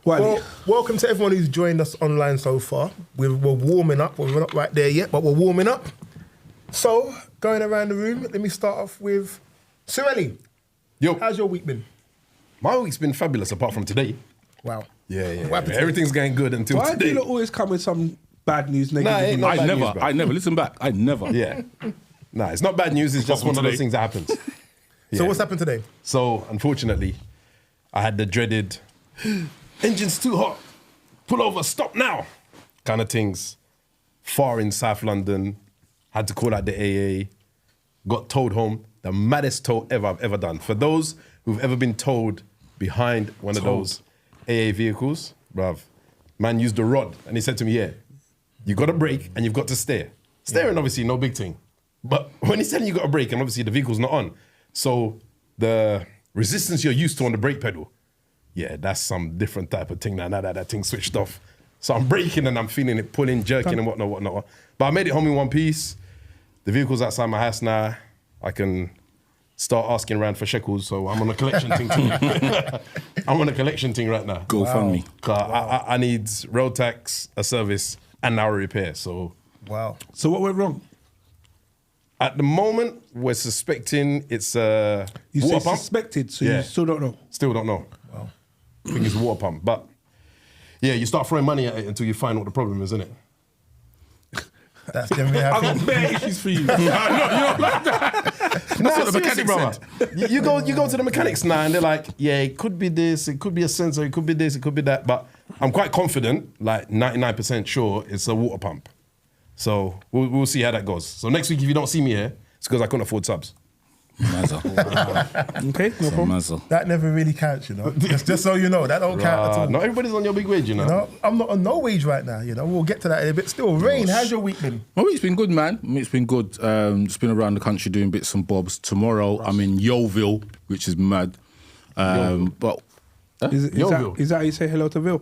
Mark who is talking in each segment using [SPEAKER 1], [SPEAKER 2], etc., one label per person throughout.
[SPEAKER 1] Well, welcome to everyone who's joined us online so far. We're warming up. We're not right there yet, but we're warming up. So, going around the room, let me start off with Sureli.
[SPEAKER 2] Yo.
[SPEAKER 1] How's your week been?
[SPEAKER 2] My week's been fabulous apart from today.
[SPEAKER 1] Wow.
[SPEAKER 2] Yeah. Everything's going good until
[SPEAKER 3] Why
[SPEAKER 2] today.
[SPEAKER 3] do you always come with some bad news, negative news?
[SPEAKER 4] I never. Listen back. I never.
[SPEAKER 2] Yeah. Nah, it's not bad news. It's just one of those things that happens.
[SPEAKER 1] So what's happened today?
[SPEAKER 2] So, unfortunately, I had the dreaded engine's too hot, pull over, stop now kind of things. Far in South London, had to call out the AA, got towed home. The maddest tow I've ever done. For those who've ever been towed behind one of those AA vehicles, bruv, man used a rod and he said to me, yeah, you got to brake and you've got to steer. Steering, obviously, no big thing. But when he's telling you got to brake and obviously the vehicle's not on, so the resistance you're used to on the brake pedal, yeah, that's some different type of thing now that thing switched off. So I'm braking and I'm feeling it pulling, jerking and whatnot. But I made it home in one piece. The vehicle's outside my house now. I can start asking around for shekels, so I'm on a collection thing. I'm on a collection thing right now.
[SPEAKER 4] Go fund me.
[SPEAKER 2] I need road tax, a service, and now a repair. So
[SPEAKER 1] Wow.
[SPEAKER 3] So what went wrong?
[SPEAKER 2] at the moment, we're suspecting it's a
[SPEAKER 3] You
[SPEAKER 2] water
[SPEAKER 3] say
[SPEAKER 2] pump.
[SPEAKER 3] suspected, so
[SPEAKER 2] Yeah.
[SPEAKER 3] you still don't know.
[SPEAKER 2] Still don't know.
[SPEAKER 1] Wow.
[SPEAKER 2] I think it's a water pump. But yeah, you start throwing money at it until you find what the problem is, innit?
[SPEAKER 1] That's generally how
[SPEAKER 3] I've got bare issues for you.
[SPEAKER 2] That's what the mechanic said. You go to the mechanics now and they're like, yeah, it could be this, it could be a sensor, it could be this, it could be that. But I'm quite confident, like 99% sure, it's a water pump. So we'll see how that goes. So next week, if you don't see me here, it's because I couldn't afford subs.
[SPEAKER 4] Mazza.
[SPEAKER 3] Okay, no problem.
[SPEAKER 4] Mazza.
[SPEAKER 1] That never really counts, you know. Just so you know, that don't count at all.
[SPEAKER 2] Not everybody's on your big wage, you know.
[SPEAKER 1] You know, I'm not on no wage right now, you know. We'll get to that in a bit. Still, Rain, how's your week been?
[SPEAKER 4] My week's been good, man. My week's been good. Just been around the country doing bits and bobs. Tomorrow, I'm in Yeovil, which is mad. But
[SPEAKER 3] Is that how you say hello to Vil?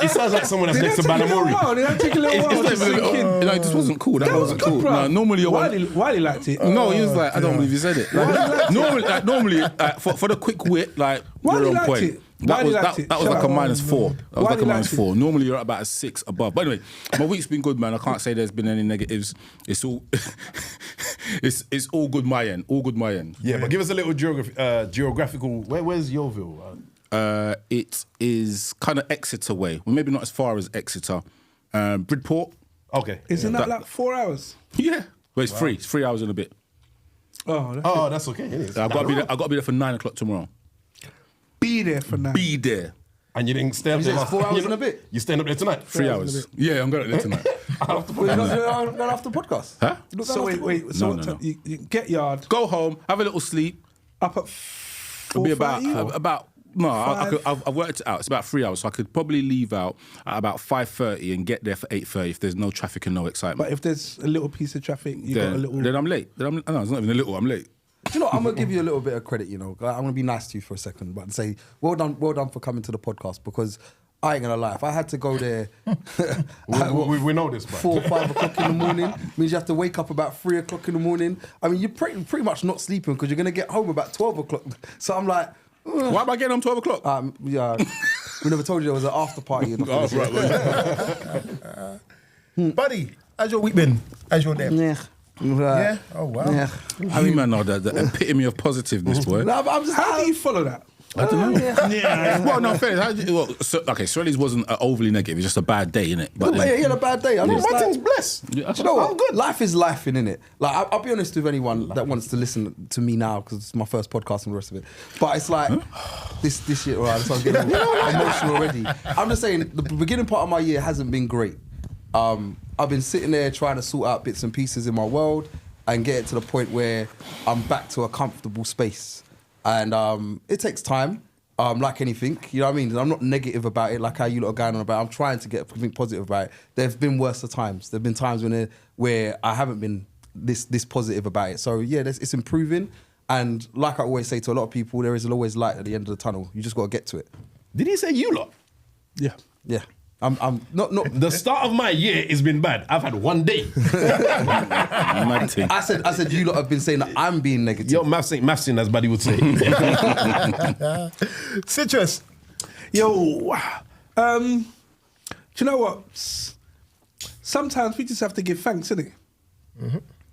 [SPEAKER 2] It sounds like someone that's next to Banamori.
[SPEAKER 3] Did that take a little while?
[SPEAKER 4] it's not even, no, it just wasn't cool. That wasn't cool. No, normally you're
[SPEAKER 3] Wiley liked it.
[SPEAKER 4] No, he was like, I don't believe you said it. Like, normally, for the quick wit, like,
[SPEAKER 3] Why
[SPEAKER 4] you're
[SPEAKER 3] do you
[SPEAKER 4] on
[SPEAKER 3] like
[SPEAKER 4] point.
[SPEAKER 3] it?
[SPEAKER 4] That was like a
[SPEAKER 3] Shut up.
[SPEAKER 4] -4. That was
[SPEAKER 3] Why
[SPEAKER 4] like
[SPEAKER 3] do
[SPEAKER 4] a
[SPEAKER 3] you like it?
[SPEAKER 4] -4. Normally you're at about a 6 above. But anyway, my week's been good, man. I can't say there's been any negatives. It's all, it's all good my end. All good my end.
[SPEAKER 2] Yeah, but give us a little geographical. Where's Yeovil?
[SPEAKER 4] It is kind of Exeter way. Well, maybe not as far as Exeter. Bridport.
[SPEAKER 2] Okay.
[SPEAKER 3] Isn't that like 4 hours?
[SPEAKER 4] Yeah. But it's free. It's 3 hours and a bit.
[SPEAKER 2] Oh, that's okay. It is.
[SPEAKER 4] I've got to be there for 9 o'clock tomorrow.
[SPEAKER 3] Be there for now.
[SPEAKER 4] Be there.
[SPEAKER 2] And you didn't stay up there.
[SPEAKER 5] It's 4 hours and a bit.
[SPEAKER 2] You staying up there tonight?
[SPEAKER 4] 3 hours. Yeah, I'm going there tonight.
[SPEAKER 5] Well, you're not going after the podcast?
[SPEAKER 4] Huh?
[SPEAKER 3] So wait. So
[SPEAKER 4] No.
[SPEAKER 3] You get yard
[SPEAKER 4] Go home, have a little sleep.
[SPEAKER 3] up at
[SPEAKER 4] It'll be
[SPEAKER 3] 4:30 or?
[SPEAKER 4] about. No, I've worked it out. It's about 3 hours, so I could probably leave out at about 5:30 and get there for 8:30 if there's no traffic and no excitement.
[SPEAKER 3] But if there's a little piece of traffic, you got a little.
[SPEAKER 4] Then I'm late. No, it's not even a little. I'm late.
[SPEAKER 5] Do you know, I'm going to give you a little bit of credit, you know. I'm going to be nice to you for a second, but say, well done for coming to the podcast, because I ain't going to lie, if I had to go there
[SPEAKER 2] we know this, bro.
[SPEAKER 5] 4 or 5 o'clock in the morning, means you have to wake up about 3 o'clock in the morning. I mean, you're pretty much not sleeping because you're going to get home about 12 o'clock. So I'm like...
[SPEAKER 4] Why am I getting home 12 o'clock?
[SPEAKER 5] Yeah, we never told you there was an after party.
[SPEAKER 1] Buddy, how's your week been? How's your day? Yeah? Oh, wow.
[SPEAKER 5] Yeah.
[SPEAKER 4] You man are the epitome of positiveness, boy.
[SPEAKER 5] No, but I'm just...
[SPEAKER 3] How do you follow that?
[SPEAKER 4] I don't know. Well, no, fair. Sorelli's wasn't overly negative. It's just a bad day, innit? But
[SPEAKER 5] Yeah, he had a bad day. I'm just
[SPEAKER 2] My
[SPEAKER 5] like,
[SPEAKER 2] thing's blessed.
[SPEAKER 5] do you know what? Life is life, innit? Like, I'll be honest with anyone that wants to listen to me now, because it's my first podcast and the rest of it. But it's like, this year, all right, so I'm getting emotional already. I'm just saying, the beginning part of my year hasn't been great. I've been sitting there trying to sort out bits and pieces in my world and get it to the point where I'm back to a comfortable space. And it takes time, like anything, you know what I mean? I'm not negative about it, like how you lot are going on about it. I'm trying to get something positive about it. There have been worse times. There have been times where I haven't been this positive about it. So yeah, it's improving. And like I always say to a lot of people, there is always light at the end of the tunnel. You just got to get to it.
[SPEAKER 2] Did he say you lot?
[SPEAKER 3] Yeah.
[SPEAKER 5] Yeah. I'm not.
[SPEAKER 2] The start of my year has been bad. I've had one day.
[SPEAKER 4] Mad thing.
[SPEAKER 5] I said you lot have been saying that I'm being negative.
[SPEAKER 2] Yo, maths ain't mathsing, as Buddy would say.
[SPEAKER 1] Citrus.
[SPEAKER 3] Yo, do you know what? Sometimes we just have to give thanks, innit?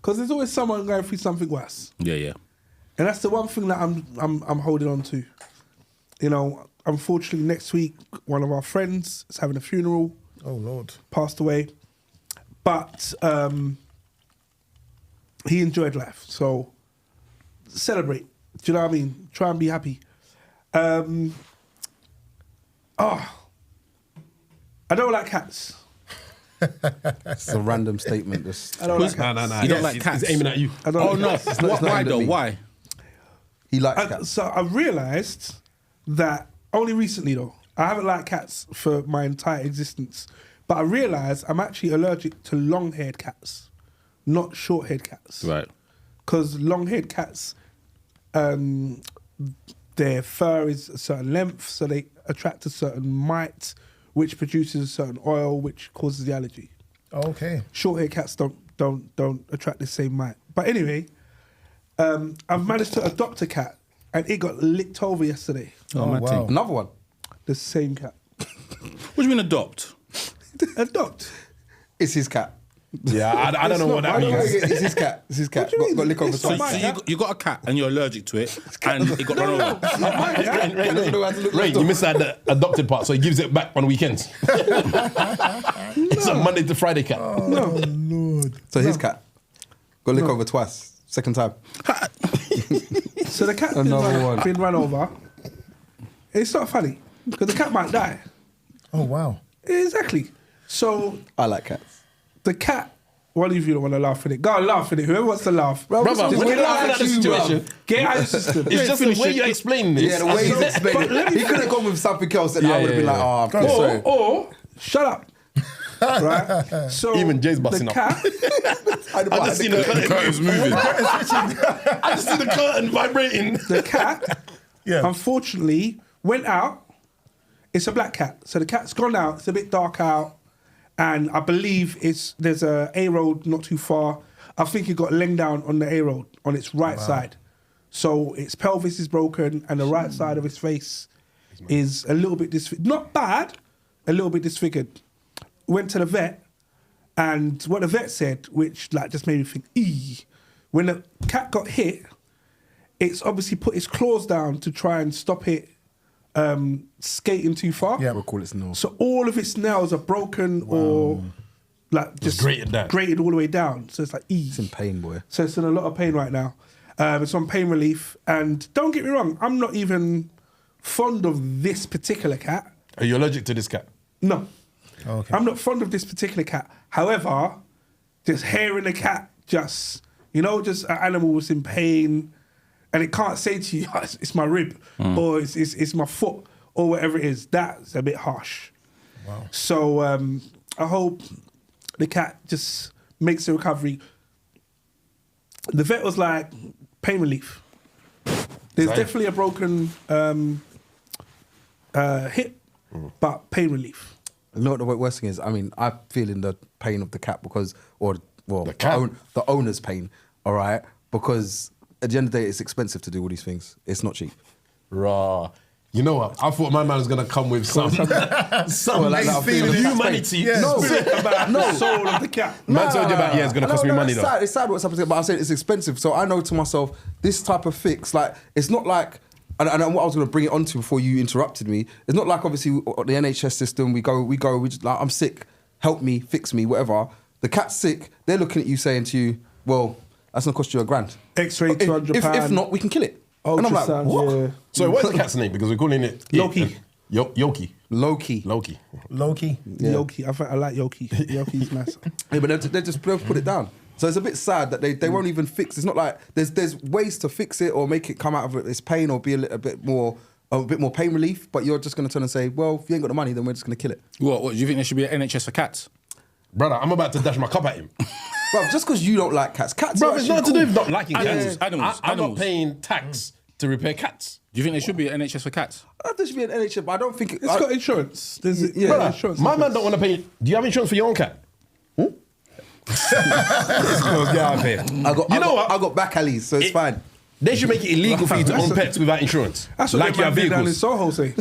[SPEAKER 3] Because there's always someone going through something worse,
[SPEAKER 4] Yeah.
[SPEAKER 3] and that's the one thing that I'm holding on to. You know, unfortunately, next week one of our friends is having a funeral.
[SPEAKER 1] Oh Lord.
[SPEAKER 3] Passed away, but he enjoyed life. So celebrate. Do you know what I mean? Try and be happy. I don't like cats.
[SPEAKER 5] It's a random statement. Just
[SPEAKER 3] I don't like cats.
[SPEAKER 2] No.
[SPEAKER 4] You don't like cats?
[SPEAKER 2] He's aiming at you.
[SPEAKER 3] I don't
[SPEAKER 4] Oh
[SPEAKER 3] like
[SPEAKER 4] no!
[SPEAKER 3] cats.
[SPEAKER 4] Why
[SPEAKER 5] aimed at
[SPEAKER 4] though?
[SPEAKER 5] me.
[SPEAKER 4] Why?
[SPEAKER 5] he likes cats.
[SPEAKER 3] So I realised that only recently though. I haven't liked cats for my entire existence, but I realised I'm actually allergic to long-haired cats, not short-haired cats.
[SPEAKER 4] Right.
[SPEAKER 3] Because long-haired cats, their fur is a certain length, so they attract a certain mite, which produces a certain oil, which causes the allergy.
[SPEAKER 1] Okay.
[SPEAKER 3] Short-haired cats don't attract the same mite. But anyway, I've managed to adopt a cat, and it got licked over yesterday.
[SPEAKER 4] Oh, mad
[SPEAKER 1] wow.
[SPEAKER 4] thing.
[SPEAKER 5] Another one.
[SPEAKER 3] The same cat.
[SPEAKER 4] What do you mean adopt?
[SPEAKER 3] Adopt.
[SPEAKER 5] It's his cat.
[SPEAKER 2] Yeah, I don't know what that means.
[SPEAKER 5] It's his cat. It's his cat.
[SPEAKER 3] do you mean?
[SPEAKER 5] Got lick over
[SPEAKER 3] It's
[SPEAKER 5] twice.
[SPEAKER 3] not
[SPEAKER 4] So
[SPEAKER 3] mine.
[SPEAKER 4] you got a cat and you're allergic to it, and it got run over.
[SPEAKER 2] Ray, you missed out the adopted part, so he gives it back on weekends. It's a Monday to Friday cat.
[SPEAKER 1] Oh Lord.
[SPEAKER 5] So his cat got lick over twice. Second time.
[SPEAKER 3] So the cat's
[SPEAKER 5] Another
[SPEAKER 3] been run over. It's not funny, because the cat might die.
[SPEAKER 1] Oh wow.
[SPEAKER 3] Exactly. So
[SPEAKER 5] I like cats.
[SPEAKER 3] the cat, one of you don't want to laugh at it. Go and laugh at it. Whoever wants to laugh.
[SPEAKER 2] Brother,
[SPEAKER 5] Just
[SPEAKER 2] when
[SPEAKER 5] get
[SPEAKER 2] you're laughing at the
[SPEAKER 5] you,
[SPEAKER 2] situation,
[SPEAKER 3] Get out of the system.
[SPEAKER 2] it's just the way you explain this.
[SPEAKER 5] Yeah, the way he's
[SPEAKER 3] But
[SPEAKER 5] explaining
[SPEAKER 3] let
[SPEAKER 5] it.
[SPEAKER 3] me
[SPEAKER 5] He could have gone with something else and I would have been
[SPEAKER 2] yeah.
[SPEAKER 5] like, oh, I'm sorry.
[SPEAKER 3] Or shut up. Right? So
[SPEAKER 2] Even Jay's busting
[SPEAKER 3] the
[SPEAKER 2] up.
[SPEAKER 3] cat,
[SPEAKER 2] I just see the curtains moving. I just see the curtain vibrating.
[SPEAKER 3] the cat,
[SPEAKER 1] Yeah.
[SPEAKER 3] unfortunately, went out. It's a black cat. So the cat's gone out. It's a bit dark out. And I believe there's a A road not too far. I think it got laying down on the A road on its right side. So its pelvis is broken and the right side of its face is a little bit disfigured. Not bad, a little bit disfigured. Went to the vet, and what the vet said, which like just made me think, when the cat got hit, it's obviously put its claws down to try and stop it skating too far.
[SPEAKER 1] Yeah.
[SPEAKER 5] We'll call it snow.
[SPEAKER 3] So all of its nails are broken or like just
[SPEAKER 2] grated down.
[SPEAKER 3] grated all the way down. So it's like
[SPEAKER 5] It's in pain, boy.
[SPEAKER 3] So it's in a lot of pain right now. It's on pain relief. And don't get me wrong, I'm not even fond of this particular cat.
[SPEAKER 2] Are you allergic to this cat?
[SPEAKER 3] No.
[SPEAKER 1] Okay.
[SPEAKER 3] I'm not fond of this particular cat. However, just hearing a cat just an animal was in pain and it can't say to you, it's my rib or it's my foot or whatever it is, that's a bit harsh.
[SPEAKER 1] Wow.
[SPEAKER 3] So I hope the cat just makes a recovery. The vet was like, pain relief. There's
[SPEAKER 2] Same.
[SPEAKER 3] definitely a broken hip, but pain relief.
[SPEAKER 5] You know what the worst thing is? I mean, I'm feeling the pain of the cat
[SPEAKER 2] cat?
[SPEAKER 5] the owner's pain, all right? Because at the end of the day, it's expensive to do all these things. It's not cheap.
[SPEAKER 2] Raw. You know what? I thought my man was gonna come with some
[SPEAKER 5] like that feeling of
[SPEAKER 2] humanity.
[SPEAKER 1] Yeah.
[SPEAKER 5] No,
[SPEAKER 3] About the soul of the cat.
[SPEAKER 2] Man told you about, yeah, it's gonna cost me money
[SPEAKER 5] it's
[SPEAKER 2] though.
[SPEAKER 5] Sad. It's sad what's happening, but I'm saying it's expensive. So I know to myself, this type of fix, like, it's not like, and what I was going to bring it on to before you interrupted me, it's not like obviously the NHS system, we just like, I'm sick, help me, fix me, whatever. The cat's sick, they're looking at you saying to you, well, that's going to cost you £1,000.
[SPEAKER 3] X-ray, £200.
[SPEAKER 5] If not, we can kill it. And I'm like,
[SPEAKER 3] Ultrasound,
[SPEAKER 5] what?
[SPEAKER 3] yeah.
[SPEAKER 2] So what's the cat's name? Because we're calling it
[SPEAKER 3] Loki.
[SPEAKER 2] Yoki.
[SPEAKER 5] Low-key.
[SPEAKER 2] Loki.
[SPEAKER 1] Loki.
[SPEAKER 3] Yoki. I like Yoki. Yoki's nice.
[SPEAKER 5] Yeah, but they just put it down. So it's a bit sad that they won't even fix. It's not like there's ways to fix it or make it come out of its pain or be a bit more pain relief. But you're just going to turn and say, well, if you ain't got the money, then we're just going to kill it.
[SPEAKER 4] What do you think there should be an NHS for cats?
[SPEAKER 2] Brother, I'm about to dash my cup at him.
[SPEAKER 5] Bro, just because you don't like cats,
[SPEAKER 2] Bro,
[SPEAKER 5] are
[SPEAKER 2] it's
[SPEAKER 5] actually
[SPEAKER 2] not to
[SPEAKER 5] cool.
[SPEAKER 2] do with not liking
[SPEAKER 4] Animals,
[SPEAKER 2] cats.
[SPEAKER 4] animals,
[SPEAKER 2] I'm not
[SPEAKER 4] animals.
[SPEAKER 2] paying tax to repair cats.
[SPEAKER 4] Do you think there should be an NHS for cats?
[SPEAKER 5] I don't think there should be an NHS, but I don't think
[SPEAKER 3] It's got insurance. There's
[SPEAKER 2] Brother,
[SPEAKER 3] insurance.
[SPEAKER 2] my man don't want to pay. Do you have insurance for your own cat? Let's go, get out of here.
[SPEAKER 5] I got back alleys, so it's fine.
[SPEAKER 2] They should make it illegal for you to own pets without insurance.
[SPEAKER 3] That's what
[SPEAKER 2] like
[SPEAKER 3] they
[SPEAKER 2] your
[SPEAKER 3] man down in
[SPEAKER 2] vehicles.
[SPEAKER 3] Soho say.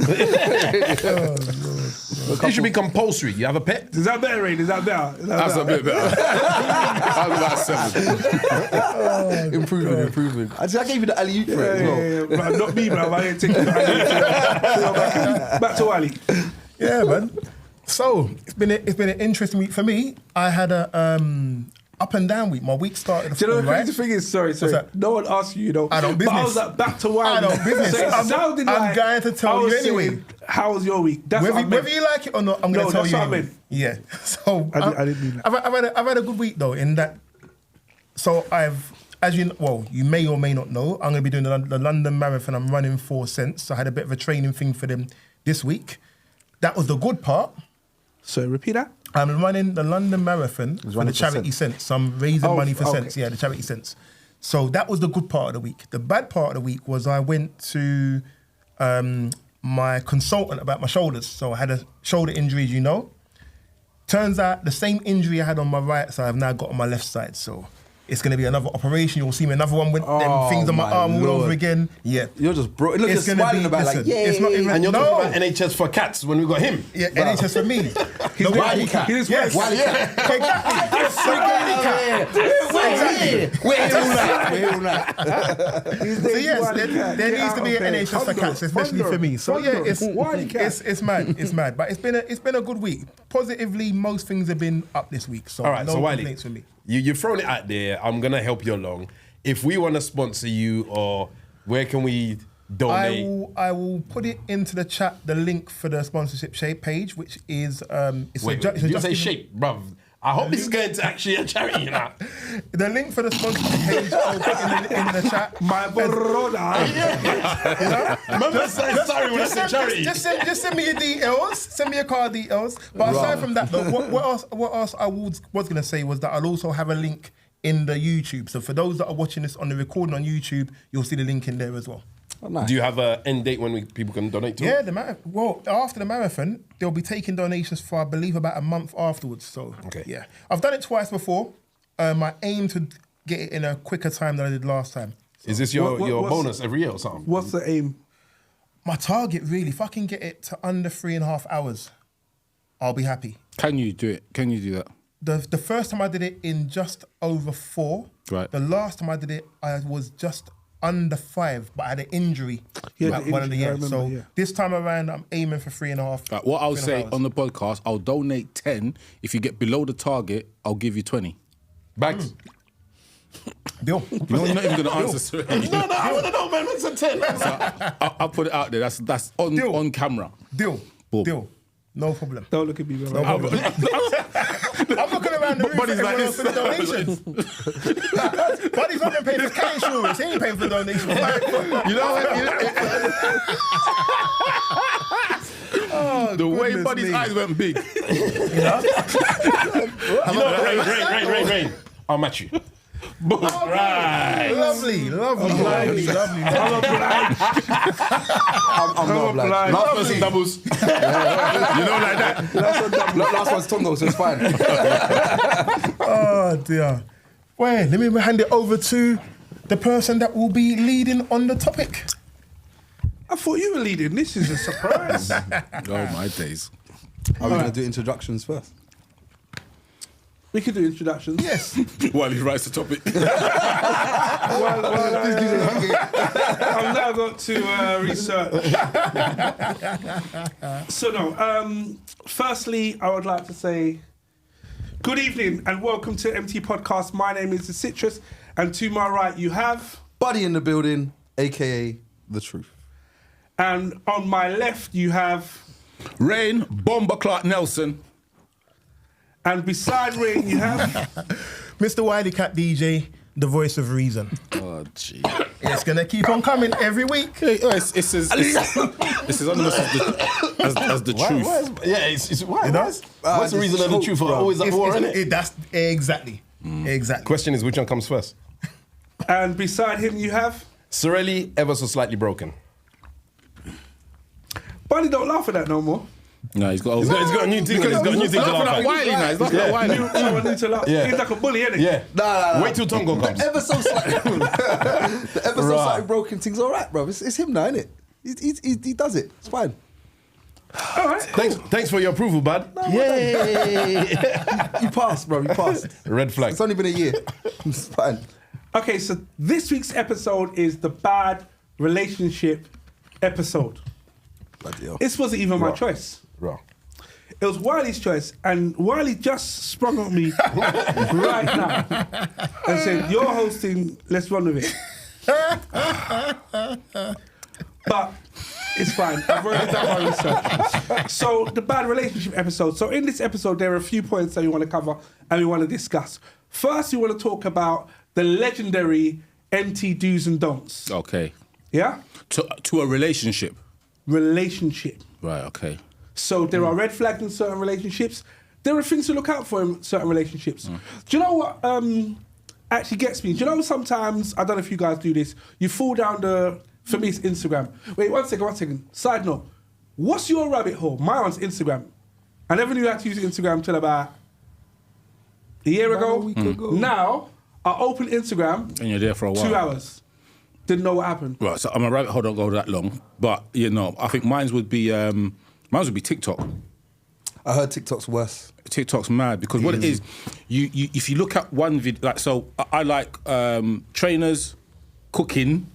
[SPEAKER 2] It should be compulsory. You have a pet.
[SPEAKER 3] Is that better, Rain? Is that better?
[SPEAKER 4] That's a bit better. I'll be about 7.
[SPEAKER 5] Improvement. I gave you the alley for it as well.
[SPEAKER 3] But not me, bro. I ain't taking it. Back to Wally.
[SPEAKER 1] Yeah, man. So it's been an interesting week for me. I had a up and down week. My week started.
[SPEAKER 3] Do you know the
[SPEAKER 1] right?
[SPEAKER 3] crazy thing is? Sorry.
[SPEAKER 1] that?
[SPEAKER 3] No one asked you,
[SPEAKER 1] I don't
[SPEAKER 3] But I
[SPEAKER 1] business.
[SPEAKER 3] was like, back to Wally.
[SPEAKER 1] I don't business.
[SPEAKER 3] So it sounded
[SPEAKER 1] I'm
[SPEAKER 3] like
[SPEAKER 1] going to tell
[SPEAKER 3] I was
[SPEAKER 1] you anyway.
[SPEAKER 3] saying, how was your week? That's what I meant.
[SPEAKER 1] Whether you like it or not, I'm going
[SPEAKER 3] No,
[SPEAKER 1] to tell
[SPEAKER 3] that's
[SPEAKER 1] you.
[SPEAKER 3] what I
[SPEAKER 1] anyway.
[SPEAKER 3] meant.
[SPEAKER 1] Yeah. So
[SPEAKER 3] I didn't mean that.
[SPEAKER 1] I've had a good week though. In that, so as you you may or may not know, I'm going to be doing the London Marathon. I'm running 4 cents. So I had a bit of a training thing for them this week. That was the good part.
[SPEAKER 3] So repeat that.
[SPEAKER 1] I'm running the London Marathon for
[SPEAKER 5] running
[SPEAKER 1] the
[SPEAKER 5] for
[SPEAKER 1] charity Sense. So I'm raising
[SPEAKER 3] Oh,
[SPEAKER 1] money for
[SPEAKER 3] okay.
[SPEAKER 1] Sense. Yeah, the charity Sense. So that was the good part of the week. The bad part of the week was I went to my consultant about my shoulders. So I had a shoulder injury, as you know. Turns out the same injury I had on my right side, I've now got on my left side. So it's going to be another operation. You'll see me another one with them things on my arm all
[SPEAKER 5] Lord.
[SPEAKER 1] over again. Yeah.
[SPEAKER 5] You're just bro. Look, you're
[SPEAKER 1] It's gonna
[SPEAKER 5] smiling
[SPEAKER 1] be-
[SPEAKER 5] about like,
[SPEAKER 1] listen,
[SPEAKER 5] yeah.
[SPEAKER 1] it's not even-
[SPEAKER 2] And you're
[SPEAKER 1] No.
[SPEAKER 2] talking about NHS for cats when we got him.
[SPEAKER 1] Yeah, NHS for me.
[SPEAKER 5] He's
[SPEAKER 1] The
[SPEAKER 5] Wally cat.
[SPEAKER 3] He's
[SPEAKER 1] Yes.
[SPEAKER 5] Wally cat. We're here all night.
[SPEAKER 1] So yes, there needs to be an NHS for cats, especially for me. So yeah, it's mad. It's mad. But it's been a good week. Positively, most things have been up this week. So
[SPEAKER 2] All right,
[SPEAKER 1] no
[SPEAKER 2] so Wiley,
[SPEAKER 1] complaints for me.
[SPEAKER 2] you've thrown it out there. I'm gonna help you along. If we want to sponsor you, or where can we donate?
[SPEAKER 1] I will put it into the chat, the link for the sponsorship shape page, which is it's
[SPEAKER 2] Wait,
[SPEAKER 1] it's
[SPEAKER 2] you
[SPEAKER 1] just
[SPEAKER 2] say
[SPEAKER 1] given-
[SPEAKER 2] shape, bruv. I hope this is going to actually a charity, you know.
[SPEAKER 1] The link for the sponsorship page I'll put in the chat.
[SPEAKER 3] My brother.
[SPEAKER 2] Remember saying sorry when I said charity.
[SPEAKER 1] Just send me your details. Send me your card details. But aside from that, though, what else I was going to say was that I'll also have a link in the YouTube. So for those that are watching this on the recording on YouTube, you'll see the link in there as well.
[SPEAKER 5] Oh, nice.
[SPEAKER 2] Do you have an end date when people can donate to?
[SPEAKER 1] Yeah, after the marathon, they'll be taking donations for, I believe, about a month afterwards. So,
[SPEAKER 2] Okay.
[SPEAKER 1] yeah. I've done it twice before. I aim to get it in a quicker time than I did last time.
[SPEAKER 2] Is this your
[SPEAKER 3] what's-
[SPEAKER 2] bonus every year or something?
[SPEAKER 3] What's the aim?
[SPEAKER 1] My target, really, if I can get it to under 3.5 hours, I'll be happy.
[SPEAKER 4] Can you do it? Can you do that?
[SPEAKER 1] The first time I did it in just over 4.
[SPEAKER 4] Right.
[SPEAKER 1] The last time I did it, I was just under 5, but I had an injury.
[SPEAKER 3] Yeah,
[SPEAKER 1] like
[SPEAKER 3] the
[SPEAKER 1] one of the
[SPEAKER 3] injury, I
[SPEAKER 1] years.
[SPEAKER 3] remember,
[SPEAKER 1] So
[SPEAKER 3] yeah.
[SPEAKER 1] this time around, I'm aiming for 3.5.
[SPEAKER 4] Right, what I'll
[SPEAKER 1] 3.5
[SPEAKER 4] say
[SPEAKER 1] hours.
[SPEAKER 4] on the podcast, I'll donate 10. If you get below the target, I'll give you 20.
[SPEAKER 2] Bags?
[SPEAKER 1] Deal.
[SPEAKER 4] You're not even going to answer straight.
[SPEAKER 2] No, I want to know, man. What's a 10?
[SPEAKER 4] I'll put it out there. That's
[SPEAKER 1] Deal.
[SPEAKER 4] on camera.
[SPEAKER 1] Deal.
[SPEAKER 4] Boom.
[SPEAKER 1] Deal. No problem.
[SPEAKER 3] Don't look at me, bro.
[SPEAKER 1] No problem. I'm looking around the room
[SPEAKER 4] Buddy's
[SPEAKER 1] for
[SPEAKER 4] like
[SPEAKER 1] everyone else for the donations. Buddy's not even paying for car insurance. He ain't paying for the donations.
[SPEAKER 4] You know what? The way
[SPEAKER 1] goodness
[SPEAKER 4] Buddy's
[SPEAKER 1] me.
[SPEAKER 4] eyes went big.
[SPEAKER 2] Rain. I'll match you. Boom. Right.
[SPEAKER 1] Lovely.
[SPEAKER 3] I'm obliged.
[SPEAKER 5] I'm not obliged.
[SPEAKER 3] obliged.
[SPEAKER 4] Last person doubles. You know, like that.
[SPEAKER 5] Last one's Tongo, so it's fine.
[SPEAKER 1] Oh, dear. Well, let me hand it over to the person that will be leading on the topic.
[SPEAKER 3] I thought you were leading. This is a surprise.
[SPEAKER 4] Oh, my days.
[SPEAKER 5] Are we going to do introductions first?
[SPEAKER 3] We could do introductions.
[SPEAKER 1] Yes.
[SPEAKER 4] While he writes the topic.
[SPEAKER 3] I've now got to research. So no. Firstly, I would like to say good evening and welcome to eMpTy Podcast. My name is The Citrus, and to my right you have,
[SPEAKER 5] Buddy in the building, a.k.a. The Truth.
[SPEAKER 3] and on my left you have,
[SPEAKER 4] Rain, Bomber Clark Nelson.
[SPEAKER 3] and beside Rain you have.
[SPEAKER 1] Mr. Wiley Cat DJ, the voice of reason.
[SPEAKER 4] Oh, gee.
[SPEAKER 1] It's going to keep on coming every week.
[SPEAKER 4] It's as anonymous as the truth.
[SPEAKER 2] Why? What's the reason of the truth? Always at war, isn't it?
[SPEAKER 1] That's exactly. Exactly.
[SPEAKER 2] Question is, which one comes first?
[SPEAKER 3] And beside him you have.
[SPEAKER 2] Sorelli, ever so slightly broken.
[SPEAKER 3] Buddy don't laugh at that no more.
[SPEAKER 4] No, he's got
[SPEAKER 2] He's got a new thing. He's got a new thing to laugh at.
[SPEAKER 4] Wiley now. He's laughing at Wiley.
[SPEAKER 3] Someone need to laugh.
[SPEAKER 2] Yeah.
[SPEAKER 3] He's like a bully, isn't he?
[SPEAKER 2] Yeah.
[SPEAKER 5] Nah.
[SPEAKER 2] Wait till Tongo comes.
[SPEAKER 5] Ever so slightly, the ever so slightly broken thing's all right, bro. It's him now, isn't it? He does it. It's fine.
[SPEAKER 3] All right.
[SPEAKER 2] Thanks for your approval, bud.
[SPEAKER 5] Yay! You passed, bro. You passed.
[SPEAKER 2] Red flag.
[SPEAKER 5] It's only been a year. It's fine.
[SPEAKER 3] Okay, so this week's episode is the bad relationship episode.
[SPEAKER 5] Bloody hell.
[SPEAKER 3] This wasn't even my choice.
[SPEAKER 2] Bro.
[SPEAKER 3] It was Wiley's choice, and Wiley just sprung on me right now and said, "You're hosting, let's run with it." But it's fine. I've already done my research. So the bad relationship episode. So in this episode, there are a few points that we want to cover and we want to discuss. First, we want to talk about the legendary MT do's and don'ts.
[SPEAKER 4] Okay.
[SPEAKER 3] Yeah?
[SPEAKER 4] To a relationship.
[SPEAKER 3] Relationship.
[SPEAKER 4] Right, okay.
[SPEAKER 3] So there are red flags in certain relationships. There are things to look out for in certain relationships. Do you know what actually gets me? Do you know sometimes, I don't know if you guys do this, you fall down for me it's Instagram. Wait, one second. Side note, what's your rabbit hole? My one's Instagram. I never knew how to use Instagram until about a year ago.
[SPEAKER 5] week ago.
[SPEAKER 3] Now, I open Instagram,
[SPEAKER 4] And you're there for a while.
[SPEAKER 3] 2 hours. Didn't know what happened.
[SPEAKER 4] Right, so I'm a rabbit hole, don't go that long. But, I think mine would be TikTok.
[SPEAKER 5] I heard TikTok's worse.
[SPEAKER 4] TikTok's mad because what it is, you if you look at one video, like, so I like trainers, cooking,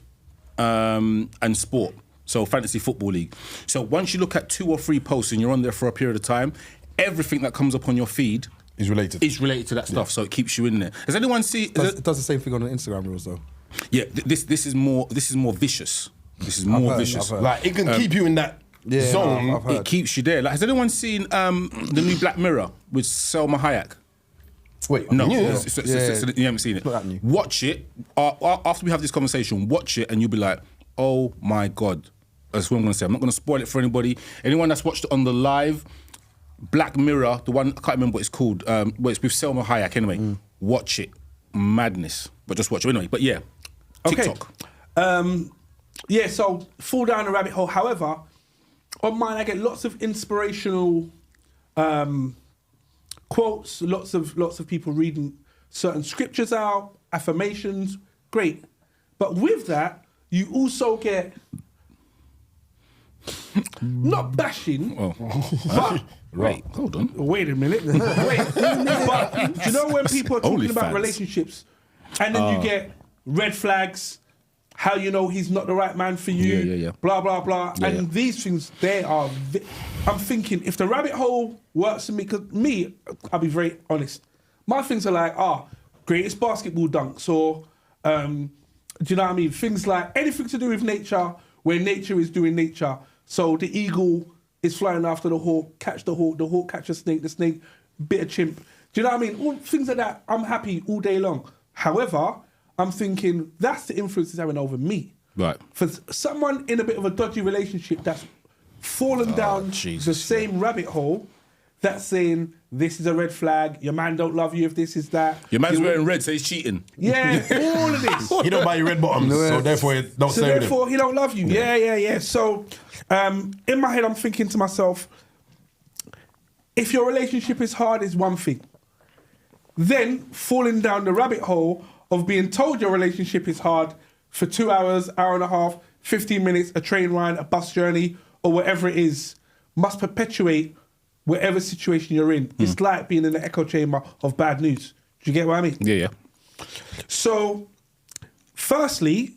[SPEAKER 4] and sport. So fantasy football league. So once you look at 2 or 3 posts and you're on there for a period of time, everything that comes up on your feed
[SPEAKER 2] Is related.
[SPEAKER 4] is related to that stuff. So it keeps you in there. Has anyone seen?
[SPEAKER 5] It does the same thing on the Instagram reels though.
[SPEAKER 4] Yeah, this is more vicious. This is more vicious.
[SPEAKER 5] I've heard.
[SPEAKER 2] Like, it can keep you in that zone.
[SPEAKER 5] I've heard.
[SPEAKER 4] It keeps you there. Like, has anyone seen the new Black Mirror with Selma Hayek?
[SPEAKER 2] Wait,
[SPEAKER 4] No,
[SPEAKER 2] yeah.
[SPEAKER 4] you haven't seen it.
[SPEAKER 5] not that new.
[SPEAKER 4] Watch it. After we have this conversation, watch it and you'll be like, oh my God. That's what I'm going to say. I'm not going to spoil it for anybody. Anyone that's watched it on the live, Black Mirror, the one, I can't remember what it's called, but it's with Selma Hayek anyway. Watch it. Madness. But just watch it anyway. But yeah, TikTok.
[SPEAKER 3] Okay. So fall down the rabbit hole. However, on mine I get lots of inspirational quotes, lots of people reading certain scriptures out, affirmations, great. But with that, you also get not bashing, but
[SPEAKER 4] Wait, hold on.
[SPEAKER 3] wait a minute. But do you know when people are talking about
[SPEAKER 4] OnlyFans.
[SPEAKER 3] relationships and then you get red flags, how you know he's not the right man for you,
[SPEAKER 4] Yeah.
[SPEAKER 3] blah, blah, blah. And these things, they are... I'm thinking, if the rabbit hole works for me, because me, I'll be very honest. My things are like, greatest basketball dunks or, do you know what I mean? Things like anything to do with nature, where nature is doing nature. So the eagle is flying after the hawk catch the hawk catch the snake bit of chimp. Do you know what I mean? All things like that, I'm happy all day long. However, I'm thinking that's the influence it's having over me.
[SPEAKER 4] Right.
[SPEAKER 3] For someone in a bit of a dodgy relationship that's fallen down the
[SPEAKER 4] Jesus,
[SPEAKER 3] same rabbit hole, that's saying this is a red flag, your man don't love you if this is that.
[SPEAKER 4] Your man's wearing red, so he's cheating.
[SPEAKER 3] Yeah, all of this.
[SPEAKER 2] He don't buy you red bottoms, so therefore don't
[SPEAKER 3] So
[SPEAKER 2] stay with him.
[SPEAKER 3] therefore, he don't love you. Yeah. So, in my head, I'm thinking to myself, if your relationship is hard, is one thing. Then falling down the rabbit hole of being told your relationship is hard for 2 hours, hour and a half, 15 minutes, a train ride, a bus journey, or whatever it is, must perpetuate whatever situation you're in. It's like being in the echo chamber of bad news. Do you get what I mean?
[SPEAKER 4] Yeah.
[SPEAKER 3] So, firstly,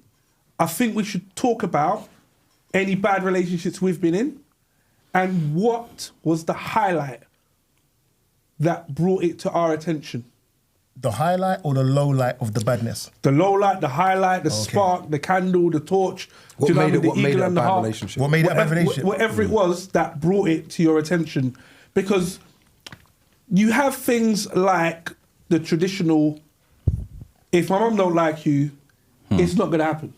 [SPEAKER 3] I think we should talk about any bad relationships we've been in and what was the highlight that brought it to our attention.
[SPEAKER 1] The highlight or the low light of the badness?
[SPEAKER 3] The low light, the highlight, the spark, the candle, the torch.
[SPEAKER 5] What
[SPEAKER 3] do you know
[SPEAKER 5] made
[SPEAKER 3] what I mean?
[SPEAKER 5] it
[SPEAKER 3] The eagle
[SPEAKER 5] a
[SPEAKER 3] and the
[SPEAKER 5] bad
[SPEAKER 3] heart.
[SPEAKER 5] relationship?
[SPEAKER 1] What made it a bad relationship?
[SPEAKER 3] Whatever it was that brought it to your attention. Because you have things like the traditional, if my mum don't like you, it's not going to happen.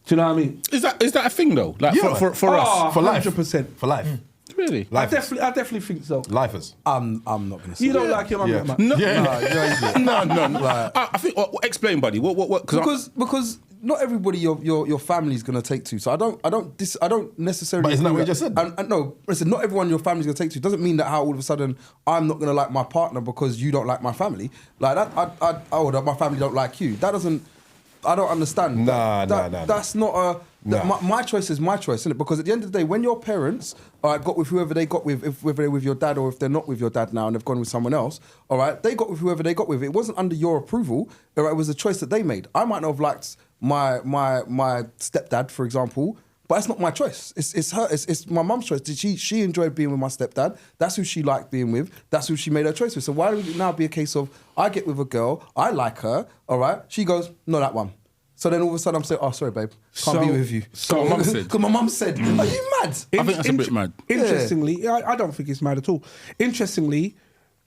[SPEAKER 3] Do you know what I mean?
[SPEAKER 4] Is that a thing though? Like
[SPEAKER 2] Yeah.
[SPEAKER 4] for us?
[SPEAKER 2] For life.
[SPEAKER 3] 100%.
[SPEAKER 2] For life.
[SPEAKER 4] Really?
[SPEAKER 3] I definitely think so.
[SPEAKER 2] Lifers.
[SPEAKER 5] I'm not gonna say.
[SPEAKER 3] You don't like your mum that much.
[SPEAKER 4] No.
[SPEAKER 5] No,
[SPEAKER 4] No. I think. Explain, buddy. What?
[SPEAKER 5] because not everybody your family is going to take to. So I don't necessarily.
[SPEAKER 2] But isn't that
[SPEAKER 5] agree
[SPEAKER 2] what you just said?
[SPEAKER 5] And no, listen, not everyone your family's going to take to. Doesn't mean that how all of a sudden I'm not going to like my partner because you don't like my family. Like that, my family don't like you. That doesn't. I don't understand.
[SPEAKER 2] Nah.
[SPEAKER 5] That's not a. My choice is my choice, isn't it? Because at the end of the day, when your parents got with whoever they got with, whether they're with your dad or if they're not with your dad now and they've gone with someone else, all right, they got with whoever they got with. It wasn't under your approval. All right, it was a choice that they made. I might not have liked my stepdad, for example, but that's not my choice. It's her. It's my mum's choice. She enjoyed being with my stepdad. That's who she liked being with. That's who she made her choice with. So why would it now be a case of I get with a girl, I like her, all right? She goes, no, that one. So then all of a sudden I'm saying, oh, sorry, babe, can't be with you.
[SPEAKER 4] So my mum said.
[SPEAKER 5] Because my mum said, are you mad?
[SPEAKER 4] I think that's a bit mad.
[SPEAKER 3] Interestingly, I don't think it's mad at all. Interestingly,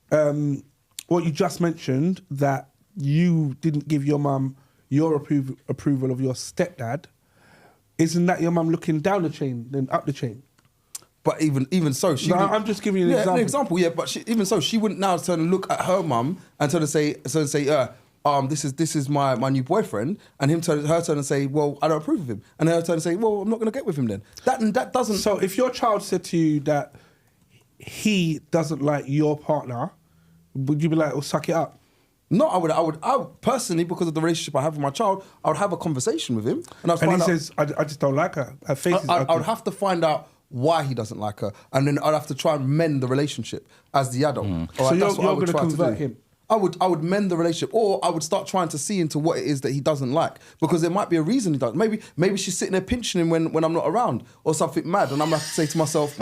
[SPEAKER 3] what you just mentioned, that you didn't give your mum your approval of your stepdad, isn't that your mum looking down the chain, then up the chain?
[SPEAKER 5] But even so, she.
[SPEAKER 3] No,
[SPEAKER 5] would-
[SPEAKER 3] I'm just giving you an example.
[SPEAKER 5] Yeah, but even so, she wouldn't now turn and look at her mum and turn and say, this is my new boyfriend, and her turn and say, well, I don't approve of him, and her turn and say, well, I'm not going to get with him then. That doesn't.
[SPEAKER 3] So if your child said to you that he doesn't like your partner, would you be like, "Oh, suck it up"?
[SPEAKER 5] No, I would personally, because of the relationship I have with my child, I would have a conversation with him, and
[SPEAKER 3] And he says, I just don't like her. Her face is
[SPEAKER 5] I
[SPEAKER 3] ugly.
[SPEAKER 5] would have to find out why he doesn't like her, and then I'd have to try and mend the relationship as the adult. All right,
[SPEAKER 3] So
[SPEAKER 5] that's what I
[SPEAKER 3] you're
[SPEAKER 5] would
[SPEAKER 3] going to
[SPEAKER 5] try
[SPEAKER 3] convert
[SPEAKER 5] do.
[SPEAKER 3] him?
[SPEAKER 5] I would mend the relationship, or I would start trying to see into what it is that he doesn't like, because there might be a reason he doesn't. Maybe she's sitting there pinching him when I'm not around, or something mad, and I'm gonna have to say to myself,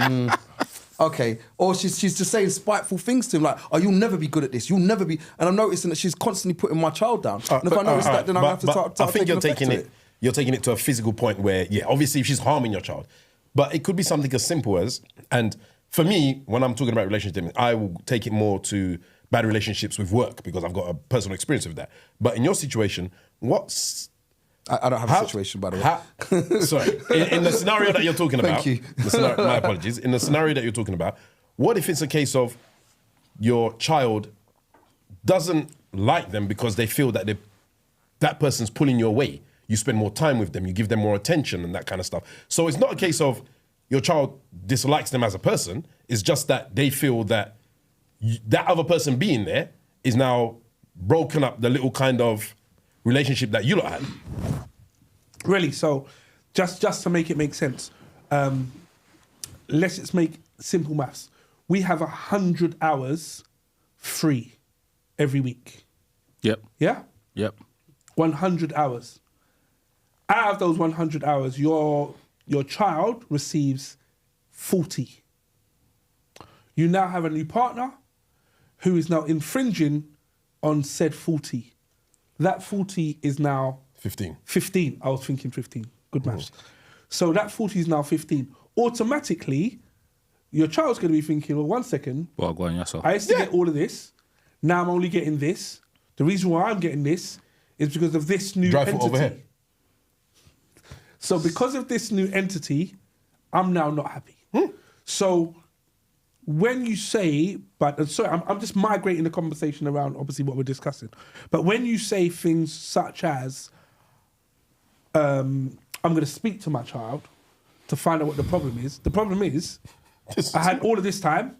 [SPEAKER 5] okay. Or she's just saying spiteful things to him, like, "Oh, you'll never be good at this. You'll never be." And I'm noticing that she's constantly putting my child down. And if I notice that, then I'm gonna have to start
[SPEAKER 2] I think
[SPEAKER 5] taking effect to it.
[SPEAKER 2] You're taking it to a physical point where, yeah, obviously if she's harming your child, but it could be something as simple as, and for me, when I'm talking about relationships, I will take it more to bad relationships with work because I've got a personal experience with that. But in your situation,
[SPEAKER 5] I don't have a situation, by the way.
[SPEAKER 2] Sorry, in the scenario that you're talking about,
[SPEAKER 5] Thank you.
[SPEAKER 2] my apologies. In the scenario that you're talking about, what if it's a case of your child doesn't like them because they feel that that person's pulling you away? You spend more time with them, you give them more attention and that kind of stuff. So it's not a case of your child dislikes them as a person. It's just that they feel that that other person being there is now broken up the little kind of relationship that you lot had.
[SPEAKER 3] Really? So just to make it make sense, let's just make simple maths. We have 100 hours free every week.
[SPEAKER 4] Yep.
[SPEAKER 3] Yeah?
[SPEAKER 4] Yep.
[SPEAKER 3] 100 hours. Out of those 100 hours, your child receives 40. You now have a new partner who is now infringing on said 40. That 40 is now
[SPEAKER 2] 15.
[SPEAKER 3] 15. I was thinking 15. Good maths. So that 40 is now 15. Automatically, your child's going to be thinking, well, 1 second.
[SPEAKER 4] Well, go on, yes, sir.
[SPEAKER 3] I used to get all of this. Now I'm only getting this. The reason why I'm getting this is because of this new
[SPEAKER 2] Drive foot over
[SPEAKER 3] entity.
[SPEAKER 2] here.
[SPEAKER 3] So because of this new entity, I'm now not happy. So when you say, sorry, I'm just migrating the conversation around obviously what we're discussing. But when you say things such as, I'm going to speak to my child to find out what the problem is. The problem is, I had all of this time,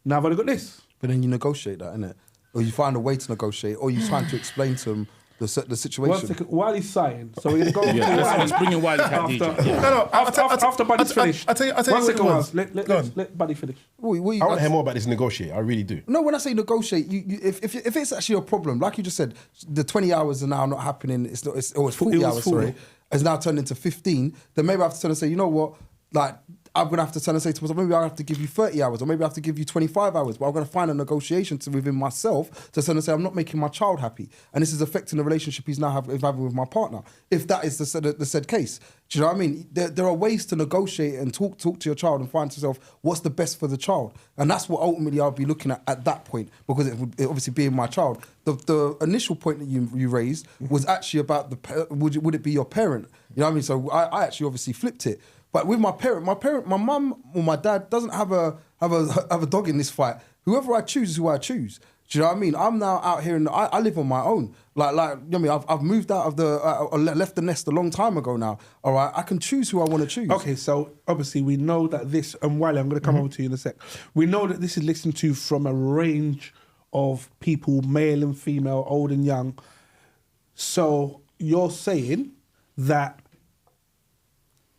[SPEAKER 3] now I've only got this.
[SPEAKER 5] But then you negotiate that, innit? Or you find a way to negotiate, or you're trying to explain to them the situation.
[SPEAKER 3] 1 second, while he's sighing, so we're going to go
[SPEAKER 4] Yeah,
[SPEAKER 3] to
[SPEAKER 4] let's bring in Wiley Cat DJ. Yeah.
[SPEAKER 3] after Buddy's finished.
[SPEAKER 1] I'll tell you
[SPEAKER 3] One
[SPEAKER 1] what it
[SPEAKER 3] second,
[SPEAKER 1] was.
[SPEAKER 3] Miles.
[SPEAKER 1] Go on.
[SPEAKER 3] Let Buddy finish.
[SPEAKER 2] I want to hear more about this negotiate. I really do.
[SPEAKER 5] No, when I say negotiate, if it's actually a problem, like you just said, the 20 hours are now not happening. It's 40 hours.
[SPEAKER 3] 40.
[SPEAKER 5] Sorry, it's now turned into 15. Then maybe I have to turn and say, you know what, like. I'm going to have to turn and say to myself, maybe I have to give you 30 hours, or maybe I have to give you 25 hours, but I'm going to find a negotiation within myself to turn and say, I'm not making my child happy. And this is affecting the relationship he's now having with my partner, if that is the said case. Do you know what I mean? There are ways to negotiate and talk to your child and find to yourself what's the best for the child. And that's what ultimately I'll be looking at that point, because it would obviously being my child. The initial point that you raised was actually about would it be your parent? You know what I mean? So I actually obviously flipped it. But with my parent, my mum or my dad doesn't have a dog in this fight. Whoever I choose is who I choose. Do you know what I mean? I'm now out here and I live on my own. Like, you know what I mean? I've moved out of left the nest a long time ago now. All right, I can choose who I want to choose.
[SPEAKER 3] Okay, so obviously we know that this, and Wiley, I'm going to come over to you in a sec. We know that this is listened to from a range of people, male and female, old and young. So you're saying that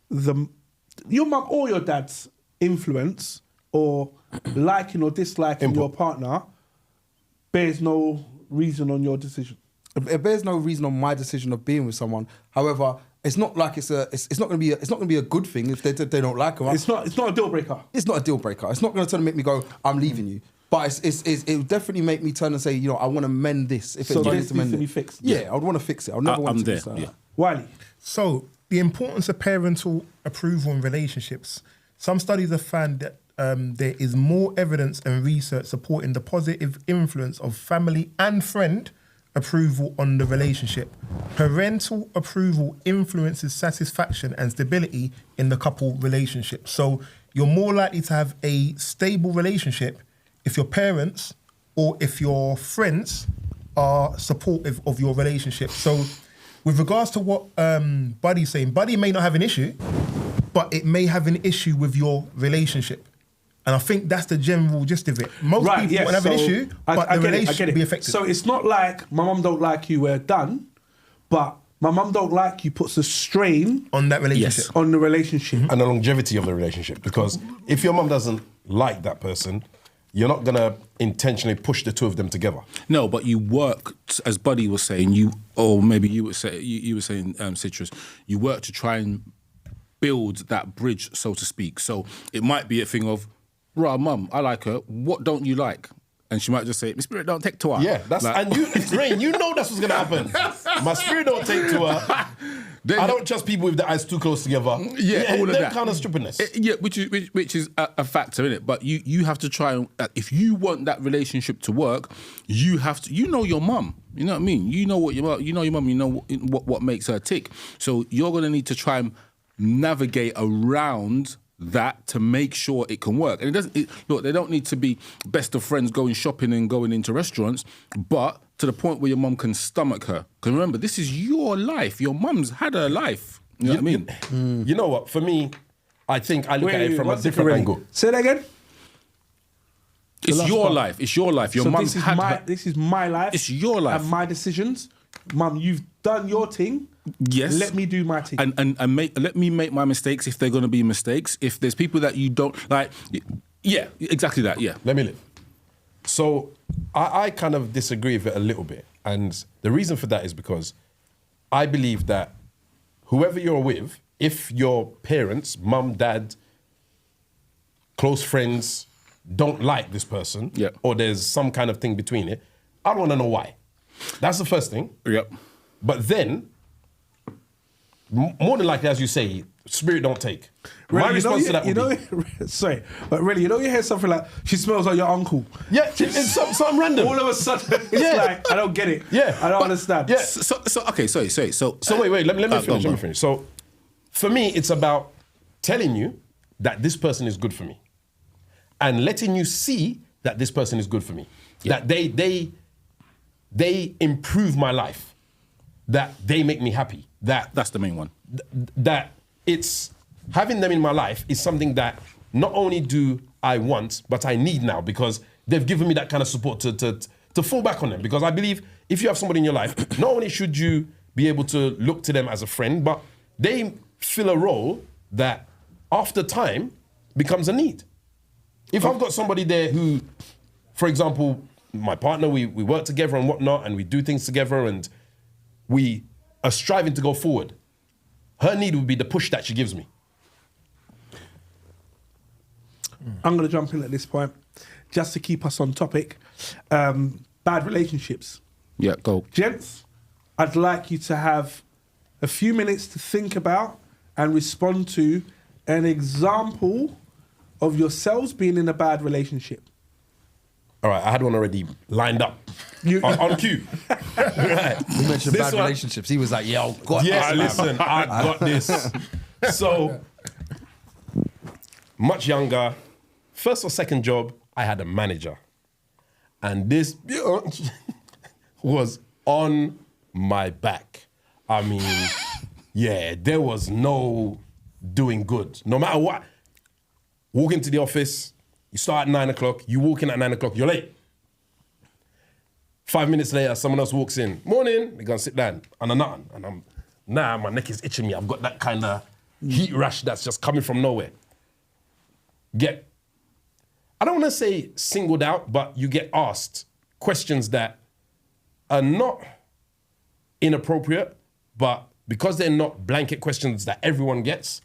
[SPEAKER 3] your mum or your dad's influence or liking or disliking your partner bears no reason on your decision.
[SPEAKER 5] It bears no reason on my decision of being with someone. However, it's not like it's not going to be a good thing if they don't like them.
[SPEAKER 3] It's not a deal breaker.
[SPEAKER 5] It's not a deal breaker. It's not going to make me go, I'm leaving you. But it will definitely make me turn and say, you know, I want to mend this. If
[SPEAKER 3] So
[SPEAKER 5] it's
[SPEAKER 3] this needs to be fixed.
[SPEAKER 5] Yeah, I would want to fix it. I never want
[SPEAKER 4] I'm
[SPEAKER 5] to
[SPEAKER 4] there.
[SPEAKER 5] do so.
[SPEAKER 4] Yeah.
[SPEAKER 3] Wiley.
[SPEAKER 1] So the importance of parental approval in relationships. Some studies have found that there is more evidence and research supporting the positive influence of family and friend approval on the relationship. Parental approval influences satisfaction and stability in the couple relationship. So you're more likely to have a stable relationship if your parents or if your friends are supportive of your relationship. So with regards to what Buddy's saying, Buddy may not have an issue, but it may have an issue with your relationship. And I think that's the general gist of it. Most people won't have an issue, but the relationship will be affected.
[SPEAKER 3] So it's not like my mum don't like you, we're done, but my mum don't like you puts a strain
[SPEAKER 1] on that relationship.
[SPEAKER 2] Yes.
[SPEAKER 3] on the relationship.
[SPEAKER 2] And the longevity of the relationship. Because if your mum doesn't like that person, you're not going to intentionally push the two of them together.
[SPEAKER 4] No, but you work, as Buddy was saying, or maybe you were saying, Citrus, you work to try and build that bridge, so to speak. So it might be a thing of, right, mum, I like her. What don't you like? And she might just say, my spirit don't take to her.
[SPEAKER 2] Yeah, and you, Rain, you know that's what's going to happen. My spirit don't take to her. I don't trust people with their eyes too close together.
[SPEAKER 4] Yeah, all of that
[SPEAKER 2] kind of stupidness.
[SPEAKER 4] Which is a factor in it. But you have to try and if you want that relationship to work, you have to. You know your mum. You know what I mean. You know what your mum. You know your mum. You know what makes her tick. So you're gonna need to try and navigate around that to make sure it can work. And it doesn't. Look, they don't need to be best of friends going shopping and going into restaurants, but to the point where your mum can stomach her. Because remember, this is your life. Your mum's had her life. You know what I mean?
[SPEAKER 2] You know what? For me, I think I look at it from a different angle.
[SPEAKER 3] Say that again.
[SPEAKER 4] It's your life. It's your life. Your mum's had her.
[SPEAKER 3] This is my life.
[SPEAKER 4] It's your life.
[SPEAKER 3] And my decisions. Mum, you've done your thing.
[SPEAKER 4] Yes.
[SPEAKER 3] Let me do my thing.
[SPEAKER 4] And let me make my mistakes if they're going to be mistakes. If there's people that you don't like, yeah, exactly that. Yeah.
[SPEAKER 2] Let me live. So I kind of disagree with it a little bit. And the reason for that is because I believe that whoever you're with, if your parents, mum, dad, close friends don't like this person, or there's some kind of thing between it, I want to know why. That's the first thing.
[SPEAKER 4] Yep.
[SPEAKER 2] But then, more than likely, as you say, spirit don't take.
[SPEAKER 3] Really,
[SPEAKER 2] My response to that would be...
[SPEAKER 3] Sorry, but really, you hear something like, she smells like your uncle.
[SPEAKER 2] Yeah, it's something random.
[SPEAKER 3] All of a sudden, it's like, I don't get it.
[SPEAKER 2] Yeah.
[SPEAKER 3] I don't understand.
[SPEAKER 2] Yeah.
[SPEAKER 4] So okay, sorry. So
[SPEAKER 2] wait, let me finish. Let me finish. So, for me, it's about telling you that this person is good for me, and letting you see that this person is good for me. Yeah. That they improve my life. That they make me happy.
[SPEAKER 4] That's the main one.
[SPEAKER 2] That it's having them in my life is something that not only do I want, but I need now, because they've given me that kind of support to fall back on them. Because I believe if you have somebody in your life, not only should you be able to look to them as a friend, but they fill a role that after time becomes a need. If I've got somebody there who, for example, my partner, we work together and whatnot, and we do things together, and we are striving to go forward, her need would be the push that she gives me.
[SPEAKER 3] I'm going to jump in at this point, just to keep us on topic. Bad relationships.
[SPEAKER 4] Yeah, go.
[SPEAKER 3] Gents, I'd like you to have a few minutes to think about and respond to an example of yourselves being in a bad relationship.
[SPEAKER 2] All right, I had one already lined up on cue. Right.
[SPEAKER 5] You mentioned bad relationships. He was like, yeah, I've got
[SPEAKER 2] Yeah,
[SPEAKER 5] this.
[SPEAKER 2] listen, I got this. So, much younger, first or second job, I had a manager. and this was on my back. I mean, yeah, there was no doing good. No matter what. Walk into the office, you start at 9 o'clock, you walk in at 9 o'clock, you're late. 5 minutes later, someone else walks in. Morning, they're gonna sit down, and I'm nothing. And my neck is itching me. I've got that kind of heat rash that's just coming from nowhere. I don't wanna say singled out, but you get asked questions that are not inappropriate, but because they're not blanket questions that everyone gets,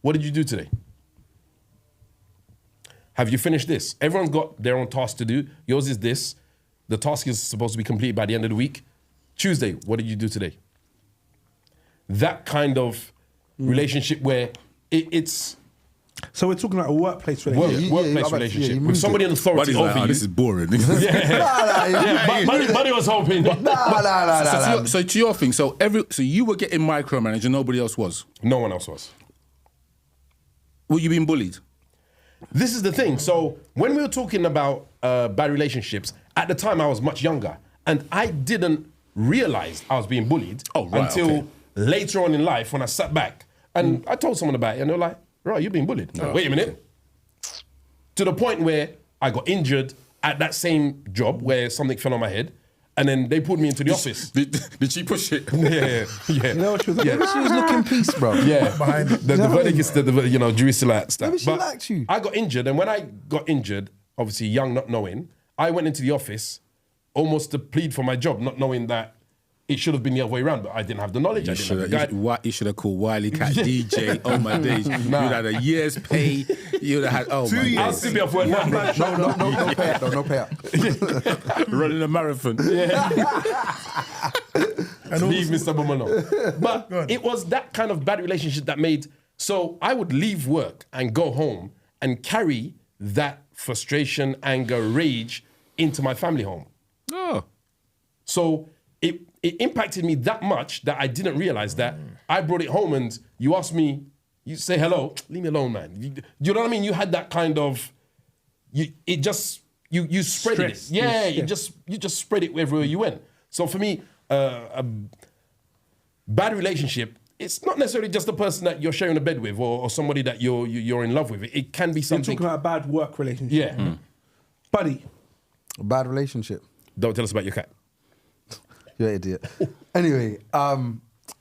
[SPEAKER 2] what did you do today? Have you finished this? Everyone's got their own task to do. Yours is this. The task is supposed to be completed by the end of the week. Tuesday, what did you do today? That kind of relationship where it's...
[SPEAKER 3] So we're talking about a workplace relationship.
[SPEAKER 2] Workplace relationship with somebody in authority
[SPEAKER 4] Buddy's
[SPEAKER 2] over
[SPEAKER 4] like, oh,
[SPEAKER 2] you.
[SPEAKER 4] this is boring.
[SPEAKER 2] Buddy was hoping.
[SPEAKER 4] So to your thing, so you were getting micromanaged and nobody else was.
[SPEAKER 2] No one else was.
[SPEAKER 4] Were you being bullied?
[SPEAKER 2] This is the thing. So when we were talking about bad relationships, at the time I was much younger and I didn't realize I was being bullied until later on in life when I sat back and I told someone about it and they were like, right, you're being bullied. Like, wait a minute. To the point where I got injured at that same job where something fell on my head and then they pulled me into the office.
[SPEAKER 4] Did she push it?
[SPEAKER 2] Yeah.
[SPEAKER 5] You know what she was looking? She was looking peace, bro.
[SPEAKER 2] Yeah,
[SPEAKER 1] Behind it.
[SPEAKER 2] the verdict is Jerusalem stuff.
[SPEAKER 5] Maybe she liked you.
[SPEAKER 2] I got injured, and when I got injured, obviously young, not knowing, I went into the office almost to plead for my job, not knowing that it should have been the other way around, but I didn't have the knowledge.
[SPEAKER 4] You should have called Wiley Cat DJ. Oh my days! You'd had a year's pay. You'd have had 2 years.
[SPEAKER 2] I'll still be off work now.
[SPEAKER 5] No payout though, no payout.
[SPEAKER 4] Running a marathon.
[SPEAKER 2] Leave Mr. Bomano. But it was that kind of bad relationship that made, so I would leave work and go home and carry that frustration, anger, rage into my family home.
[SPEAKER 4] Oh.
[SPEAKER 2] So it impacted me that much that I didn't realize that I brought it home and you asked me, you say hello, leave me alone, man. You know what I mean? You had that kind of, you spread it.
[SPEAKER 3] Stress.
[SPEAKER 2] Yeah, you just spread it wherever you went. So for me, a bad relationship, it's not necessarily just the person that you're sharing a bed with or somebody that you're in love with. It can be
[SPEAKER 3] You're
[SPEAKER 2] something.
[SPEAKER 3] talking about a bad work relationship.
[SPEAKER 2] Yeah.
[SPEAKER 3] Buddy.
[SPEAKER 5] A bad relationship.
[SPEAKER 2] Don't tell us about your cat.
[SPEAKER 5] You're an idiot. Anyway, I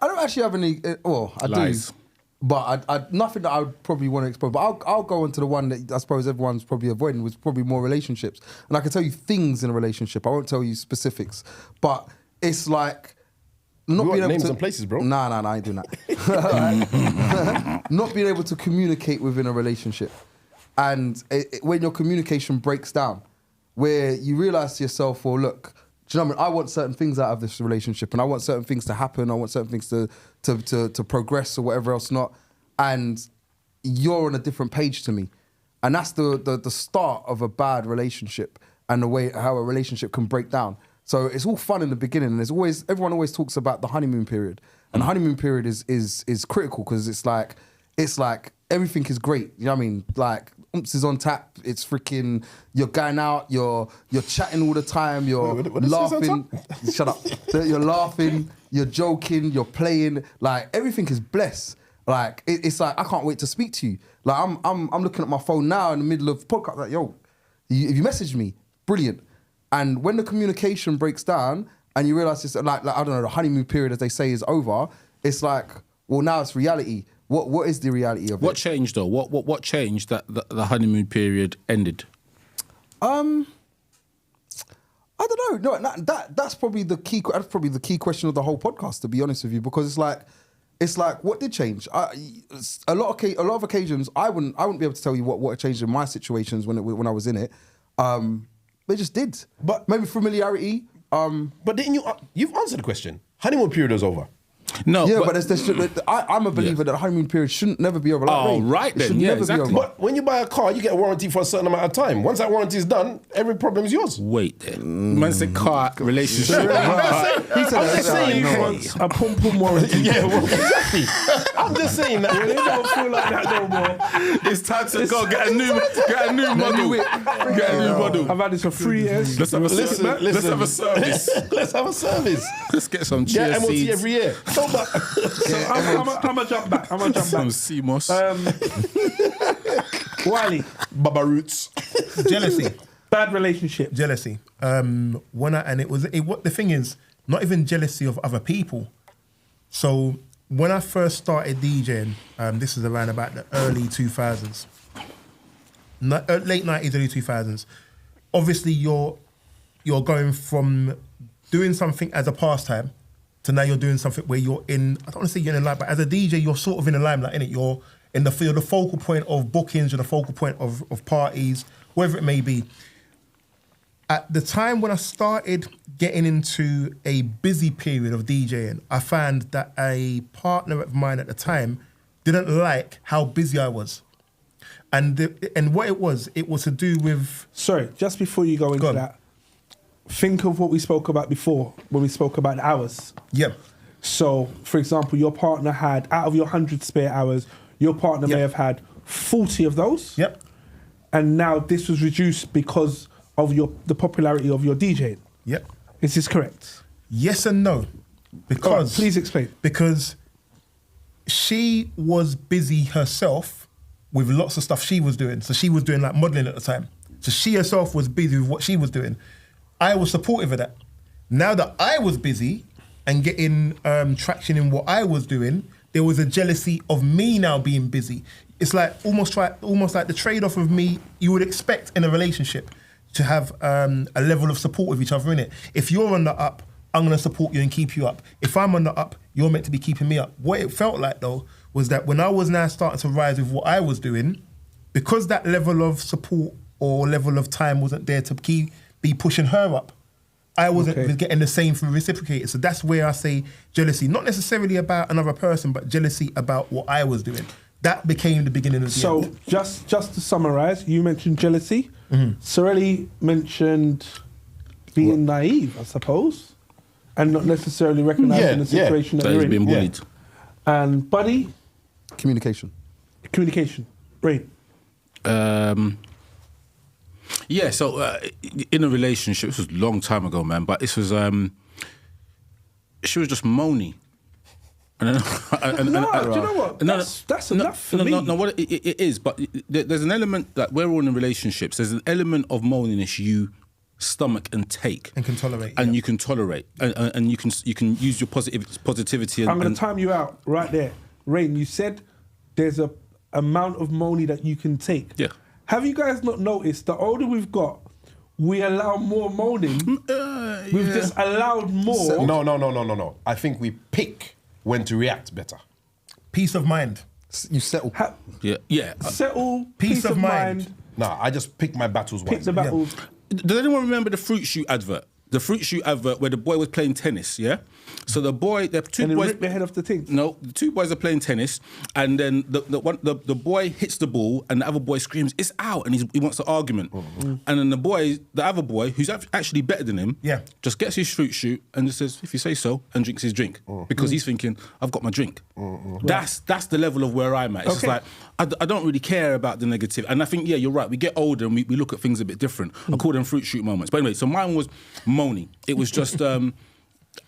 [SPEAKER 5] don't actually have any. Well, I
[SPEAKER 4] Lies.
[SPEAKER 5] do, but I nothing that I would probably want to expose. But I'll go on to the one that I suppose everyone's probably avoiding, was probably more relationships. And I can tell you things in a relationship. I won't tell you specifics, but it's like not
[SPEAKER 2] You
[SPEAKER 5] being
[SPEAKER 2] want
[SPEAKER 5] able
[SPEAKER 2] names
[SPEAKER 5] to.
[SPEAKER 2] and places, bro.
[SPEAKER 5] Nah, I ain't doing that. Not being able to communicate within a relationship, and when your communication breaks down, where you realise to yourself, well, look. Do you know what I mean? I want certain things out of this relationship and I want certain things to happen. I want certain things to progress or whatever else not. And you're on a different page to me. And that's the start of a bad relationship and the way how a relationship can break down. So it's all fun in the beginning. And everyone always talks about the honeymoon period. And the honeymoon period is critical because it's like everything is great. You know what I mean? Like, is on tap. It's freaking. You're going out. You're chatting all the time. You're laughing. Shut up. You're laughing. You're joking. You're playing. Like everything is blessed. Like it's like I can't wait to speak to you. Like I'm looking at my phone now in the middle of podcast. Like if you message me, brilliant. And when the communication breaks down and you realize it's like I don't know, the honeymoon period as they say is over. It's like, well, now it's reality. What is the reality of it?
[SPEAKER 4] What changed though? What changed that the honeymoon period ended?
[SPEAKER 5] I don't know. No, that's probably the key. That's probably the key question of the whole podcast, to be honest with you, because it's like what did change? A lot of occasions, I wouldn't be able to tell you what changed in my situations when I was in it. They just did. But maybe familiarity.
[SPEAKER 2] But didn't you've answered the question. Honeymoon period is over.
[SPEAKER 4] No,
[SPEAKER 5] Yeah, but I'm a believer that the honeymoon period shouldn't never be over. Like,
[SPEAKER 4] right
[SPEAKER 5] it
[SPEAKER 4] then.
[SPEAKER 5] should
[SPEAKER 4] Yeah,
[SPEAKER 5] never
[SPEAKER 4] exactly.
[SPEAKER 5] be over.
[SPEAKER 2] But when you buy a car, you get a warranty for a certain amount of time. Once that warranty is done, every problem is yours.
[SPEAKER 4] wait then. Man said car relationship.
[SPEAKER 5] He said
[SPEAKER 2] I'm just saying,
[SPEAKER 5] no.
[SPEAKER 3] A pom warranty.
[SPEAKER 2] Yeah, well, exactly. I'm just saying that.
[SPEAKER 3] Well, they don't feel like that no more.
[SPEAKER 2] It's time to go get a new model. Get a new model.
[SPEAKER 3] I've had this for 3 years.
[SPEAKER 4] Let's have a
[SPEAKER 2] Listen,
[SPEAKER 4] service. Let's have a service.
[SPEAKER 2] Let's have a service.
[SPEAKER 4] Let's get some
[SPEAKER 2] Yeah,
[SPEAKER 4] chia
[SPEAKER 2] MOT
[SPEAKER 4] seeds.
[SPEAKER 2] every year.
[SPEAKER 3] So I'm gonna jump back.
[SPEAKER 4] Some sea moss.
[SPEAKER 3] Wiley,
[SPEAKER 2] Baba Roots.
[SPEAKER 1] Jealousy.
[SPEAKER 3] bad relationship.
[SPEAKER 1] Jealousy. What the thing is, not even jealousy of other people. So when I first started DJing, this is around about the early 2000s, late 90s, early 2000s. Obviously, you're going from doing something as a pastime to now you're doing something where you're in. I don't want to say you're in the limelight, but as a DJ, you're sort of in the limelight, innit? You're the focal point of bookings, you're the focal point of parties, whatever it may be. At the time when I started getting into a busy period of DJing, I found that a partner of mine at the time didn't like how busy I was. And what it was to do with...
[SPEAKER 3] Sorry, just before you go into that, think of what we spoke about before when we spoke about the hours.
[SPEAKER 1] Yeah.
[SPEAKER 3] So, for example, your partner had, out of your 100 spare hours, your partner may have had 40 of those.
[SPEAKER 1] Yep.
[SPEAKER 3] And now this was reduced because of the popularity of your DJing.
[SPEAKER 1] Yep.
[SPEAKER 3] Is this correct?
[SPEAKER 1] Yes and no. Because...
[SPEAKER 3] All right, please explain.
[SPEAKER 1] Because she was busy herself with lots of stuff she was doing. So she was doing like modelling at the time. So she herself was busy with what she was doing. I was supportive of that. Now that I was busy and getting traction in what I was doing, there was a jealousy of me now being busy. It's like almost like the trade-off of me you would expect in a relationship to have a level of support with each other, innit? If you're on the up, I'm going to support you and keep you up. If I'm on the up, you're meant to be keeping me up. What it felt like, though, was that when I was now starting to rise with what I was doing, because that level of support or level of time wasn't there to be pushing her up, I wasn't getting the same from reciprocated. So that's where I say jealousy, not necessarily about another person, but jealousy about what I was doing. That became the beginning of the end.
[SPEAKER 3] Just to summarise, you mentioned jealousy. Sorelli mentioned being naive, I suppose, and not necessarily recognising the situation that
[SPEAKER 4] That
[SPEAKER 3] you're
[SPEAKER 4] he's
[SPEAKER 3] in.
[SPEAKER 4] been bullied.
[SPEAKER 3] And Buddy,
[SPEAKER 5] Communication.
[SPEAKER 3] Brain.
[SPEAKER 4] Yeah, so in a relationship, this was a long time ago, man, but this was, she was just moany. And then,
[SPEAKER 3] do you know what? That's enough for me.
[SPEAKER 4] No, what it is, but there's an element that we're all in relationships. There's an element of moaniness you stomach and take,
[SPEAKER 1] And can tolerate.
[SPEAKER 4] and you can tolerate, and you can use your positivity. And,
[SPEAKER 3] I'm going to time you out right there. Rain, you said there's a amount of money that you can take.
[SPEAKER 4] Yeah.
[SPEAKER 3] Have you guys not noticed the older we've got, we allow more moaning? We've just allowed more.
[SPEAKER 2] No. I think we pick when to react better.
[SPEAKER 1] Peace of mind.
[SPEAKER 5] You settle.
[SPEAKER 4] yeah.
[SPEAKER 3] Settle,
[SPEAKER 1] Peace of mind.
[SPEAKER 2] Nah, I just pick my battles
[SPEAKER 3] pick
[SPEAKER 2] wisely.
[SPEAKER 3] the battles.
[SPEAKER 4] Does anyone remember the fruit shoot advert? The fruit shoot advert where the boy was playing tennis, yeah? So the two
[SPEAKER 3] And they
[SPEAKER 4] boys...
[SPEAKER 3] rip their head off the thing.
[SPEAKER 4] No, the two boys are playing tennis, and then the boy hits the ball, and the other boy screams, "It's out!" and he wants an argument. And then the other boy, who's actually better than him, just gets his fruit shoot and just says, "If you say so," and drinks his drink because he's thinking, "I've got my drink." That's the level of where I'm at. It's just like I don't really care about the negative, and I think you're right. We get older and we look at things a bit different. I call them fruit shoot moments. But anyway, so mine was moaning. It was just.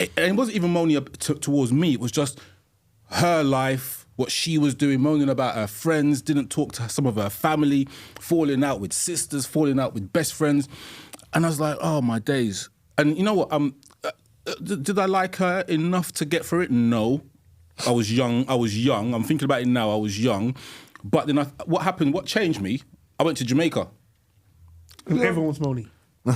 [SPEAKER 4] And it wasn't even moaning towards me. It was just her life, what she was doing, moaning about her friends, didn't talk to some of her family, falling out with sisters, falling out with best friends. And I was like, oh, my days. And you know what? Did I like her enough to get through it? No. I was young. I'm thinking about it now. I was young. But then what happened? What changed me? I went to Jamaica.
[SPEAKER 3] And everyone's moaning.
[SPEAKER 4] It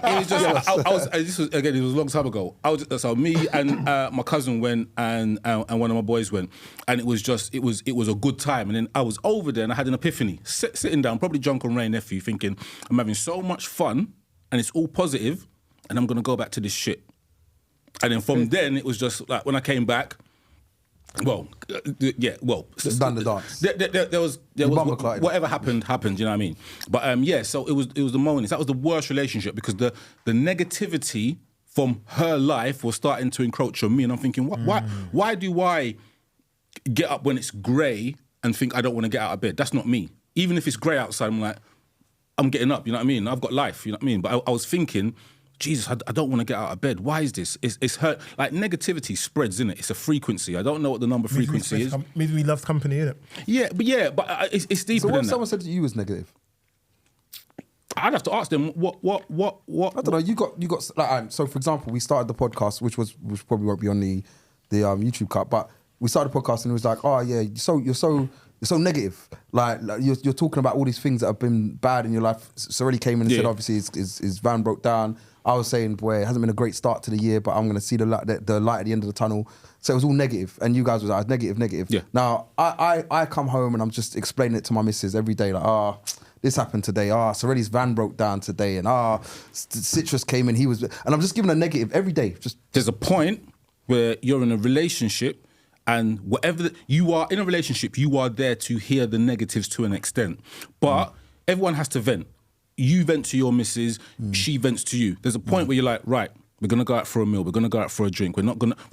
[SPEAKER 4] was just, this was, again, it was a long time ago. So me and my cousin went and one of my boys went, and it was a good time. And then I was over there and I had an epiphany, sitting down, probably drunk on Ray Nephew, thinking, I'm having so much fun and it's all positive and I'm going to go back to this shit. And then from then, it was just like, when I came back,
[SPEAKER 5] Just done the dance.
[SPEAKER 4] There was whatever happened, you know what I mean? But so it was the moments. That was the worst relationship because the negativity from her life was starting to encroach on me, and I'm thinking, why do I get up when it's grey and think I don't want to get out of bed. That's not me. Even if it's grey outside, I'm like, I'm getting up, you know what I mean? I've got life, you know what I mean? But I was thinking, Jesus, I don't want to get out of bed. Why is this? It's hurt. Like, negativity spreads, innit? It's a frequency. I don't know what the number frequency is.
[SPEAKER 1] Maybe we love company, innit?
[SPEAKER 4] Yeah, but it's deeper
[SPEAKER 5] So what
[SPEAKER 4] than
[SPEAKER 5] if
[SPEAKER 4] that.
[SPEAKER 5] someone said to you was negative?
[SPEAKER 4] I'd have to ask them what.
[SPEAKER 5] I don't know. You got like, so for example, we started the podcast, which probably won't be on the YouTube cut, but we started the podcast and it was like, oh yeah, you're so negative. Like you're talking about all these things that have been bad in your life. Sorelli came in and said, obviously his van broke down. I was saying, boy, it hasn't been a great start to the year, but I'm going to see the light at the end of the tunnel. So it was all negative, and you guys was like, negative.
[SPEAKER 4] Yeah.
[SPEAKER 5] Now I come home and I'm just explaining it to my missus every day, like, this happened today. Sorelli's van broke down today, and Citrus came in. And I'm just giving a negative every day.
[SPEAKER 4] There's a point where you're in a relationship, and whatever you are in a relationship, you are there to hear the negatives to an extent. But everyone has to vent. You vent to your missus, she vents to you. There's a point where you're like, right, we're gonna go out for a meal, we're gonna go out for a drink, we're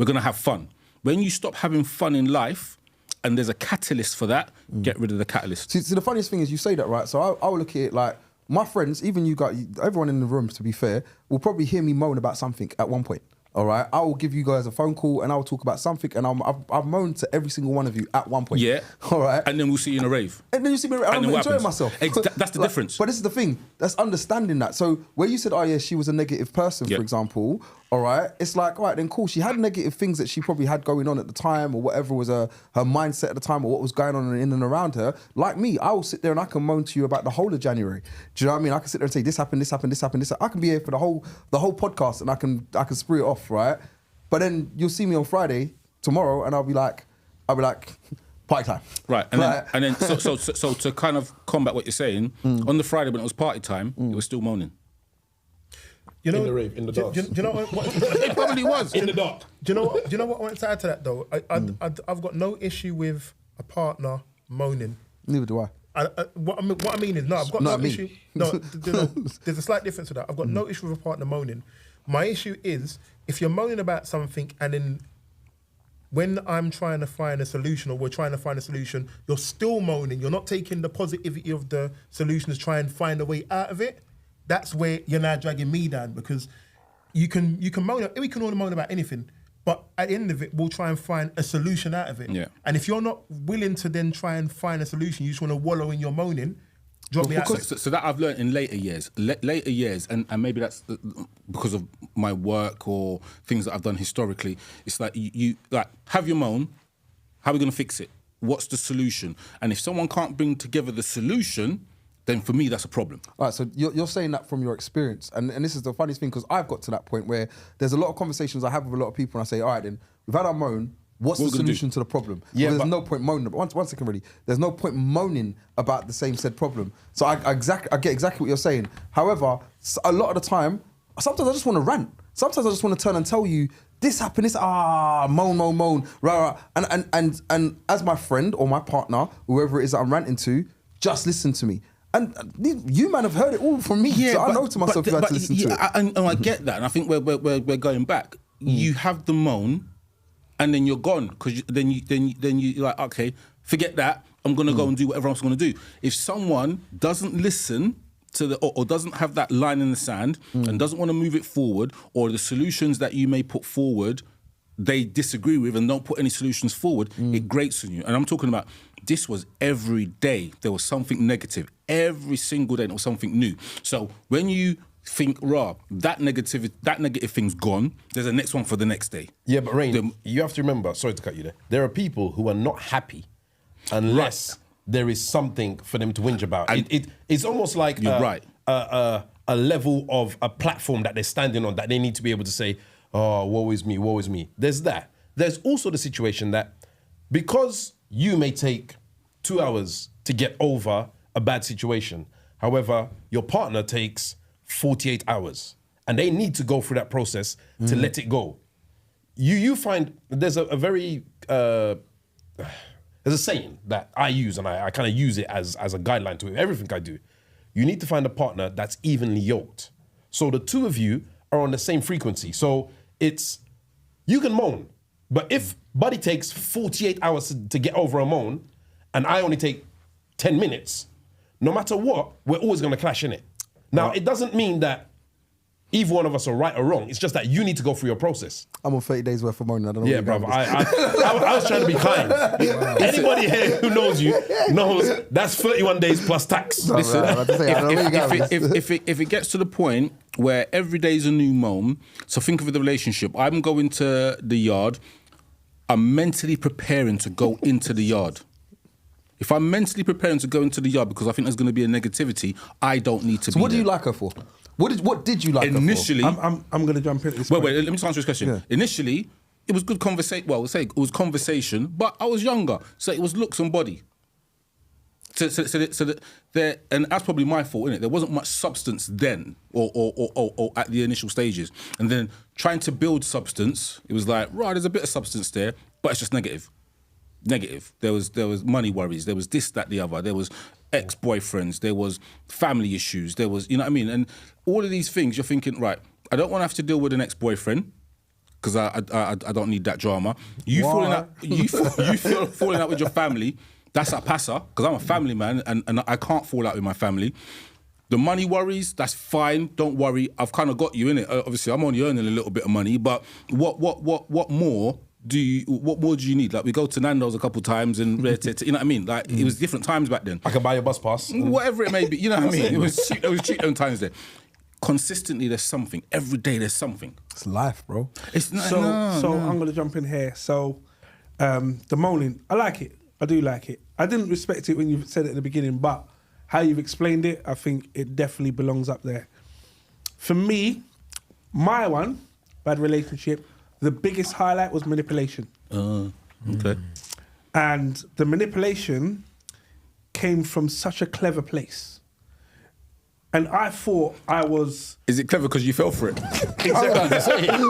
[SPEAKER 4] gonna have fun. When you stop having fun in life, and there's a catalyst for that, get rid of the catalyst.
[SPEAKER 5] See, the funniest thing is you say that, right? So I will look at it like, my friends, even you guys, everyone in the room, to be fair, will probably hear me moan about something at one point. All right, I will give you guys a phone call and I'll talk about something, and I've moaned to every single one of you at one point.
[SPEAKER 4] Yeah.
[SPEAKER 5] All right.
[SPEAKER 4] And then we'll see you in a rave.
[SPEAKER 5] And then you see me, and I'm enjoying myself.
[SPEAKER 4] That's the difference.
[SPEAKER 5] But this is the thing, that's understanding that. So where you said, oh yeah, she was a negative person, for example, all right, it's like, all right, then cool. She had negative things that she probably had going on at the time, or whatever was her mindset at the time, or what was going on in and around her. Like me, I will sit there and I can moan to you about the whole of January. Do you know what I mean? I can sit there and say, this happened. I can be here for the whole podcast, and I can spree it off, right? But then you'll see me on Friday, tomorrow, and I'll be like, party time.
[SPEAKER 4] Right, and then so to kind of combat what you're saying, on the Friday when it was party time, it was still moaning.
[SPEAKER 1] You know,
[SPEAKER 2] In the rave, in the dance.
[SPEAKER 1] Do you know what?
[SPEAKER 4] It probably was.
[SPEAKER 2] In the dark.
[SPEAKER 1] Do you know what I wanted to add to that though? I've got no issue with a partner moaning.
[SPEAKER 5] Neither do I.
[SPEAKER 1] What I mean is, no, I've got
[SPEAKER 5] Not
[SPEAKER 1] no
[SPEAKER 5] me.
[SPEAKER 1] issue. No, there's a slight difference to that. I've got no issue with a partner moaning. My issue is if you're moaning about something and then when I'm trying to find a solution, or we're trying to find a solution, you're still moaning. You're not taking the positivity of the solution to try and find a way out of it. That's where you're now dragging me down, because you can moan. We can all moan about anything, but at the end of it, we'll try and find a solution out of it.
[SPEAKER 4] Yeah.
[SPEAKER 1] And if you're not willing to then try and find a solution, you just want to wallow in your moaning. Drop me out.
[SPEAKER 4] So that I've learned in later years, and maybe that's because of my work or things that I've done historically. It's like you like have your moan. How are we going to fix it? What's the solution? And if someone can't bring together the solution, then for me that's a problem.
[SPEAKER 5] All right, so you're saying that from your experience, and this is the funniest thing, because I've got to that point where there's a lot of conversations I have with a lot of people, and I say, all right, then we've had our moan. What's the solution to the problem?
[SPEAKER 2] Yeah,
[SPEAKER 5] there's no point moaning. One second, really. There's no point moaning about the same said problem. So I get exactly what you're saying. However, a lot of the time, sometimes I just want to rant. Sometimes I just want to turn and tell you this happened. This moan, rah. And as my friend or my partner, whoever it is that I'm ranting to, just listen to me. And you man have heard it all from me. So I know to myself you had to listen to it.
[SPEAKER 4] And I get that, and I think we're going back. You have the moan. And then you're gone, because then you like, okay, forget that. I'm gonna go and do whatever I'm gonna do. If someone doesn't listen to or doesn't have that line in the sand and doesn't want to move it forward, or the solutions that you may put forward, they disagree with and don't put any solutions forward, it grates on you. And I'm talking about this was every day. There was something negative every single day. There was something new. So when you think, that negative thing's gone, there's a next one for the next day.
[SPEAKER 2] Yeah, but Rain, you have to remember, sorry to cut you there, there are people who are not happy unless there is something for them to whinge about. It's almost like a level of a platform that they're standing on that they need to be able to say, oh, woe is me. There's that. There's also the situation that because you may take 2 hours to get over a bad situation, however, your partner takes 48 hours, and they need to go through that process to let it go. You find there's a very there's a saying that I use, and I kind of use it as a guideline to everything I do. You need to find a partner that's evenly yoked, so the two of you are on the same frequency. So it's, you can moan, but if Buddy takes 48 hours to get over a moan, and I only take 10 minutes, no matter what, we're always going to clash in it. Now, it doesn't mean that either one of us are right or wrong. It's just that you need to go through your process.
[SPEAKER 5] I'm on 30 days worth of moaning. I don't know.
[SPEAKER 2] Yeah, bro. I was trying to be kind. Anybody here who knows you knows that's 31 days plus tax.
[SPEAKER 4] Listen, if it gets to the point where every day is a new moan, so think of the relationship. I'm going to the yard. I'm mentally preparing to go into the yard. If I'm mentally preparing to go into the yard because I think there's going to be a negativity, I don't need to be
[SPEAKER 5] So what do
[SPEAKER 4] there.
[SPEAKER 5] you like her for? What did you like
[SPEAKER 4] Initially,
[SPEAKER 5] her for?
[SPEAKER 3] I'm going to jump in.
[SPEAKER 4] wait, let me just answer this question.
[SPEAKER 5] Yeah.
[SPEAKER 4] Initially, it was good conversation. Well, it was conversation, but I was younger, so it was looks and body. So there, and that's probably my fault, innit? There wasn't much substance then, or at the initial stages, and then trying to build substance, it was like, right, there's a bit of substance there, but it's just negative. There was money worries. There was this, that, the other. There was ex-boyfriends. There was family issues. There was, you know what I mean? And all of these things, you're thinking, right, I don't want to have to deal with an ex-boyfriend because I don't need that drama. You falling out with your family, that's a passer because I'm a family man and I can't fall out with my family. The money worries, that's fine. Don't worry. I've kind of got you in it. Obviously, I'm only earning a little bit of money, but what more do you need? Like we go to Nando's a couple times and you know what I mean? Like it was different times back then.
[SPEAKER 2] I can buy your bus pass.
[SPEAKER 4] Whatever it may be, you know what I mean? It was cheap them times there. Consistently, there's something. Every day, there's something.
[SPEAKER 5] It's life, bro.
[SPEAKER 3] So I'm going to jump in here. So the moaning, I like it. I do like it. I didn't respect it when you said it at the beginning, but how you've explained it, I think it definitely belongs up there. For me, my one, bad relationship, the biggest highlight was manipulation.
[SPEAKER 4] Okay.
[SPEAKER 3] And the manipulation came from such a clever place. And I thought I was...
[SPEAKER 4] Is it clever because you fell for it?
[SPEAKER 3] Exactly.
[SPEAKER 5] I'm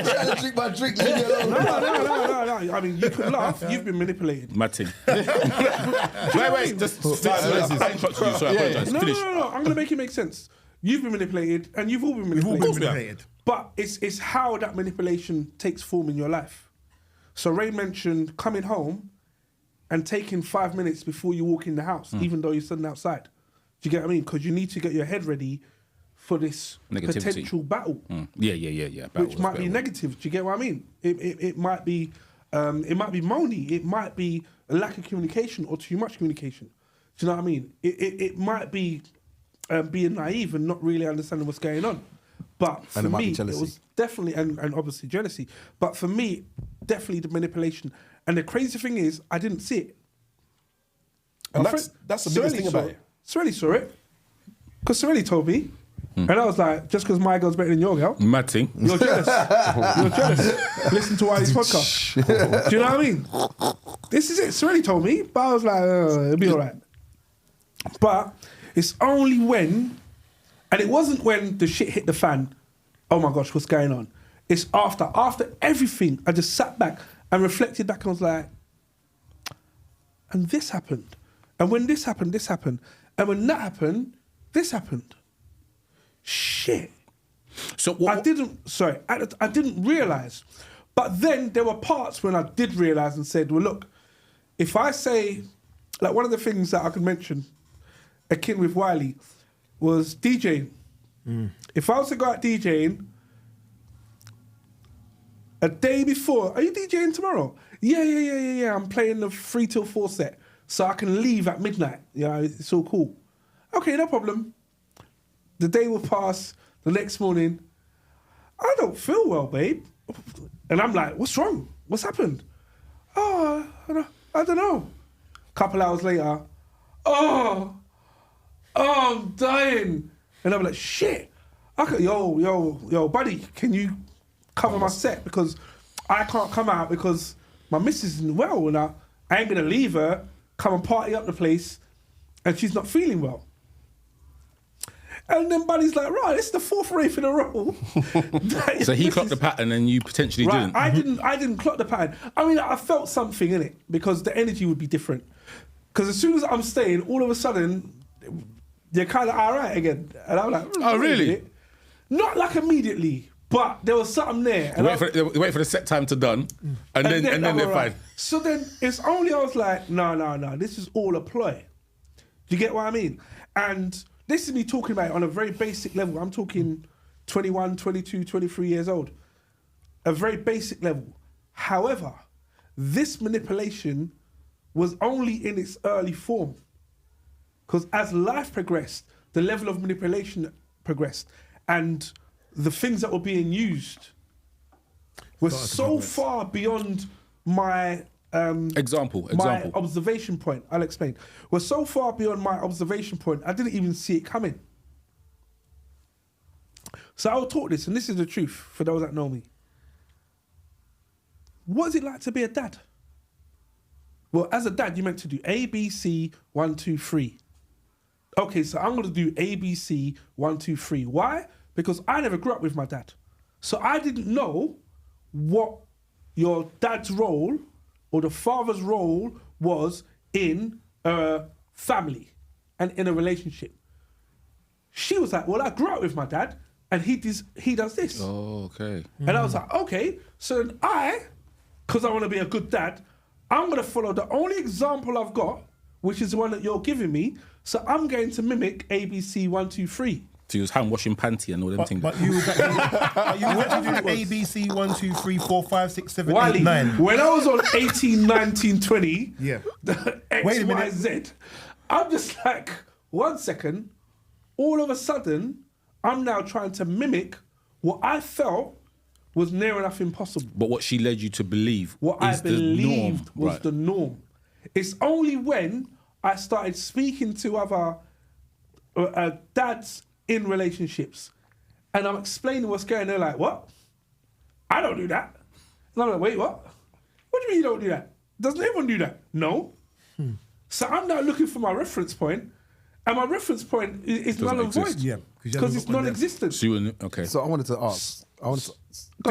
[SPEAKER 5] trying to drink my drink. Leave me alone.
[SPEAKER 3] No. I mean, you can laugh. You've been manipulated.
[SPEAKER 4] Matting. wait. Just I interrupted you. Sorry, I apologise.
[SPEAKER 3] No,
[SPEAKER 4] Finish.
[SPEAKER 3] no. I'm going to make it make sense. You've been manipulated and you've all been manipulated. But it's how that manipulation takes form in your life. So Ray mentioned coming home and taking 5 minutes before you walk in the house, even though you're sitting outside. Do you get what I mean? Because you need to get your head ready for this potential battle.
[SPEAKER 4] Yeah.
[SPEAKER 3] Which might be negative. Do you get what I mean? It might be moany. It might be a lack of communication or too much communication. Do you know what I mean? It might be being naive and not really understanding what's going on. But for me, it was definitely, and obviously jealousy. But for me, definitely the manipulation. And the crazy thing is, I didn't see it.
[SPEAKER 2] And that's the biggest thing about it.
[SPEAKER 3] Sorelli saw it. Because Sorelli told me. And I was like, just because my girl's better than your girl.
[SPEAKER 4] Matting.
[SPEAKER 3] You're jealous. You're jealous. Listen to Wiley's podcast. Do you know what I mean? This is it. Sorelli told me. But I was like, it'll be all right. But it's only when, and it wasn't when the shit hit the fan, oh my gosh, what's going on? It's after everything, I just sat back and reflected back and was like, and this happened. And when this happened, this happened. And when that happened, this happened. Shit.
[SPEAKER 4] So
[SPEAKER 3] I didn't realise. But then there were parts when I did realise and said, well, look, if I say, like one of the things that I could mention, akin with Wiley, was DJing. If I was to go out DJing, a day before, are you DJing tomorrow? Yeah. I'm playing the 3 till 4 set. So I can leave at midnight. Yeah, it's all cool. Okay, no problem. The day will pass. The next morning, I don't feel well, babe. And I'm like, what's wrong? What's happened? Oh, I don't know. Couple hours later, I'm dying. And I'm like, shit. Yo, buddy, can you cover my set? Because I can't come out because my missus isn't well. And I ain't going to leave her, come and party up the place, and she's not feeling well. And then Buddy's like, right, this is the 4th rave in a row.
[SPEAKER 4] So he clocked the pattern and you potentially didn't?
[SPEAKER 3] I didn't clock the pattern. I mean, I felt something in it because the energy would be different. Because as soon as I'm staying, all of a sudden, you're kind of all right again. And I'm like,
[SPEAKER 4] oh, really?
[SPEAKER 3] Not like immediately, But there was something there. And
[SPEAKER 4] Wait for the set time to done, and then they're
[SPEAKER 3] right.
[SPEAKER 4] fine.
[SPEAKER 3] So then it's only I was like, no, this is all a ploy. Do you get what I mean? And this is me talking about it on a very basic level. I'm talking 21, 22, 23 years old. A very basic level. However, this manipulation was only in its early form. Because as life progressed, the level of manipulation progressed. And the things that were being used were so far beyond my
[SPEAKER 4] Example.
[SPEAKER 3] my observation point. I'll explain. Were so far beyond my observation point, I didn't even see it coming. So I'll talk this, and this is the truth for those that know me. What is it like to be a dad? Well, as a dad, you're meant to do A, B, C, 1, 2, 3. Okay, so I'm going to do A, B, C, 1, 2, 3. Why? Because I never grew up with my dad. So I didn't know what your dad's role or the father's role was in a family and in a relationship. She was like, well, I grew up with my dad and he does this.
[SPEAKER 4] Oh, okay.
[SPEAKER 3] And I was like, okay, so then because I want to be a good dad, I'm going to follow the only example I've got, which is the one that you're giving me. So I'm going to mimic ABC 1, 2, 3.
[SPEAKER 4] To use hand washing panty and all them things.
[SPEAKER 1] But you was actually doing A, B, C, 1, 2, 3, 4, 5, 6, 7,
[SPEAKER 3] Wiley,
[SPEAKER 1] 8, 9.
[SPEAKER 3] when I was on 18, 19, 20,
[SPEAKER 1] Yeah.
[SPEAKER 3] X,
[SPEAKER 1] Wait a
[SPEAKER 3] Y,
[SPEAKER 1] minute.
[SPEAKER 3] Z, I'm just like, 1 second, all of a sudden, I'm now trying to mimic what I felt was near enough impossible.
[SPEAKER 4] But what she led you to believe
[SPEAKER 3] What
[SPEAKER 4] is
[SPEAKER 3] I believed
[SPEAKER 4] the norm.
[SPEAKER 3] was the norm. It's only when I started speaking to other dads in relationships and I'm explaining what's going on, they're like, what? I don't do that. And I'm like, wait, what? What do you mean you don't do that? Doesn't everyone do that? No. So I'm now looking for my reference point, and my reference point is null and void.
[SPEAKER 4] exist.
[SPEAKER 1] Yeah,
[SPEAKER 3] because it's non-existent.
[SPEAKER 4] So you okay.
[SPEAKER 5] So I wanted to ask.
[SPEAKER 3] Go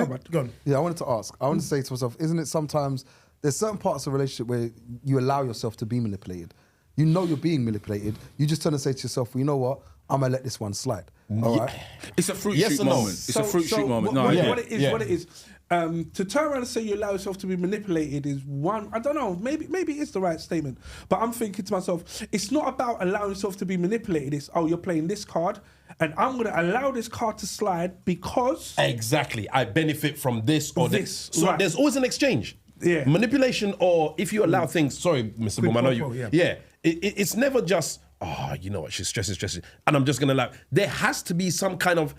[SPEAKER 3] on, man.
[SPEAKER 1] Go on.
[SPEAKER 5] Yeah, I wanted to ask. I wanted to say to myself, isn't it sometimes there's certain parts of a relationship where you allow yourself to be manipulated? You know you're being manipulated. You just turn and say to yourself, well, you know what? I'm gonna let this one slide. All right.
[SPEAKER 4] It's a fruit
[SPEAKER 2] Yes
[SPEAKER 4] shoot
[SPEAKER 2] or no?
[SPEAKER 4] moment. It's a fruit shoot moment. No,
[SPEAKER 3] What it is, to turn around and say you allow yourself to be manipulated is one, I don't know, maybe it's the right statement, but I'm thinking to myself, it's not about allowing yourself to be manipulated. It's, oh, you're playing this card and I'm going to allow this card to slide because...
[SPEAKER 2] Exactly. I benefit from this or this. So
[SPEAKER 3] right.
[SPEAKER 2] there's always an exchange.
[SPEAKER 3] Yeah.
[SPEAKER 2] Manipulation, or if you allow things, sorry, Mr. Boom, I know you.
[SPEAKER 1] Yeah.
[SPEAKER 2] It's never just, you know what, she's stressing, and I'm just going to allow. There has to be some kind of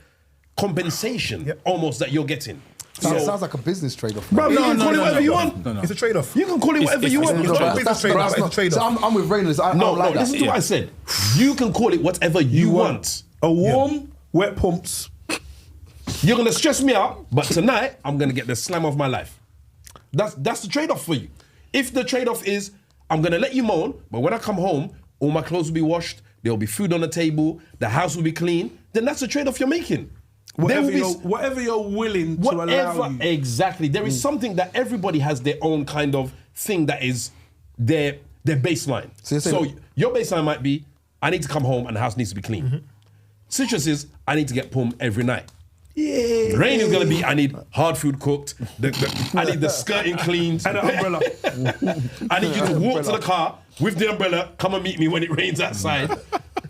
[SPEAKER 2] compensation almost that you're getting.
[SPEAKER 5] Sounds like a business trade-off.
[SPEAKER 2] Bro, you can call it whatever you want.
[SPEAKER 4] No.
[SPEAKER 1] It's a trade-off.
[SPEAKER 2] You can call it whatever you want.
[SPEAKER 1] It's not a business trade-off. It's a trade-off.
[SPEAKER 5] So I'm with Reynolds. I don't like that.
[SPEAKER 2] Listen to what I said. You can call it whatever you want.
[SPEAKER 3] A warm, wet pumps.
[SPEAKER 2] You're going to stress me out, but tonight, I'm going to get the slam of my life. That's the trade-off for you. If the trade-off is, I'm going to let you moan, but when I come home, all my clothes will be washed, there'll be food on the table, the house will be clean, then that's the trade-off you're making.
[SPEAKER 3] Whatever you're willing to allow you.
[SPEAKER 2] Exactly. There is something that everybody has their own kind of thing that is their baseline. So your baseline might be, I need to come home and the house needs to be clean. Citrus is, I need to get pum every night. Yeah. Rain is going to be, I need hard food cooked. I need the skirting cleaned.
[SPEAKER 3] And an umbrella.
[SPEAKER 2] I need you to walk to the car with the umbrella, come and meet me when it rains outside.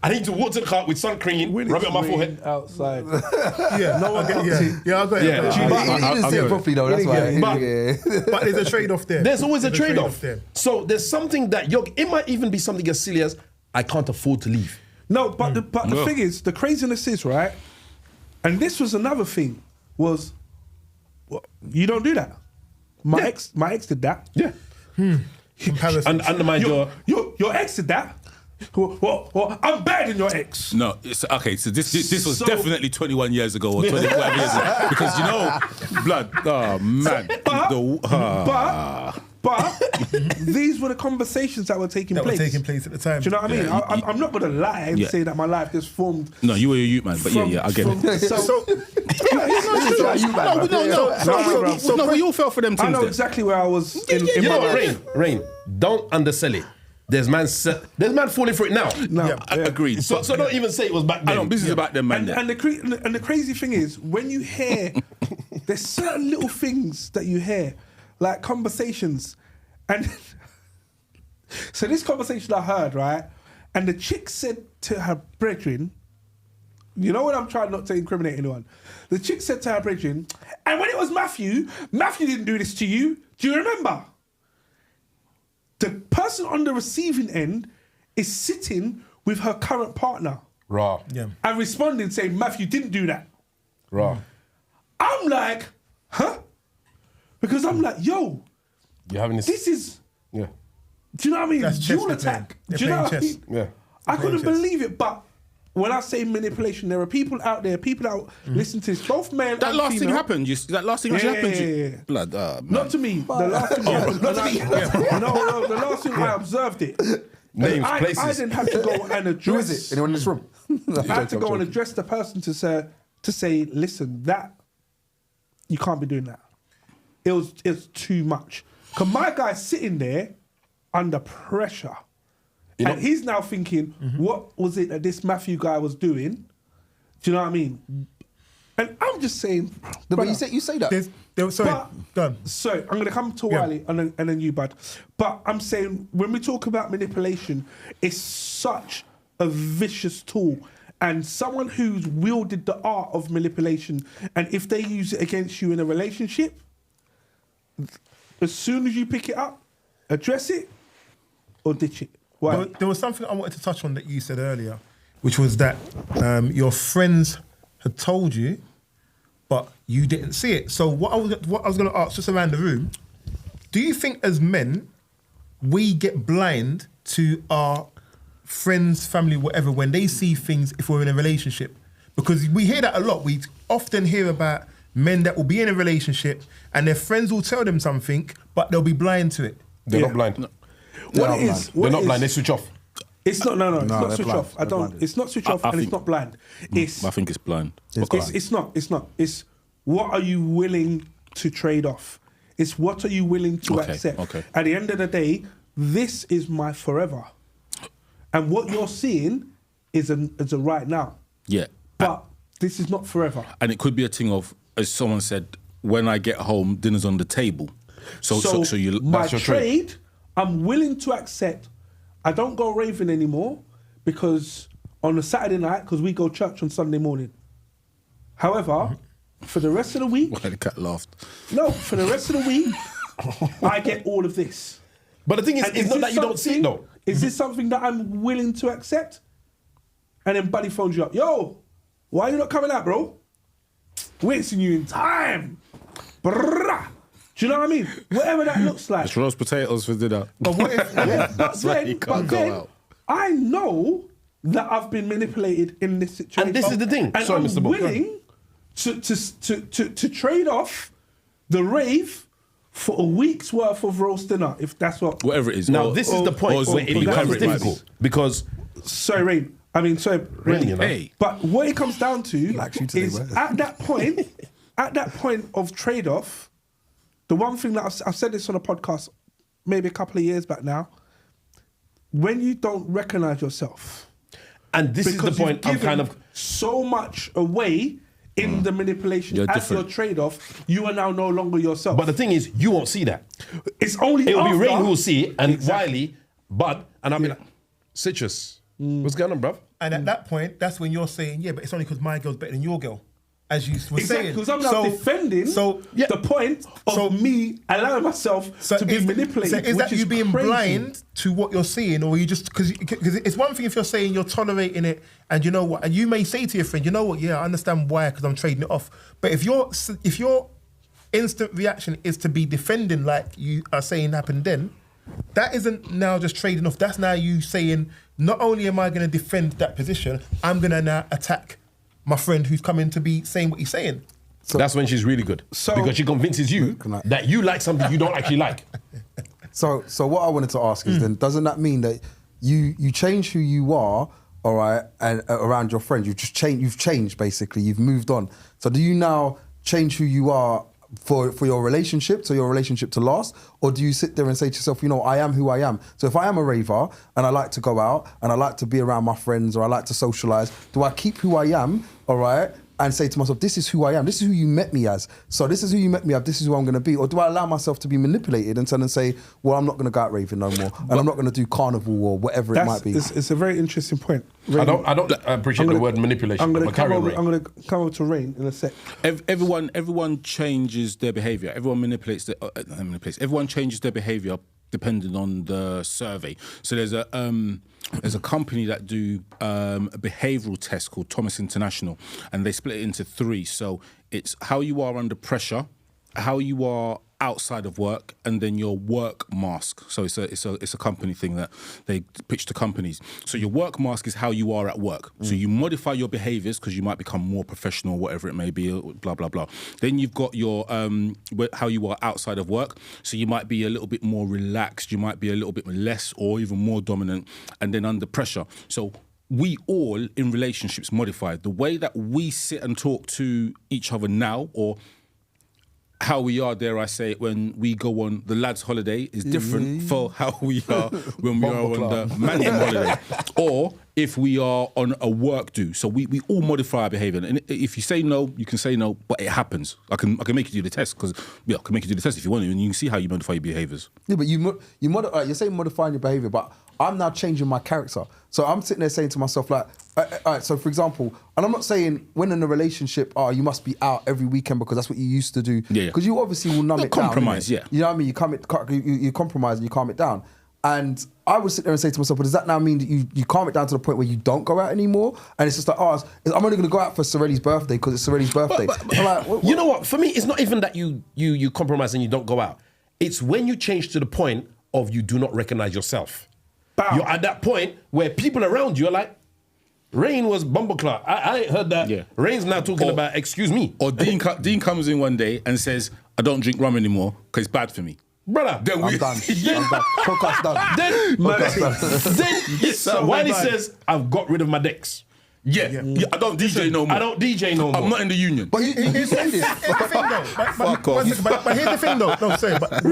[SPEAKER 2] I need to walk to the car with sun cream, rub it on my forehead.
[SPEAKER 3] Outside.
[SPEAKER 1] Yeah, no one gets it. Yeah, I'll go ahead.
[SPEAKER 2] Yeah.
[SPEAKER 5] He didn't see it properly though, that's why.
[SPEAKER 1] But there's a trade-off there.
[SPEAKER 2] There's always a trade-off.
[SPEAKER 1] there.
[SPEAKER 2] So there's something that it might even be something as silly as, I can't afford to leave.
[SPEAKER 3] No, but the thing is, the craziness is, right? And this was another thing, was, you don't do that. My ex did that.
[SPEAKER 2] Yeah.
[SPEAKER 1] Comparison.
[SPEAKER 2] Undermine
[SPEAKER 3] Your ex did that. Well, I'm better than your ex.
[SPEAKER 4] No, it's okay. So this was definitely 21 years ago or 20 whatever years ago, because you know, blood. Oh man.
[SPEAKER 3] But these were the conversations that were taking place.
[SPEAKER 1] at the time.
[SPEAKER 3] Do you know what I mean? I'm not gonna lie and say that my life just formed.
[SPEAKER 4] No, you were a youth man, but I get it. No, we all fell for them things.
[SPEAKER 3] I know
[SPEAKER 4] then.
[SPEAKER 3] exactly where I was. In
[SPEAKER 2] You know
[SPEAKER 3] my
[SPEAKER 2] what,
[SPEAKER 3] life.
[SPEAKER 2] Rain, don't undersell it. There's man falling for it now.
[SPEAKER 3] No,
[SPEAKER 4] Agreed.
[SPEAKER 2] So don't even say it was back
[SPEAKER 4] I
[SPEAKER 2] then.
[SPEAKER 4] know, this is about them, man.
[SPEAKER 3] And the crazy thing is, when you hear, there's certain little things that you hear, like conversations, and so this conversation I heard, right, and the chick said to her brethren, you know what, I'm trying not to incriminate anyone. The chick said to her brethren, and when it was Matthew didn't do this to you. Do you remember? The person on the receiving end is sitting with her current partner.
[SPEAKER 2] Raw.
[SPEAKER 1] Yeah.
[SPEAKER 3] And responding saying, Matthew didn't do that.
[SPEAKER 2] Raw.
[SPEAKER 3] I'm like, huh? Because I'm like, yo,
[SPEAKER 2] You're having
[SPEAKER 3] this is,
[SPEAKER 2] Yeah.
[SPEAKER 3] do you know what I mean?
[SPEAKER 1] That's chess
[SPEAKER 3] Dual
[SPEAKER 1] they're
[SPEAKER 3] attack.
[SPEAKER 1] playing.
[SPEAKER 3] Do you know
[SPEAKER 1] They're
[SPEAKER 3] what I
[SPEAKER 1] playing
[SPEAKER 3] mean?
[SPEAKER 2] Yeah.
[SPEAKER 3] I couldn't
[SPEAKER 1] playing chess.
[SPEAKER 3] believe it, but when I say manipulation, there are people out there, listen to this, both male
[SPEAKER 4] That
[SPEAKER 3] and
[SPEAKER 4] last thing
[SPEAKER 3] female.
[SPEAKER 4] happened. That last thing actually happened.
[SPEAKER 3] Yeah.
[SPEAKER 4] Blood, man.
[SPEAKER 3] Not to me. The last thing happened.
[SPEAKER 1] not to me.
[SPEAKER 3] No, the last thing I observed it.
[SPEAKER 2] Names,
[SPEAKER 3] I
[SPEAKER 2] places.
[SPEAKER 3] didn't have to go and address.
[SPEAKER 5] Who is it? Anyone in this room?
[SPEAKER 3] I had to go and address the person to say, listen, that you can't be doing that. It's too much. Cause my guy's sitting there under pressure, and he's now thinking, what was it that this Matthew guy was doing? Do you know what I mean? And I'm just saying,
[SPEAKER 5] No, but
[SPEAKER 3] brother,
[SPEAKER 5] you say that.
[SPEAKER 1] Sorry,
[SPEAKER 3] but-
[SPEAKER 1] done.
[SPEAKER 3] So I'm going to come to
[SPEAKER 1] Yeah.
[SPEAKER 3] Wiley and then you, bud. But I'm saying when we talk about manipulation, it's such a vicious tool. And someone who's wielded the art of manipulation, and if they use it against you in a relationship, as soon as you pick it up, address it or ditch it. Why?
[SPEAKER 1] There was something I wanted to touch on that you said earlier, which was that your friends had told you, but you didn't see it. So what I was going to ask, just around the room, do you think as men we get blind to our friends, family, whatever, when they see things if we're in a relationship? Because we hear that a lot. We often hear about men that will be in a relationship and their friends will tell them something, but they'll be blind to it.
[SPEAKER 2] They're
[SPEAKER 3] Yeah.
[SPEAKER 2] not blind.
[SPEAKER 3] What it is?
[SPEAKER 2] They're not blind. They switch off.
[SPEAKER 3] It's not. No, it's not
[SPEAKER 5] they're
[SPEAKER 3] switch
[SPEAKER 5] blind.
[SPEAKER 3] off. I
[SPEAKER 5] They're
[SPEAKER 3] don't.
[SPEAKER 5] blinded.
[SPEAKER 3] It's not switch off,
[SPEAKER 4] I
[SPEAKER 3] and it's
[SPEAKER 4] think-
[SPEAKER 3] not blind. It's
[SPEAKER 4] I think it's blind.
[SPEAKER 3] It's not. It's not. It's what are you willing to trade off? It's what are you willing to
[SPEAKER 4] Okay,
[SPEAKER 3] accept?
[SPEAKER 4] okay.
[SPEAKER 3] At the end of the day, this is my forever, and what you're seeing is a right now.
[SPEAKER 4] Yeah.
[SPEAKER 3] But this is not forever.
[SPEAKER 4] And it could be a thing of, as someone said, when I get home, dinner's on the table. So you
[SPEAKER 3] my
[SPEAKER 4] that's your
[SPEAKER 3] trade, I'm willing to accept. I don't go raving anymore because on a Saturday night, because we go church on Sunday morning. However, for the rest of the week,
[SPEAKER 4] Why the cat laughed?
[SPEAKER 3] no, for the rest of the week, I get all of this.
[SPEAKER 2] But the thing is,
[SPEAKER 3] And
[SPEAKER 2] it's
[SPEAKER 3] is
[SPEAKER 2] not
[SPEAKER 3] this
[SPEAKER 2] that you don't see it,
[SPEAKER 3] something-
[SPEAKER 2] though.
[SPEAKER 3] Is this something that I'm willing to accept? And then Buddy phones you up. Yo, why are you not coming out, bro? We ain't seen you in time. Brrrah. Do you know what I mean? Whatever that looks like.
[SPEAKER 4] It's roast potatoes for dinner.
[SPEAKER 1] But what if,
[SPEAKER 3] But
[SPEAKER 4] why
[SPEAKER 3] then,
[SPEAKER 4] you can't go out.
[SPEAKER 3] I know that I've been manipulated in this situation.
[SPEAKER 2] And this is the thing.
[SPEAKER 3] And
[SPEAKER 2] Sorry,
[SPEAKER 3] I'm
[SPEAKER 2] Mr. Bob.
[SPEAKER 3] willing to trade off the rave for a week's worth of roast dinner, if that's what.
[SPEAKER 4] Whatever it is.
[SPEAKER 2] Now,
[SPEAKER 4] Or-
[SPEAKER 2] this is the point
[SPEAKER 4] or
[SPEAKER 2] where it
[SPEAKER 4] or
[SPEAKER 2] becomes
[SPEAKER 4] whatever it might be.
[SPEAKER 2] difficult. Because,
[SPEAKER 3] Sorry, Rain. I mean, sorry, Rain.
[SPEAKER 2] you know.
[SPEAKER 4] Hey.
[SPEAKER 3] But what it comes down to
[SPEAKER 5] Likes you today,
[SPEAKER 3] is
[SPEAKER 5] Wes.
[SPEAKER 3] at that point of trade-off, the one thing that I've said this on a podcast maybe a couple of years back now, when you don't recognize yourself,
[SPEAKER 2] and this is the
[SPEAKER 3] because
[SPEAKER 2] point
[SPEAKER 3] you've
[SPEAKER 2] I'm kind
[SPEAKER 3] given
[SPEAKER 2] of,
[SPEAKER 3] so much away in the manipulation
[SPEAKER 4] You're
[SPEAKER 3] as
[SPEAKER 4] different.
[SPEAKER 3] your trade-off, you are now no longer yourself.
[SPEAKER 2] but the thing is, you won't see that.
[SPEAKER 3] it's only
[SPEAKER 2] It'll be
[SPEAKER 3] after-
[SPEAKER 2] Rain who will see it, and
[SPEAKER 3] Exactly.
[SPEAKER 2] Wiley, Bud, and I'll be like, Citrus, what's going on, bruv?
[SPEAKER 1] and at that point, that's when you're saying, yeah, but it's only because my girl's better than your girl, as you were
[SPEAKER 3] Exactly,
[SPEAKER 1] saying.
[SPEAKER 3] because I'm now defending
[SPEAKER 1] yeah.
[SPEAKER 3] the point of
[SPEAKER 1] So-
[SPEAKER 3] me allowing myself to be manipulated.
[SPEAKER 1] So is
[SPEAKER 3] which
[SPEAKER 1] that you being
[SPEAKER 3] crazy.
[SPEAKER 1] blind to what you're seeing, or are you just because it's one thing if you're saying you're tolerating it, and you know what, and you may say to your friend, you know what, yeah, I understand why because I'm trading it off. But if your instant reaction is to be defending like you are saying happened then, that isn't now just trading off. That's now you saying not only am I going to defend that position, I'm going to now attack my friend who's coming to be saying what he's saying.
[SPEAKER 2] That's when she's really good.
[SPEAKER 3] So-
[SPEAKER 2] because she convinces you
[SPEAKER 5] Can I-
[SPEAKER 2] that you like something you don't actually like.
[SPEAKER 5] So what I wanted to ask is then, doesn't that mean that you change who you are, all right, and around your friends? You've changed basically. You've moved on. So do you now change who you are for your relationship, so your relationship to last? Or do you sit there and say to yourself, you know, I am who I am? So if I am a raver and I like to go out and I like to be around my friends or I like to socialise, do I keep who I am, all right, and say to myself, this is who I am, this is who you met me as, so this is who you met me as, this is who I'm going to be? Or do I allow myself to be manipulated and say, well, I'm not going to go out raving no more, and I'm not going to do carnival or whatever it might be?
[SPEAKER 3] It's a very interesting point.
[SPEAKER 2] I don't appreciate the word manipulation.
[SPEAKER 3] I'm going
[SPEAKER 2] but
[SPEAKER 3] to
[SPEAKER 2] carry on, Ray.
[SPEAKER 3] come over to Rain in a sec.
[SPEAKER 4] Everyone changes their behaviour. Everyone manipulates. Everyone changes their behaviour depending on the survey. So there's a company that do a behavioural test called Thomas International, and they split it into 3. So it's how you are under pressure, how you are outside of work, and then your work mask. So it's a company thing that they pitch to companies. So your work mask is how you are at work. So you modify your behaviours because you might become more professional, whatever it may be, blah blah blah. Then you've got your how you are outside of work. So you might be a little bit more relaxed, you might be a little bit less or even more dominant, and then under pressure. So we all in relationships modify. The way that we sit and talk to each other now, or how we are, dare I say, when we go on the lads' holiday is different for how we are when we are on the man's holiday, or if we are on a work do. So we all modify our behaviour. And if you say no, you can say no, but it happens. I can make you do the test, because I can make you do the test if you want to, and you can see how you modify your behaviours.
[SPEAKER 5] Yeah, but you're saying modifying your behaviour, but I'm now changing my character. So I'm sitting there saying to myself, like, all right, so for example, and I'm not saying when in a relationship, you must be out every weekend because that's what you used to do.
[SPEAKER 4] Yeah.
[SPEAKER 5] Because you obviously will numb it down.
[SPEAKER 4] Compromise, yeah.
[SPEAKER 5] You know what I mean? You compromise and you calm it down. And I would sit there and say to myself, well, does that now mean that you calm it down to the point where you don't go out anymore? And it's just like, I'm only going to go out for Sorelli's birthday because it's Sorelli's birthday. I'm like, what?
[SPEAKER 2] You know what? For me, it's not even that you compromise and you don't go out. It's when you change to the point of you do not recognize yourself.
[SPEAKER 3] Bow.
[SPEAKER 2] You're at that point where people around you are like, Rain was bumbleclot. I ain't heard that.
[SPEAKER 4] Yeah.
[SPEAKER 2] Rain's now talking about, excuse me.
[SPEAKER 4] Or Dean comes in one day and says, I don't drink rum anymore because it's bad for me.
[SPEAKER 2] Brother,
[SPEAKER 5] I'm done. I'm done. Podcast done.
[SPEAKER 2] Then Wiley says, I've got rid of my decks.
[SPEAKER 4] Yeah, I don't DJ no more.
[SPEAKER 2] I don't DJ no more.
[SPEAKER 4] I'm not in the union.
[SPEAKER 5] But you say this.
[SPEAKER 1] Here's the thing though.
[SPEAKER 4] Fuck off.
[SPEAKER 1] But here's the thing though. No, sorry. But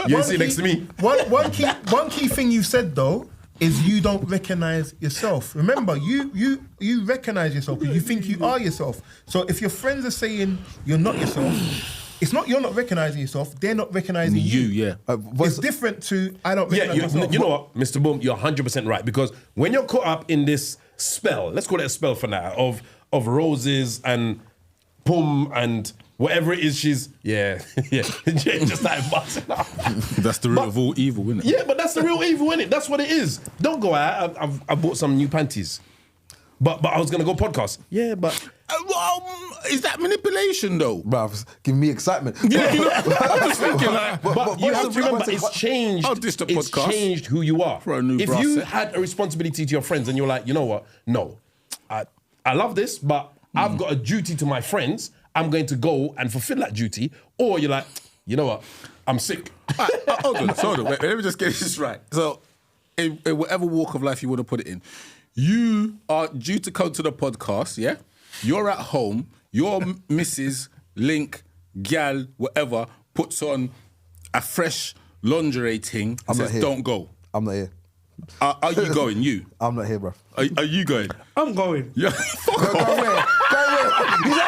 [SPEAKER 2] You ain't sit next to me.
[SPEAKER 1] One key thing you said though is you don't recognize yourself. Remember, you recognize yourself because you think you are yourself. So if your friends are saying you're not yourself, it's not you're not recognizing yourself, they're not recognizing you.
[SPEAKER 4] Yeah.
[SPEAKER 1] It's different to I don't recognize myself.
[SPEAKER 2] You know what, Mr. Boom, you're 100% right, because when you're caught up in this spell, let's call it a spell for now, of roses and pum and whatever it is, she's just like busting up.
[SPEAKER 4] That's the root of all evil, isn't it?
[SPEAKER 2] Yeah, but that's the real evil, innit? That's what it is. Don't go out. I bought some new panties, but I was gonna go podcast. Yeah, but
[SPEAKER 4] Is that manipulation though?
[SPEAKER 5] Bruv, giving me excitement.
[SPEAKER 4] Yeah, I'm just thinking like,
[SPEAKER 2] but you have to remember, it's changed.
[SPEAKER 4] I'll diss the
[SPEAKER 2] It's
[SPEAKER 4] podcast
[SPEAKER 2] changed who you are.
[SPEAKER 4] for a new
[SPEAKER 2] If
[SPEAKER 4] brass
[SPEAKER 2] you
[SPEAKER 4] set.
[SPEAKER 2] had a responsibility to your friends and you're like, you know what? No, I love this, but I've got a duty to my friends. I'm going to go and fulfill that duty. Or you're like, you know what? I'm sick.
[SPEAKER 4] Hold on. Wait, let me just get this right. So, in whatever walk of life you want to put it in, you are due to come to the podcast, yeah? You're at home, your Mrs. Link, gal, whatever, puts on a fresh lingerie thing and
[SPEAKER 5] I'm not
[SPEAKER 4] says,
[SPEAKER 5] here.
[SPEAKER 4] don't go.
[SPEAKER 5] I'm not here.
[SPEAKER 4] Are you going, you?
[SPEAKER 5] I'm not here, bruv.
[SPEAKER 4] Are you going?
[SPEAKER 3] I'm going.
[SPEAKER 4] Yeah. Fuck off.
[SPEAKER 5] Go where?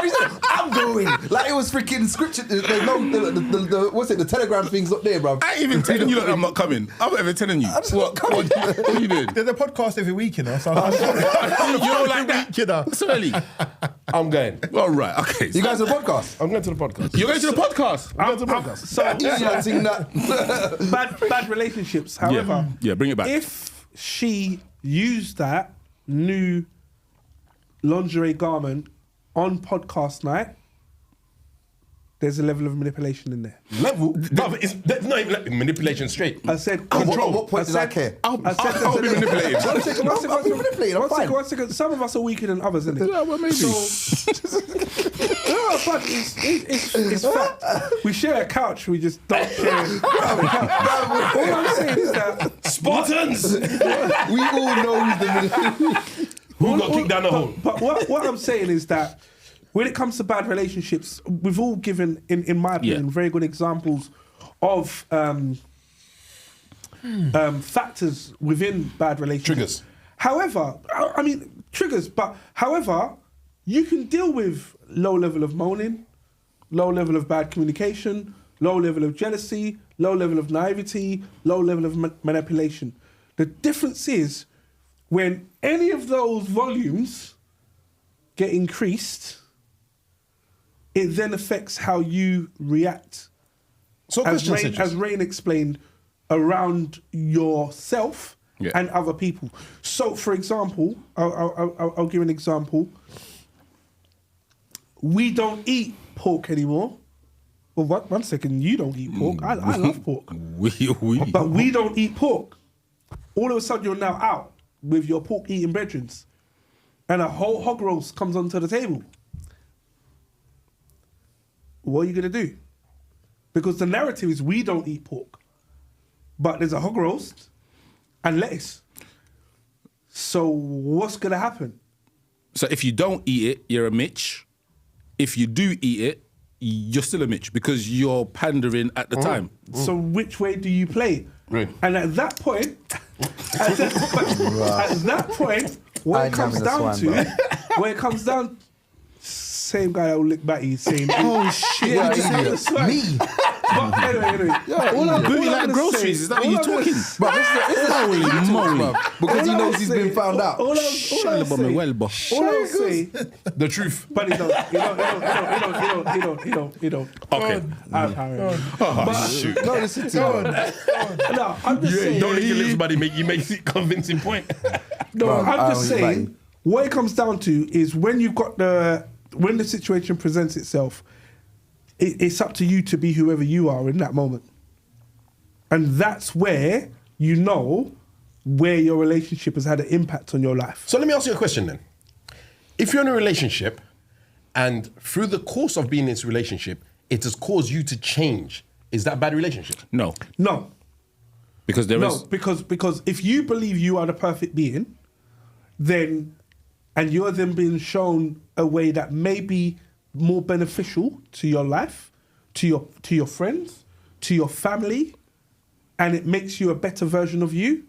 [SPEAKER 5] He said, I'm going. Like it was freaking scripted. There's no, the what's it, the Telegram thing's up there, bruv.
[SPEAKER 4] I ain't even telling you that I'm not coming. I'm not even telling you.
[SPEAKER 5] I'm just not coming.
[SPEAKER 4] What are you doing?
[SPEAKER 1] There's a podcast every week, you know. So
[SPEAKER 4] You don't like that?
[SPEAKER 1] you know.
[SPEAKER 4] It's early.
[SPEAKER 2] I'm going.
[SPEAKER 4] All right, okay.
[SPEAKER 5] You guys are the podcast?
[SPEAKER 2] I'm going to the podcast.
[SPEAKER 4] You're going to the podcast?
[SPEAKER 2] I'm going to the podcast.
[SPEAKER 3] So
[SPEAKER 5] Yeah, seen that.
[SPEAKER 3] bad relationships. However,
[SPEAKER 4] Yeah, bring it back.
[SPEAKER 3] if she used that new lingerie garment on podcast night, there's a level of manipulation in there.
[SPEAKER 2] Level? Brother, that's not even like manipulation straight.
[SPEAKER 3] I said
[SPEAKER 5] At
[SPEAKER 3] control.
[SPEAKER 5] what point did I care?
[SPEAKER 4] I'll be manipulated.
[SPEAKER 5] One second.
[SPEAKER 3] One second. Some of us are weaker than others, isn't it?
[SPEAKER 4] Yeah, well, maybe.
[SPEAKER 3] No, but it's fact. We share a couch, we just don't share. All I'm saying is that
[SPEAKER 2] Spartans!
[SPEAKER 5] We all know who's the
[SPEAKER 2] Who got kicked down the hole?
[SPEAKER 3] But what I'm saying is that when it comes to bad relationships, we've all given, in my opinion, very good examples of factors within bad relationships.
[SPEAKER 2] Triggers.
[SPEAKER 3] However, I mean, triggers, but however, you can deal with low level of moaning, low level of bad communication, low level of jealousy, low level of naivety, low level of manipulation. The difference is when any of those volumes get increased, it then affects how you react.
[SPEAKER 2] So
[SPEAKER 3] As Rain explained, around yourself and other people. So, for example, I'll give an example. We don't eat pork anymore. Well, one second, you don't eat pork. I love pork. But we don't eat pork. All of a sudden, you're now out with your pork-eating brethren, and a whole hog roast comes onto the table. What are you going to do? Because the narrative is we don't eat pork, but there's a hog roast and lettuce. So what's going to happen?
[SPEAKER 4] So if you don't eat it, you're a Mitch. If you do eat it, you're still a Mitch because you're pandering at the time.
[SPEAKER 3] So which way do you play?
[SPEAKER 2] Right.
[SPEAKER 3] And at that point, what it comes down, same guy that will lick Batty saying,
[SPEAKER 5] Oh shit! Me.
[SPEAKER 3] But anyway.
[SPEAKER 4] All I'm booty like groceries. Is that what you're talking?
[SPEAKER 5] Bro, holy moly! Because he knows he's been found out.
[SPEAKER 3] All I'll say,
[SPEAKER 2] The truth.
[SPEAKER 3] but he don't.
[SPEAKER 4] Okay.
[SPEAKER 2] Shoot.
[SPEAKER 5] No, listen to him.
[SPEAKER 3] No, I'm just saying.
[SPEAKER 2] Don't let your lips, buddy. You make it convincing point.
[SPEAKER 3] No,
[SPEAKER 5] Bro,
[SPEAKER 3] I'm just
[SPEAKER 5] I
[SPEAKER 3] saying.
[SPEAKER 5] like-
[SPEAKER 3] What it comes down to is when you've got when the situation presents itself, it's up to you to be whoever you are in that moment, and that's where you know where your relationship has had an impact on your life.
[SPEAKER 2] So let me ask you a question then. If you're in a relationship and through the course of being in this relationship, it has caused you to change, is that a bad relationship?
[SPEAKER 4] No,
[SPEAKER 3] No,
[SPEAKER 4] because there is.
[SPEAKER 3] because if you believe you are the perfect being, then and you're then being shown a way that may be more beneficial to your life, to your friends, to your family, and it makes you a better version of you,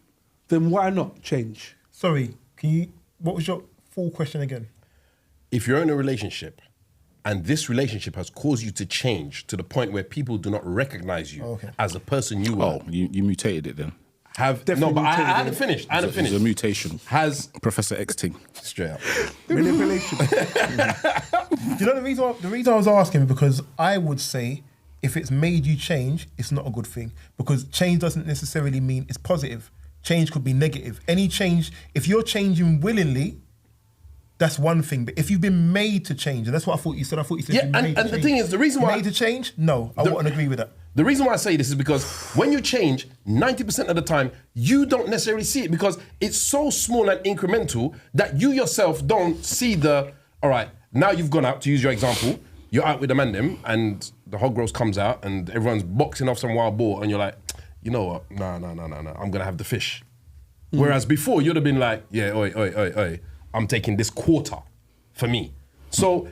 [SPEAKER 3] then why not change?
[SPEAKER 1] Sorry, what was your full question again?
[SPEAKER 2] If you're in a relationship and this relationship has caused you to change to the point where people do not recognize you as a person you are.
[SPEAKER 4] Oh, you mutated it then.
[SPEAKER 3] Definitely
[SPEAKER 2] I
[SPEAKER 3] mutated
[SPEAKER 2] hadn't
[SPEAKER 3] it.
[SPEAKER 2] finished.
[SPEAKER 4] It's a mutation.
[SPEAKER 2] Has
[SPEAKER 4] Professor X thing.
[SPEAKER 2] straight up.
[SPEAKER 3] Manipulation.
[SPEAKER 1] You know the reason I was asking because I would say if it's made you change, it's not a good thing because change doesn't necessarily mean it's positive. Change could be negative. Any change, if you're changing willingly, that's one thing. But if you've been made to change, and that's what I thought you said. I thought you said
[SPEAKER 2] Yeah,
[SPEAKER 1] you've been made
[SPEAKER 2] and
[SPEAKER 1] to
[SPEAKER 2] the
[SPEAKER 1] change.
[SPEAKER 2] thing is, the reason why-
[SPEAKER 1] made to change, no, I wouldn't agree with that.
[SPEAKER 2] The reason why I say this is because when you change, 90% of the time, you don't necessarily see it because it's so small and incremental that you yourself don't see all right, now you've gone out, to use your example, you're out with the man them and the hog roast comes out and everyone's boxing off some wild boar and you're like, you know what, no, I'm gonna have the fish. Whereas before, you'd have been like, yeah, oi, I'm taking this quarter for me. So,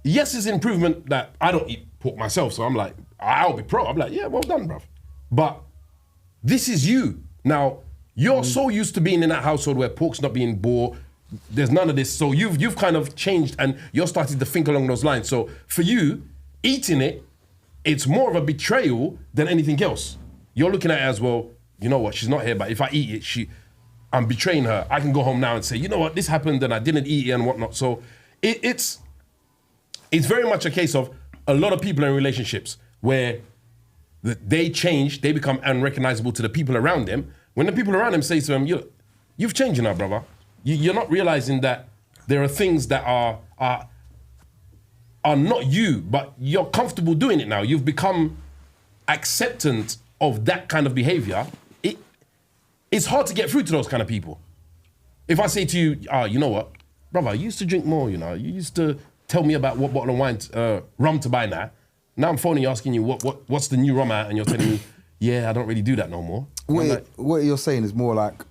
[SPEAKER 2] yes, it's improvement that I don't eat pork myself, so I'm like, I'll be pro. I'm like, yeah, well done, bruv. But this is you. Now, you're so used to being in that household where pork's not being bought, there's none of this, so you've kind of changed and you're starting to think along those lines. So for you, eating it, it's more of a betrayal than anything else. You're looking at it as, well, you know what, she's not here, but if I eat it, I'm betraying her. I can go home now and say, you know what, this happened and I didn't eat it and whatnot. So it's very much a case of a lot of people in relationships where they change, they become unrecognizable to the people around them. When the people around them say to them, you've changed now, brother. You're not realizing that there are things that are not you, but you're comfortable doing it now. You've become acceptant of that kind of behavior. It's hard to get through to those kind of people. If I say to you, you know what, brother, you used to drink more, you know. You used to tell me about what bottle of wine, rum to buy now. Now I'm phoning you asking you what's the new rum at, and you're telling me, yeah, I don't really do that no more.
[SPEAKER 5] What you're saying is more like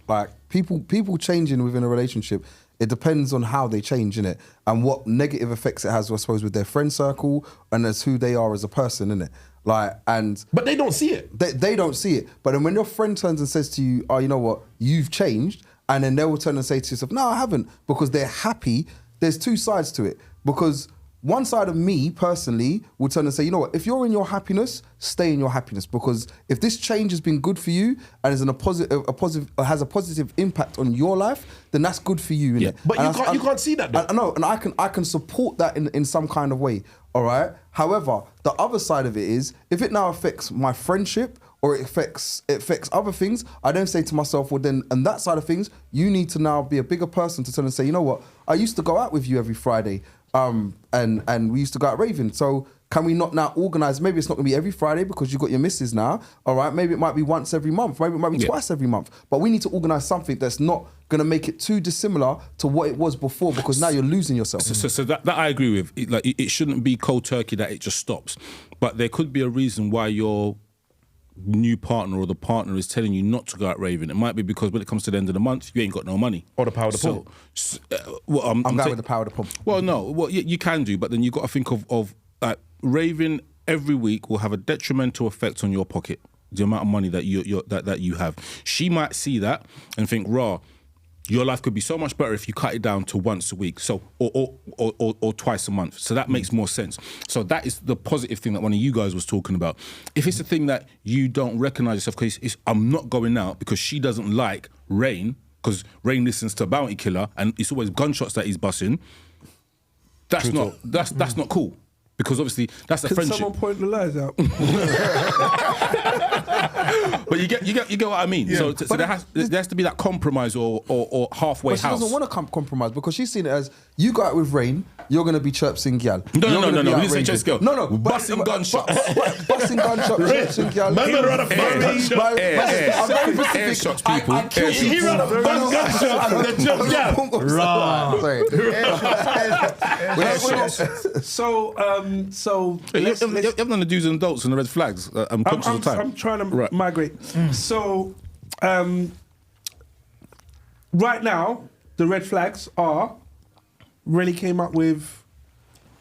[SPEAKER 5] people changing within a relationship. It depends on how they change, innit? And what negative effects it has, I suppose, with their friend circle and as who they are as a person, innit? Like, and
[SPEAKER 2] But they don't see it.
[SPEAKER 5] they don't see it. But then when your friend turns and says to you, oh, you know what, you've changed, and then they will turn and say to yourself, no, I haven't, because they're happy. There's two sides to it. Because one side of me personally would turn and say, you know what, if you're in your happiness, stay in your happiness. Because if this change has been good for you and has a positive impact on your life, then that's good for you, innit?
[SPEAKER 2] But you can't see that though.
[SPEAKER 5] I know, and I can support that in some kind of way. All right. However, the other side of it is, if it now affects my friendship or it affects other things, I then say to myself, well then, and that side of things, you need to now be a bigger person to turn and say, you know what, I used to go out with you every Friday, and we used to go out raving. So can we not now organise? Maybe it's not going to be every Friday because you've got your missus now. All right. Maybe it might be once every month. Maybe it might be twice every month. But we need to organise something that's not going to make it too dissimilar to what it was before, because now you're losing yourself.
[SPEAKER 4] So that I agree with. It shouldn't be cold turkey that it just stops. But there could be a reason why your new partner or the partner is telling you not to go out raving. It might be because when it comes to the end of the month, you ain't got no money.
[SPEAKER 2] Or the power of the pump.
[SPEAKER 5] I'm going with the power of the pump.
[SPEAKER 4] Well, no. Well, you can do, but then you've got to think of raving every week will have a detrimental effect on your pocket. The amount of money that you have. She might see that and think, raw, your life could be so much better if you cut it down to once a week, so or twice a month. So that makes more sense. So that is the positive thing that one of you guys was talking about. If it's a thing that you don't recognise yourself, because I'm not going out because she doesn't like Rain, because Rain listens to Bounty Killer and it's always gunshots that he's bussing. That's not cool. Because obviously that's a friendship.
[SPEAKER 3] Someone point the lies out.
[SPEAKER 4] But you get what I mean. Yeah. So there has to be that compromise or halfway house.
[SPEAKER 5] But she doesn't want to compromise because she's seen it as, you go out with Rain, you're going to be chirpsing gal.
[SPEAKER 4] No. We didn't say chirps girl.
[SPEAKER 5] No.
[SPEAKER 4] Bussing gunshots.
[SPEAKER 5] Bussing gunshots, chirpsing gal.
[SPEAKER 4] I'm very specific. Air shots, people.
[SPEAKER 2] He ran a bus gunshot and then jumped down.
[SPEAKER 3] So
[SPEAKER 4] you haven't done the do's and don'ts and the red flags. I'm conscious of time.
[SPEAKER 3] I'm trying to migrate. So right now, the red flags are, really came up with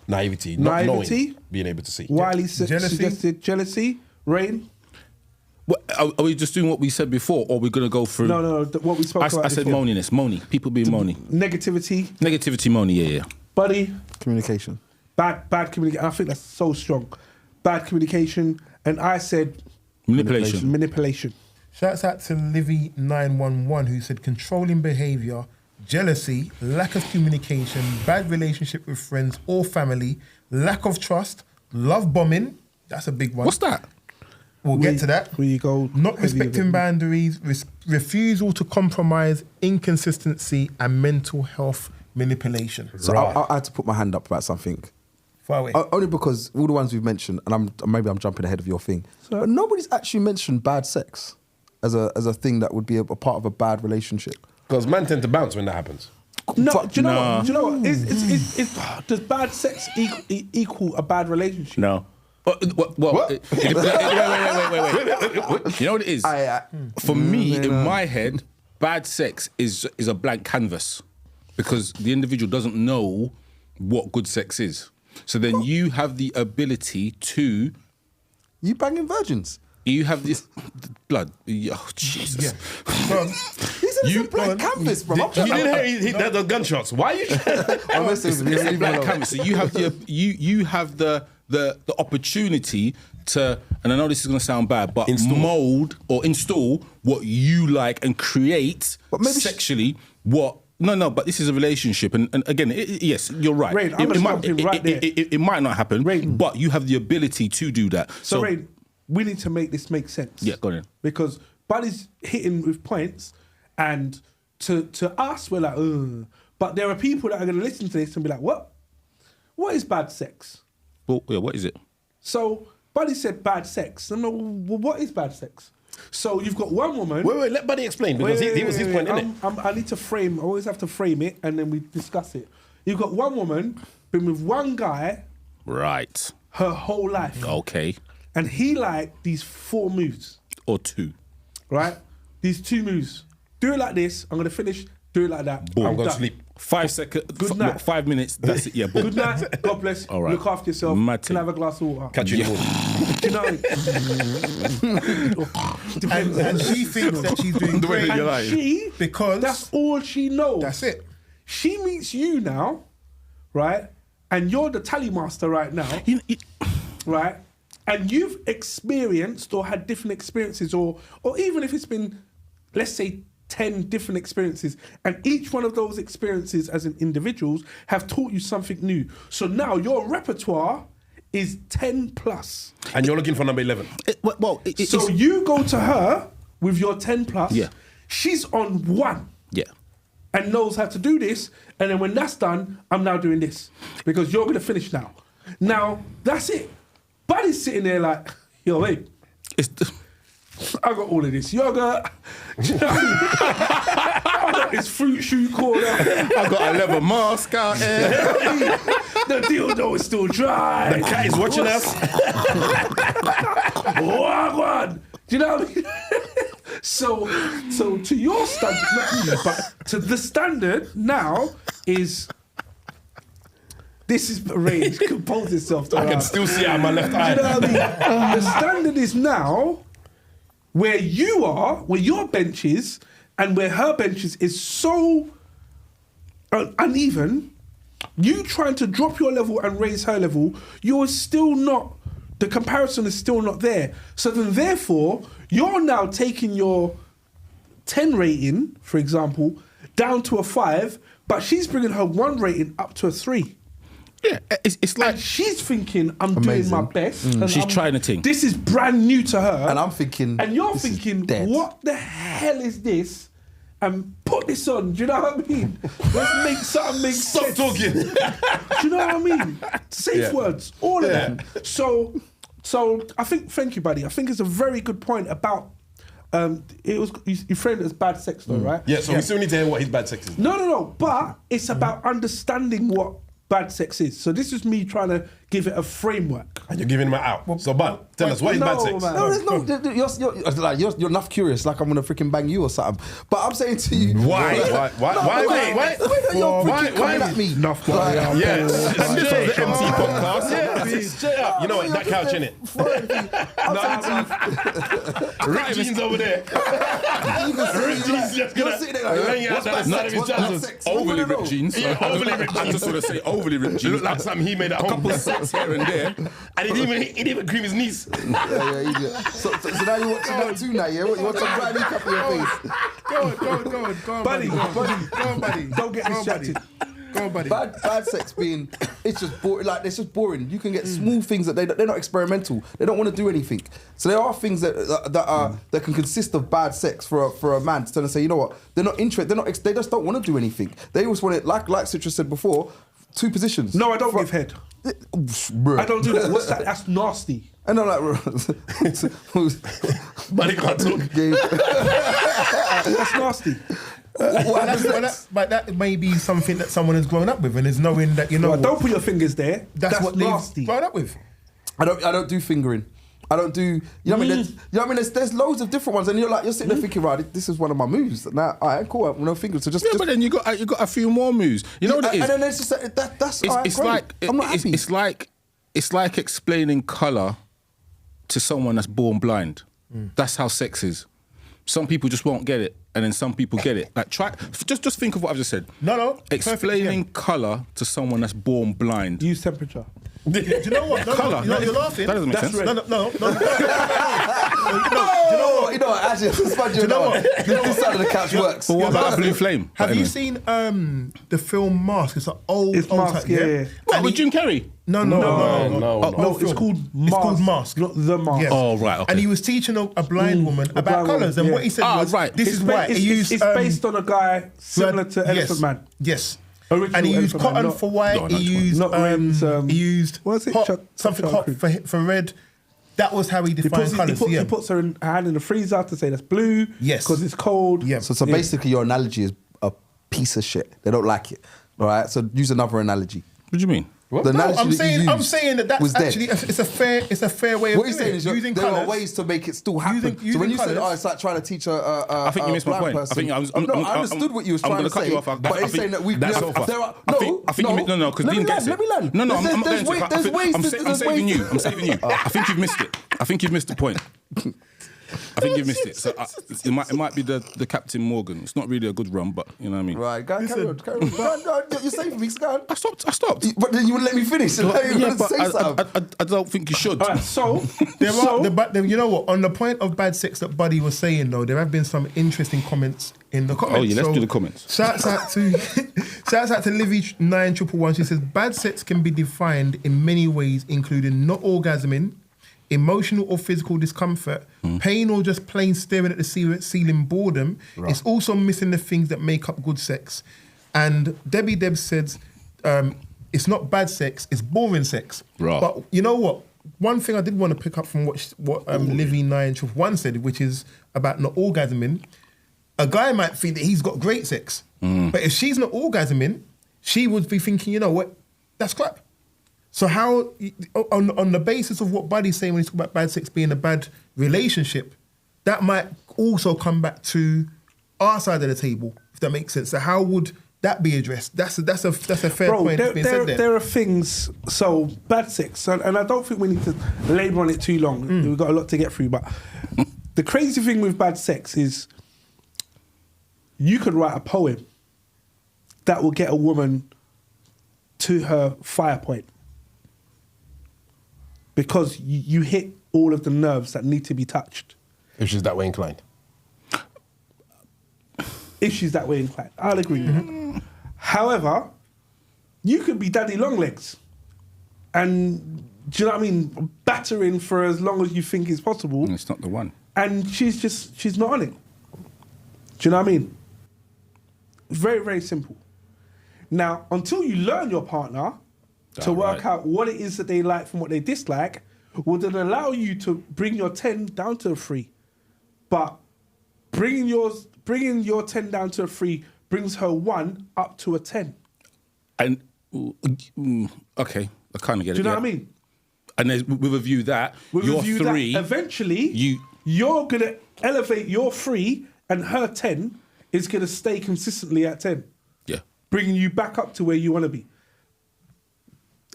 [SPEAKER 2] naivety, not knowing, being able to see.
[SPEAKER 3] Wiley suggested jealousy, Rain.
[SPEAKER 4] Are we just doing what we said before, or are we going to go through?
[SPEAKER 3] No, what we spoke about.
[SPEAKER 4] I said moaniness, moany. People being moany.
[SPEAKER 3] Negativity,
[SPEAKER 4] moany, yeah.
[SPEAKER 3] Buddy.
[SPEAKER 5] Communication.
[SPEAKER 3] Bad communication. I think that's so strong. Bad communication. And I said Manipulation.
[SPEAKER 1] Shouts out to Livy911 who said controlling behaviour, jealousy, lack of communication, bad relationship with friends or family, lack of trust, love bombing. That's a big one.
[SPEAKER 4] What's that?
[SPEAKER 1] We'll get to that.
[SPEAKER 3] Where you go.
[SPEAKER 1] Not respecting boundaries, refusal to compromise, inconsistency, and mental health manipulation.
[SPEAKER 5] So I had to put my hand up about something.
[SPEAKER 1] Far away.
[SPEAKER 5] Only because all the ones we've mentioned, and maybe I'm jumping ahead of your thing, but nobody's actually mentioned bad sex as a thing that would be a part of a bad relationship.
[SPEAKER 2] Because men tend to bounce when that happens.
[SPEAKER 3] No, do you know what? Does bad sex equal a bad relationship?
[SPEAKER 4] No. Wait. You know what it is? For me, in my head, bad sex is a blank canvas because the individual doesn't know what good sex is. So then you have the ability to...
[SPEAKER 5] You banging virgins?
[SPEAKER 4] You have this blood. Oh, Jesus.
[SPEAKER 1] Yeah.
[SPEAKER 5] This is a blank canvas, bro.
[SPEAKER 2] You didn't hear the gunshots. Why are you...
[SPEAKER 4] It's a blank canvas. So you have the opportunity to, and I know this is going to sound bad, but mold or install what you like and create sexually what... No, but this is a relationship, and again, yes, you're right.
[SPEAKER 3] Rain, I'm right there.
[SPEAKER 4] It might not happen, Rain, but you have the ability to do that.
[SPEAKER 3] So Rain, we need to make this make sense.
[SPEAKER 4] Yeah, go on.
[SPEAKER 3] Because Buddy's hitting with points, and to us, we're like, ugh. But there are people that are going to listen to this and be like, what? What is bad sex?
[SPEAKER 4] Well, yeah, what is it?
[SPEAKER 3] So Buddy said bad sex. And well, what is bad sex? So you've got one woman...
[SPEAKER 2] Wait, let Buddy explain, because he was his point, innit?
[SPEAKER 3] I need to frame... I always have to frame it, and then we discuss it. You've got one woman, been with one guy...
[SPEAKER 4] Right.
[SPEAKER 3] Her whole life.
[SPEAKER 4] Okay.
[SPEAKER 3] And he liked these 4 moves.
[SPEAKER 4] Or 2.
[SPEAKER 3] Right? These 2 moves. Do it like this, I'm going to finish, do it like that.
[SPEAKER 2] Boom. I'm going to sleep.
[SPEAKER 4] 5 seconds.
[SPEAKER 3] Good night.
[SPEAKER 4] 5 minutes. That's it. Yeah. Boom.
[SPEAKER 3] Good night. God bless.
[SPEAKER 4] All right.
[SPEAKER 3] Look after yourself.
[SPEAKER 4] Mad
[SPEAKER 3] Can I have a glass of water?
[SPEAKER 2] Catch you in the morning.
[SPEAKER 3] Do you know?
[SPEAKER 1] And she thinks that she's doing
[SPEAKER 2] The way
[SPEAKER 1] great
[SPEAKER 2] that you're
[SPEAKER 3] And
[SPEAKER 2] lying.
[SPEAKER 3] she,
[SPEAKER 1] because
[SPEAKER 3] that's all she knows.
[SPEAKER 1] that's it.
[SPEAKER 3] She meets you now, right? And you're the tally master right now, right? And you've experienced or had different experiences, or even if it's been, let's say, 10 different experiences, and each one of those experiences as an individuals have taught you something new. So now your repertoire is 10 plus.
[SPEAKER 2] And you're looking for number 11.
[SPEAKER 3] So you go to her with your 10 plus.
[SPEAKER 4] Yeah.
[SPEAKER 3] She's on 1
[SPEAKER 4] Yeah.
[SPEAKER 3] and knows how to do this. And then when that's done, I'm now doing this because you're going to finish now. Now, that's it. Buddy's sitting there like, yo, wait, I got all of this yogurt. Do you know what I mean? I got this fruit shoot corner.
[SPEAKER 4] I got a leather mask out here.
[SPEAKER 3] The dildo is still dry.
[SPEAKER 2] The cat is watching us.
[SPEAKER 3] Wagwan. Do you know what I mean? So to your standard, not me, but to the standard now is this is range. Compose itself.
[SPEAKER 2] I can still see it on my left eye.
[SPEAKER 3] Do you know what I mean? The standard is now where you are, where your bench is, and where her bench is so uneven. You trying to drop your level and raise her level, you're still not. The comparison is still not there. So then, therefore, you're now taking your 10 rating, for example, down to a 5, but she's bringing her 1 rating up to a 3.
[SPEAKER 4] Yeah. It's like
[SPEAKER 3] And she's thinking, I'm doing my best. And
[SPEAKER 4] She's trying a thing.
[SPEAKER 3] This is brand new to her.
[SPEAKER 5] And I'm thinking,
[SPEAKER 3] And you're
[SPEAKER 5] this is
[SPEAKER 3] thinking,
[SPEAKER 5] dead.
[SPEAKER 3] what the hell is this? And put this on. Do you know what I mean? Let's make something make
[SPEAKER 2] Stop
[SPEAKER 3] sense.
[SPEAKER 2] talking.
[SPEAKER 3] Do you know what I mean? Safe
[SPEAKER 2] Yeah.
[SPEAKER 3] words, all of that. So I think, thank you, buddy. I think it's a very good point about. It was you framed it as bad sex, though, right?
[SPEAKER 2] Yeah, so we still need to hear what his bad sex is.
[SPEAKER 3] No. But it's about understanding what bad sex is. So this is me trying to give it a framework.
[SPEAKER 2] And you're giving him an out. So, Bud, tell us, what is bad
[SPEAKER 3] No,
[SPEAKER 2] sex?
[SPEAKER 3] man.
[SPEAKER 5] No, there's no. You're enough curious, like I'm gonna freaking bang you or something. But I'm saying to you,
[SPEAKER 2] Why?
[SPEAKER 5] No,
[SPEAKER 2] Why?
[SPEAKER 5] the way that you're freaking coming at me.
[SPEAKER 3] Enough,
[SPEAKER 5] Like,
[SPEAKER 2] Yeah, this is the
[SPEAKER 5] Straight
[SPEAKER 2] MT
[SPEAKER 5] up.
[SPEAKER 2] podcast. Yeah, straight up. You know what? That couch, innit? Rick Jeans over there. Rick Jeans just
[SPEAKER 5] You're
[SPEAKER 2] gonna
[SPEAKER 5] sitting there like,
[SPEAKER 2] laying out
[SPEAKER 5] what's
[SPEAKER 2] the
[SPEAKER 5] bad
[SPEAKER 2] side of
[SPEAKER 5] sex?
[SPEAKER 2] his
[SPEAKER 5] What's bad
[SPEAKER 2] trousers.
[SPEAKER 5] sex? What do you
[SPEAKER 4] overly
[SPEAKER 5] wanna
[SPEAKER 4] ripped
[SPEAKER 5] know?
[SPEAKER 4] jeans.
[SPEAKER 2] Yeah, overly ripped
[SPEAKER 4] I just
[SPEAKER 2] jeans.
[SPEAKER 4] want to say overly ripped
[SPEAKER 2] It
[SPEAKER 4] jeans.
[SPEAKER 2] looked like something he made at
[SPEAKER 4] a couple
[SPEAKER 2] home.
[SPEAKER 4] of sets here and there.
[SPEAKER 2] And he didn't even cream his knees.
[SPEAKER 5] Yeah, idiot. So now you watching that too now, yeah? You want some brand new cup in your face?
[SPEAKER 1] Go on,
[SPEAKER 3] Buddy,
[SPEAKER 1] Go on, buddy.
[SPEAKER 3] Don't get distracted.
[SPEAKER 1] Go on, buddy.
[SPEAKER 5] Bad sex being, it's just boring. Like it's just boring. You can get small things that they're not experimental. They don't want to do anything. So there are things that can consist of bad sex for a man to turn and say, you know what? They're not interested. They just don't want to do anything. They always want it like Citra said before. 2 positions.
[SPEAKER 3] No, I don't give head. I don't do that. What's that? That's nasty.
[SPEAKER 5] I know, like,
[SPEAKER 2] Buddy can't talk.
[SPEAKER 3] That's nasty.
[SPEAKER 1] But that may be something that someone has grown up with, and is knowing that, you know,
[SPEAKER 3] Well, don't put your fingers there.
[SPEAKER 1] that's what
[SPEAKER 3] nasty.
[SPEAKER 1] they've grown up with.
[SPEAKER 5] I don't do fingering. I don't do. You know what I mean? There's loads of different ones, and you're sitting there thinking, right, this is one of my moves. Now, all right, cool, no fingers. So just.
[SPEAKER 4] Yeah, but then you got a few more moves. You know what it is?
[SPEAKER 5] And then it's just that's. all right,
[SPEAKER 4] It's
[SPEAKER 5] great.
[SPEAKER 4] like
[SPEAKER 5] I'm not happy.
[SPEAKER 4] it's like explaining color to someone that's born blind. That's how sex is. Some people just won't get it, and then some people get it. Like just think of what I've just said.
[SPEAKER 1] No.
[SPEAKER 4] Explaining color to someone that's born blind.
[SPEAKER 3] Use temperature.
[SPEAKER 1] Do you know what?
[SPEAKER 4] Colour.
[SPEAKER 1] You're laughing.
[SPEAKER 4] That doesn't make sense.
[SPEAKER 1] No.
[SPEAKER 5] You know what? Actually, I'm just
[SPEAKER 1] you know what?
[SPEAKER 5] This side of the couch works.
[SPEAKER 4] But what about a blue flame?
[SPEAKER 1] Have
[SPEAKER 4] But
[SPEAKER 1] you
[SPEAKER 4] anyway.
[SPEAKER 1] seen the film Mask? It's an old
[SPEAKER 3] Mask,
[SPEAKER 1] type,
[SPEAKER 3] yeah.
[SPEAKER 4] What,
[SPEAKER 1] And
[SPEAKER 4] with Jim Carrey?
[SPEAKER 1] No.
[SPEAKER 3] No, it's
[SPEAKER 1] film.
[SPEAKER 3] called
[SPEAKER 1] It's
[SPEAKER 3] Mask.
[SPEAKER 1] called Mask.
[SPEAKER 3] Not The Mask.
[SPEAKER 1] Yeah.
[SPEAKER 4] Oh, right, okay.
[SPEAKER 1] And he was teaching a blind woman
[SPEAKER 3] a
[SPEAKER 1] about
[SPEAKER 3] blind
[SPEAKER 1] colours,
[SPEAKER 3] woman,
[SPEAKER 1] and
[SPEAKER 3] yeah.
[SPEAKER 1] what he said was,
[SPEAKER 4] right.
[SPEAKER 1] "This is why he used."
[SPEAKER 3] It's based on a guy similar to Elephant
[SPEAKER 1] yes,
[SPEAKER 3] Man.
[SPEAKER 1] Yes.
[SPEAKER 3] Original
[SPEAKER 1] And he used
[SPEAKER 3] Elephant Man,
[SPEAKER 1] cotton
[SPEAKER 3] not-
[SPEAKER 1] for white.
[SPEAKER 4] No,
[SPEAKER 1] He
[SPEAKER 4] not
[SPEAKER 1] used
[SPEAKER 3] Not Rins,
[SPEAKER 1] he used
[SPEAKER 3] what's it?
[SPEAKER 1] hot, something hot for red. That was how he defined colours.
[SPEAKER 3] He puts her hand in the freezer to say that's blue.
[SPEAKER 1] Yes.
[SPEAKER 3] Because it's cold.
[SPEAKER 1] Yeah.
[SPEAKER 5] So basically, your analogy is a piece of shit. They don't like it. All right. So use another analogy.
[SPEAKER 4] What do you mean?
[SPEAKER 5] The
[SPEAKER 1] No,
[SPEAKER 5] analogy
[SPEAKER 1] I'm saying that that's
[SPEAKER 5] was dead.
[SPEAKER 1] actually it's a fair way of
[SPEAKER 5] What you're
[SPEAKER 1] doing
[SPEAKER 5] saying
[SPEAKER 1] it.
[SPEAKER 5] is
[SPEAKER 1] Using
[SPEAKER 5] there are
[SPEAKER 1] colours.
[SPEAKER 5] ways to make it still happen.
[SPEAKER 1] Using
[SPEAKER 5] so when you said,
[SPEAKER 1] colours-
[SPEAKER 5] "Oh, it's like trying to teach
[SPEAKER 4] I think you missed my
[SPEAKER 5] blind
[SPEAKER 4] point.
[SPEAKER 5] person,"
[SPEAKER 4] I
[SPEAKER 5] understood what you was
[SPEAKER 4] I'm
[SPEAKER 5] trying
[SPEAKER 4] gonna
[SPEAKER 5] to
[SPEAKER 4] cut
[SPEAKER 5] say,
[SPEAKER 4] you off.
[SPEAKER 5] but it's saying that we
[SPEAKER 2] That's
[SPEAKER 5] there
[SPEAKER 2] over.
[SPEAKER 5] are
[SPEAKER 4] I think you no, because Dean gets it.
[SPEAKER 5] Let me land.
[SPEAKER 4] No, I'm not
[SPEAKER 5] There's
[SPEAKER 4] going to.
[SPEAKER 5] there's ways.
[SPEAKER 4] I'm saving you. I'm saving you. I think you've missed it. I think you've missed the point. I think you've missed it. So it might be the Captain Morgan. It's not really a good run, but you know what I mean.
[SPEAKER 5] Right, carry on. Go on. You're saving me. Go on.
[SPEAKER 4] I stopped.
[SPEAKER 5] But then you wouldn't let me finish.
[SPEAKER 4] Yeah, but I don't think you should.
[SPEAKER 3] All right, so
[SPEAKER 1] You know what? On the point of bad sex that Buddy was saying, though, there have been some interesting comments in the comments.
[SPEAKER 4] Oh, yeah, let's do the comments.
[SPEAKER 1] Shouts out to Livy9111. She says, bad sex can be defined in many ways, including not orgasming, emotional or physical discomfort, pain or just plain staring at the ceiling boredom.
[SPEAKER 5] Right.
[SPEAKER 1] It's also missing the things that make up good sex. And Debbie Deb says, it's not bad sex, it's boring sex.
[SPEAKER 4] Right.
[SPEAKER 1] But you know what? One thing I did want to pick up from what Livy9111 said, which is about not orgasming. A guy might think that he's got great sex, but if she's not orgasming, she would be thinking, you know what, that's crap. So how, on the basis of what Buddy's saying when he's talking about bad sex being a bad relationship, that might also come back to our side of the table, if that makes sense. So how would that be addressed? That's a fair point being said there.
[SPEAKER 3] There are things, so bad sex, and I don't think we need to labour on it too long. We've got a lot to get through, but the crazy thing with bad sex is you could write a poem that will get a woman to her fire point because you hit all of the nerves that need to be touched.
[SPEAKER 2] If she's that way inclined.
[SPEAKER 3] If she's that way inclined, I'll agree with that. However, you could be Daddy Longlegs and, do you know what I mean, battering for as long as you think is possible.
[SPEAKER 4] It's not the one.
[SPEAKER 3] And she's not on it. Do you know what I mean? Very, very simple. Now, until you learn your partner to work out what it is that they like from what they dislike, will then allow you to bring your 10 down to a 3. But bringing your 10 down to a 3 brings her 1 up to a 10.
[SPEAKER 4] And okay, I kind of get it.
[SPEAKER 3] Do you know what I mean?
[SPEAKER 4] And there's, with a view that
[SPEAKER 3] With
[SPEAKER 4] your
[SPEAKER 3] a view
[SPEAKER 4] 3,
[SPEAKER 3] that eventually you're gonna elevate your 3 and her 10 is gonna stay consistently at 10.
[SPEAKER 4] yeah.
[SPEAKER 3] Bringing you back up to where you want to be.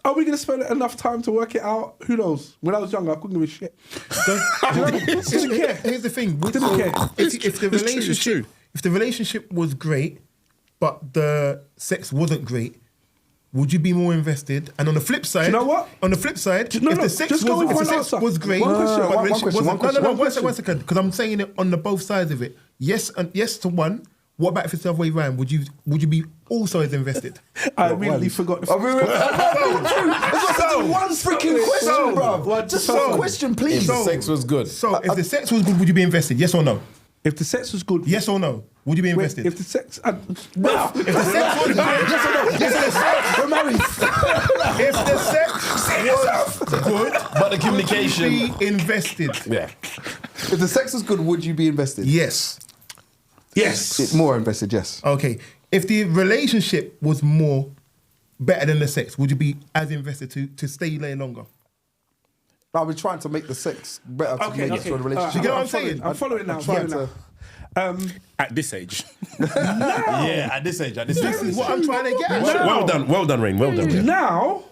[SPEAKER 3] Are we going to spend enough time to work it out? Who knows? When I was younger, I couldn't give a shit. Didn't care.
[SPEAKER 1] Here's the thing.
[SPEAKER 3] Didn't care.
[SPEAKER 1] If the relationship was great, but the sex wasn't great, would you be more invested? And on the flip side,
[SPEAKER 3] you know what?
[SPEAKER 1] On the flip side,
[SPEAKER 3] No,
[SPEAKER 1] if
[SPEAKER 3] no,
[SPEAKER 1] the sex
[SPEAKER 3] just go with one answer.
[SPEAKER 1] was great,
[SPEAKER 3] One question,
[SPEAKER 1] but the
[SPEAKER 3] one
[SPEAKER 1] relationship
[SPEAKER 3] question,
[SPEAKER 1] wasn't. One second, because I'm saying it on the both sides of it. Yes, and yes to one. What about if it's the other way around? Would you be also as invested?
[SPEAKER 3] I really forgot the
[SPEAKER 5] It's one freaking question, bro.
[SPEAKER 3] Just
[SPEAKER 5] one question, please.
[SPEAKER 2] If the sex was good.
[SPEAKER 1] So if the sex was good, would you be invested? Yes or no?
[SPEAKER 3] If the sex was good.
[SPEAKER 1] Yes or no? Would you be invested?
[SPEAKER 3] If the sex...
[SPEAKER 1] If the sex was good, yes or no?
[SPEAKER 5] We're married.
[SPEAKER 1] If the sex was good,
[SPEAKER 2] But the communication.
[SPEAKER 1] would you be invested?
[SPEAKER 2] Yeah.
[SPEAKER 5] If the sex was good, would you be invested?
[SPEAKER 1] Yes.
[SPEAKER 3] Yes.
[SPEAKER 5] More invested, yes.
[SPEAKER 1] Okay. If the relationship was better than the sex, would you be as invested to stay there longer?
[SPEAKER 5] I was trying to make the sex better to make sure the relationship.
[SPEAKER 1] You get what I'm saying?
[SPEAKER 3] I'm following now.
[SPEAKER 4] At this age.
[SPEAKER 2] Yeah, at this age.
[SPEAKER 1] This is what I'm trying to get at.
[SPEAKER 2] Well done, Rain. Well done.
[SPEAKER 3] Now...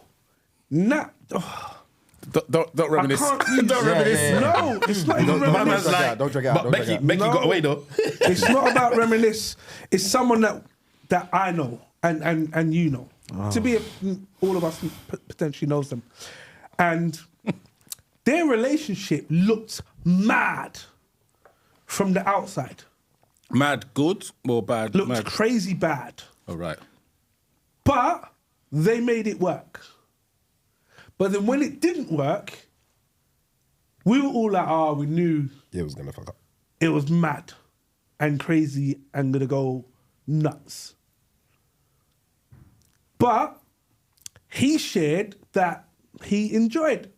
[SPEAKER 4] Don't reminisce.
[SPEAKER 3] Don't reminisce. No, it's not even
[SPEAKER 2] My
[SPEAKER 3] reminisce.
[SPEAKER 2] man's like,
[SPEAKER 5] Don't drag it out,
[SPEAKER 2] but
[SPEAKER 5] don't drag it
[SPEAKER 2] Becky
[SPEAKER 3] out.
[SPEAKER 2] got away though.
[SPEAKER 3] It's not about reminisce. It's someone that I know and you know. To be all of us potentially knows them, and their relationship looked mad from the outside.
[SPEAKER 4] Mad good or bad?
[SPEAKER 3] Looked
[SPEAKER 4] Mad.
[SPEAKER 3] crazy bad,
[SPEAKER 4] All right.
[SPEAKER 3] but they made it work. But then when it didn't work, we were all like, we knew
[SPEAKER 2] Yeah, it was gonna fuck up.
[SPEAKER 3] it was mad and crazy and gonna go nuts. But he shared that he enjoyed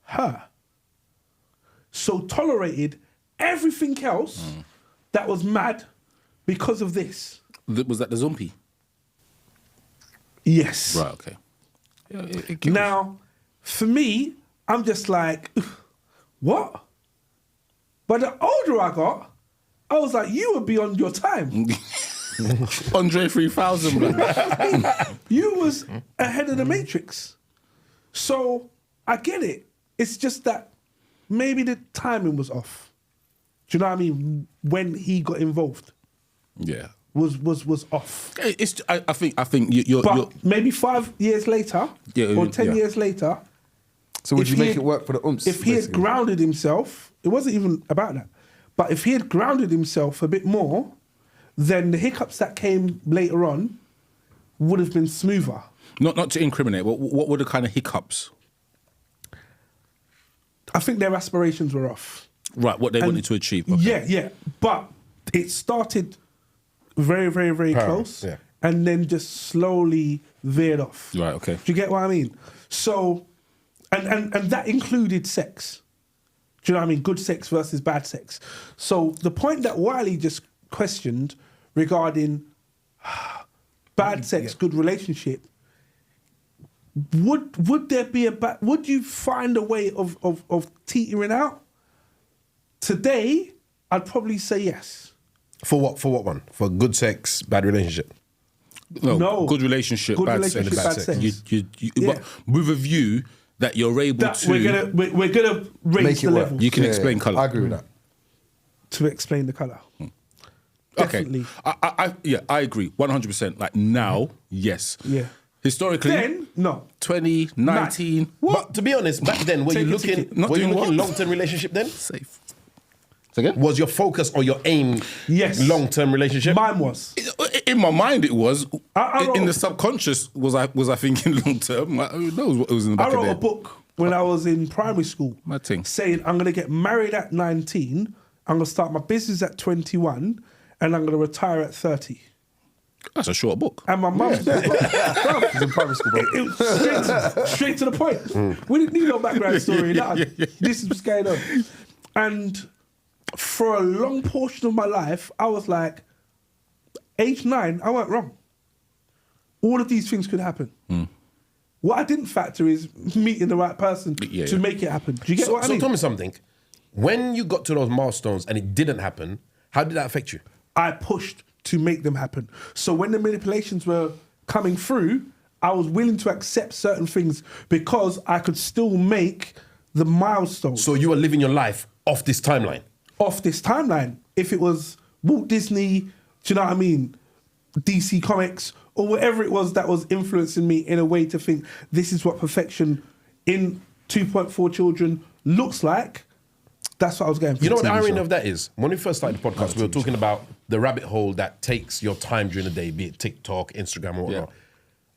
[SPEAKER 3] her. So tolerated everything else that was mad because of this.
[SPEAKER 4] Was that the Zumpy?
[SPEAKER 3] Yes.
[SPEAKER 4] Right, okay.
[SPEAKER 3] Now, for me, I'm just like, what? But the older I got, I was like, you were beyond your time.
[SPEAKER 4] Andre 3000, man.
[SPEAKER 3] You was ahead of the Matrix. So I get it. It's just that maybe the timing was off. Do you know what I mean? When he got involved,
[SPEAKER 4] Yeah.
[SPEAKER 3] was off.
[SPEAKER 4] I think you're.
[SPEAKER 3] But maybe 5 years later, or 10
[SPEAKER 4] yeah.
[SPEAKER 3] years later.
[SPEAKER 5] So would
[SPEAKER 3] if
[SPEAKER 5] you
[SPEAKER 3] he
[SPEAKER 5] make
[SPEAKER 3] had-
[SPEAKER 5] it work for the umps?
[SPEAKER 3] If he had
[SPEAKER 5] basically?
[SPEAKER 3] grounded himself, it wasn't even about that. But if he had grounded himself a bit more, then the hiccups that came later on would have been smoother.
[SPEAKER 4] Not to incriminate, but what were the kind of hiccups?
[SPEAKER 3] I think their aspirations were off.
[SPEAKER 4] Right, what they wanted to achieve. Okay.
[SPEAKER 3] Yeah. But it started very, very, very close,
[SPEAKER 2] yeah.
[SPEAKER 3] and then just slowly veered off.
[SPEAKER 4] Right, okay.
[SPEAKER 3] Do you get what I mean? So, and that included sex. Do you know what I mean? Good sex versus bad sex. So the point that Wiley just questioned regarding bad sex, good relationship, would there be would you find a way of teetering out? Today, I'd probably say yes.
[SPEAKER 2] For what one? For good sex, bad relationship?
[SPEAKER 3] No.
[SPEAKER 4] Good relationship,
[SPEAKER 3] Good
[SPEAKER 4] bad
[SPEAKER 3] relationship,
[SPEAKER 4] sex.
[SPEAKER 3] bad sex.
[SPEAKER 4] But with a view that you're able
[SPEAKER 3] That
[SPEAKER 4] to...
[SPEAKER 3] we're gonna raise
[SPEAKER 5] Make
[SPEAKER 3] the
[SPEAKER 5] it work.
[SPEAKER 3] level
[SPEAKER 4] You can explain colour.
[SPEAKER 5] I agree with that.
[SPEAKER 3] to explain the color.
[SPEAKER 4] Okay.
[SPEAKER 3] Definitely.
[SPEAKER 4] I agree. 100%. Like now, yes.
[SPEAKER 3] Yeah.
[SPEAKER 4] Historically,
[SPEAKER 3] Then no.
[SPEAKER 4] 2019...
[SPEAKER 2] But to be honest, back then, were
[SPEAKER 3] Take
[SPEAKER 2] you
[SPEAKER 3] a
[SPEAKER 2] looking
[SPEAKER 3] ticket.
[SPEAKER 4] Not
[SPEAKER 2] were you
[SPEAKER 4] doing
[SPEAKER 2] looking
[SPEAKER 4] what?
[SPEAKER 2] long-term relationship then?
[SPEAKER 4] Safe. So again?
[SPEAKER 2] Was your focus or your aim
[SPEAKER 3] Yes.
[SPEAKER 2] long-term relationship?
[SPEAKER 3] Mine was.
[SPEAKER 4] In my mind, it was.
[SPEAKER 3] I
[SPEAKER 4] in the
[SPEAKER 3] wrote-
[SPEAKER 4] subconscious, was I thinking long term? Like, who knows what was in the back
[SPEAKER 3] I
[SPEAKER 4] of
[SPEAKER 3] wrote
[SPEAKER 4] there?
[SPEAKER 3] a book when I was in primary school
[SPEAKER 4] Mad thing.
[SPEAKER 3] saying I'm going to get married at 19, I'm going to start my business at 21, and I'm going to retire at 30.
[SPEAKER 4] That's a short book.
[SPEAKER 3] And my mum,
[SPEAKER 5] He's in primary school, bro.
[SPEAKER 3] it was straight to the point. We didn't need no background story. Nothing. This is what's going on. And for a long portion of my life, I was like, age 9, I went wrong. All of these things could happen. What I didn't factor is meeting the right person
[SPEAKER 4] Yeah,
[SPEAKER 3] to
[SPEAKER 4] yeah.
[SPEAKER 3] make it happen. Do you get
[SPEAKER 2] So,
[SPEAKER 3] what I
[SPEAKER 2] so
[SPEAKER 3] mean?
[SPEAKER 2] tell me something. When you got to those milestones and it didn't happen, how did that affect you?
[SPEAKER 3] I pushed to make them happen. So when the manipulations were coming through, I was willing to accept certain things because I could still make the milestones
[SPEAKER 2] So you were living your life off this timeline.
[SPEAKER 3] off this timeline. If it was Walt Disney, do you know what I mean? DC Comics, or whatever it was that was influencing me in a way to think this is what perfection in 2.4 children looks like. That's what I was going for.
[SPEAKER 2] You know what the irony of that is? When we first started the podcast, we were talking about the rabbit hole that takes your time during the day, be it TikTok, Instagram, or whatnot.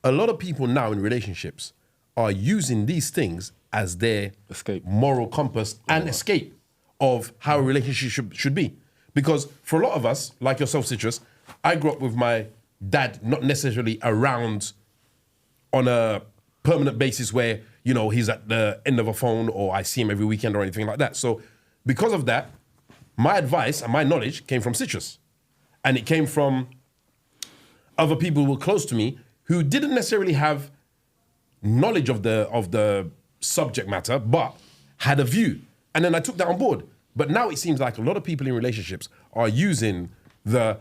[SPEAKER 2] A lot of people now in relationships are using these things as their
[SPEAKER 4] Escape.
[SPEAKER 2] moral compass and escape of how a relationship should be. Because for a lot of us, like yourself, Citrus, I grew up with my dad not necessarily around on a permanent basis where, you know, he's at the end of a phone or I see him every weekend or anything like that. So because of that, my advice and my knowledge came from Citrus. And it came from other people who were close to me who didn't necessarily have knowledge of the subject matter, but had a view. And then I took that on board. But now it seems like a lot of people in relationships are using the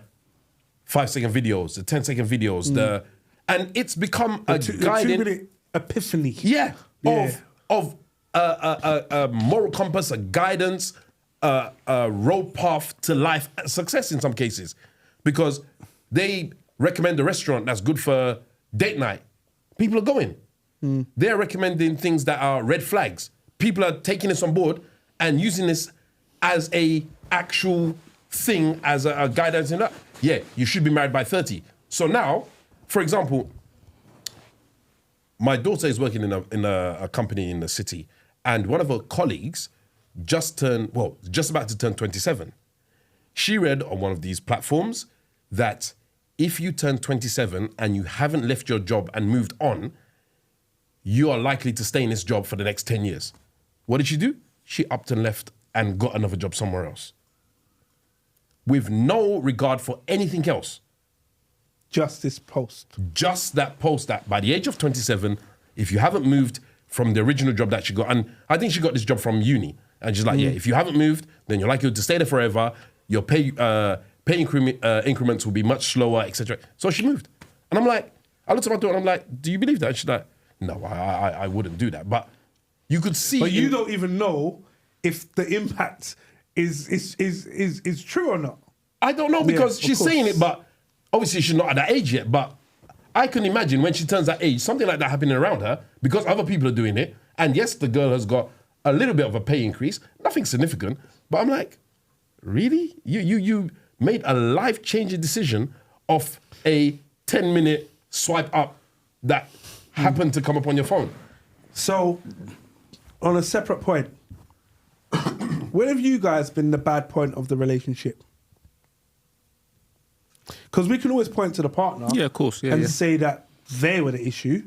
[SPEAKER 2] 5-second videos, the 10-second videos, and it's become a
[SPEAKER 3] The
[SPEAKER 2] guiding...
[SPEAKER 3] 2-minute epiphany.
[SPEAKER 2] Yeah,
[SPEAKER 3] Yeah.
[SPEAKER 2] of a moral compass, a guidance, a road path to life, success in some cases, because they recommend a restaurant that's good for date night. People are going. They're recommending things that are red flags. People are taking this on board and using this as a actual thing, as a guidance in that. Yeah, you should be married by 30. So now, for example, my daughter is working in a company in the city, and one of her colleagues just about to turn 27. She read on one of these platforms that if you turn 27 and you haven't left your job and moved on, you are likely to stay in this job for the next 10 years. What did she do? She upped and left and got another job somewhere else, with no regard for anything else.
[SPEAKER 3] Just this post.
[SPEAKER 2] Just that post that by the age of 27, if you haven't moved from the original job that she got, and I think she got this job from uni, and she's like, yeah, if you haven't moved, then you're likely to stay there forever. Your pay increments will be much slower, etc. So she moved, and I'm like, I looked at my daughter, and I'm like, do you believe that? And she's like, no, I wouldn't do that. But you could see,
[SPEAKER 3] But you don't even know if the impact is true or not.
[SPEAKER 2] I don't know because
[SPEAKER 3] Yeah,
[SPEAKER 2] she's
[SPEAKER 3] of course.
[SPEAKER 2] saying it, but obviously she's not at that age yet. But I can imagine when she turns that age, something like that happening around her because other people are doing it. And yes, the girl has got a little bit of a pay increase, nothing significant. But I'm like, really? You made a life-changing decision of a 10-minute swipe up that happened to come up on your phone.
[SPEAKER 3] So, on a separate point, when have you guys been the bad point of the relationship? Because we can always point to the partner,
[SPEAKER 4] Yeah, of course, yeah,
[SPEAKER 3] and
[SPEAKER 4] yeah.
[SPEAKER 3] say that they were the issue.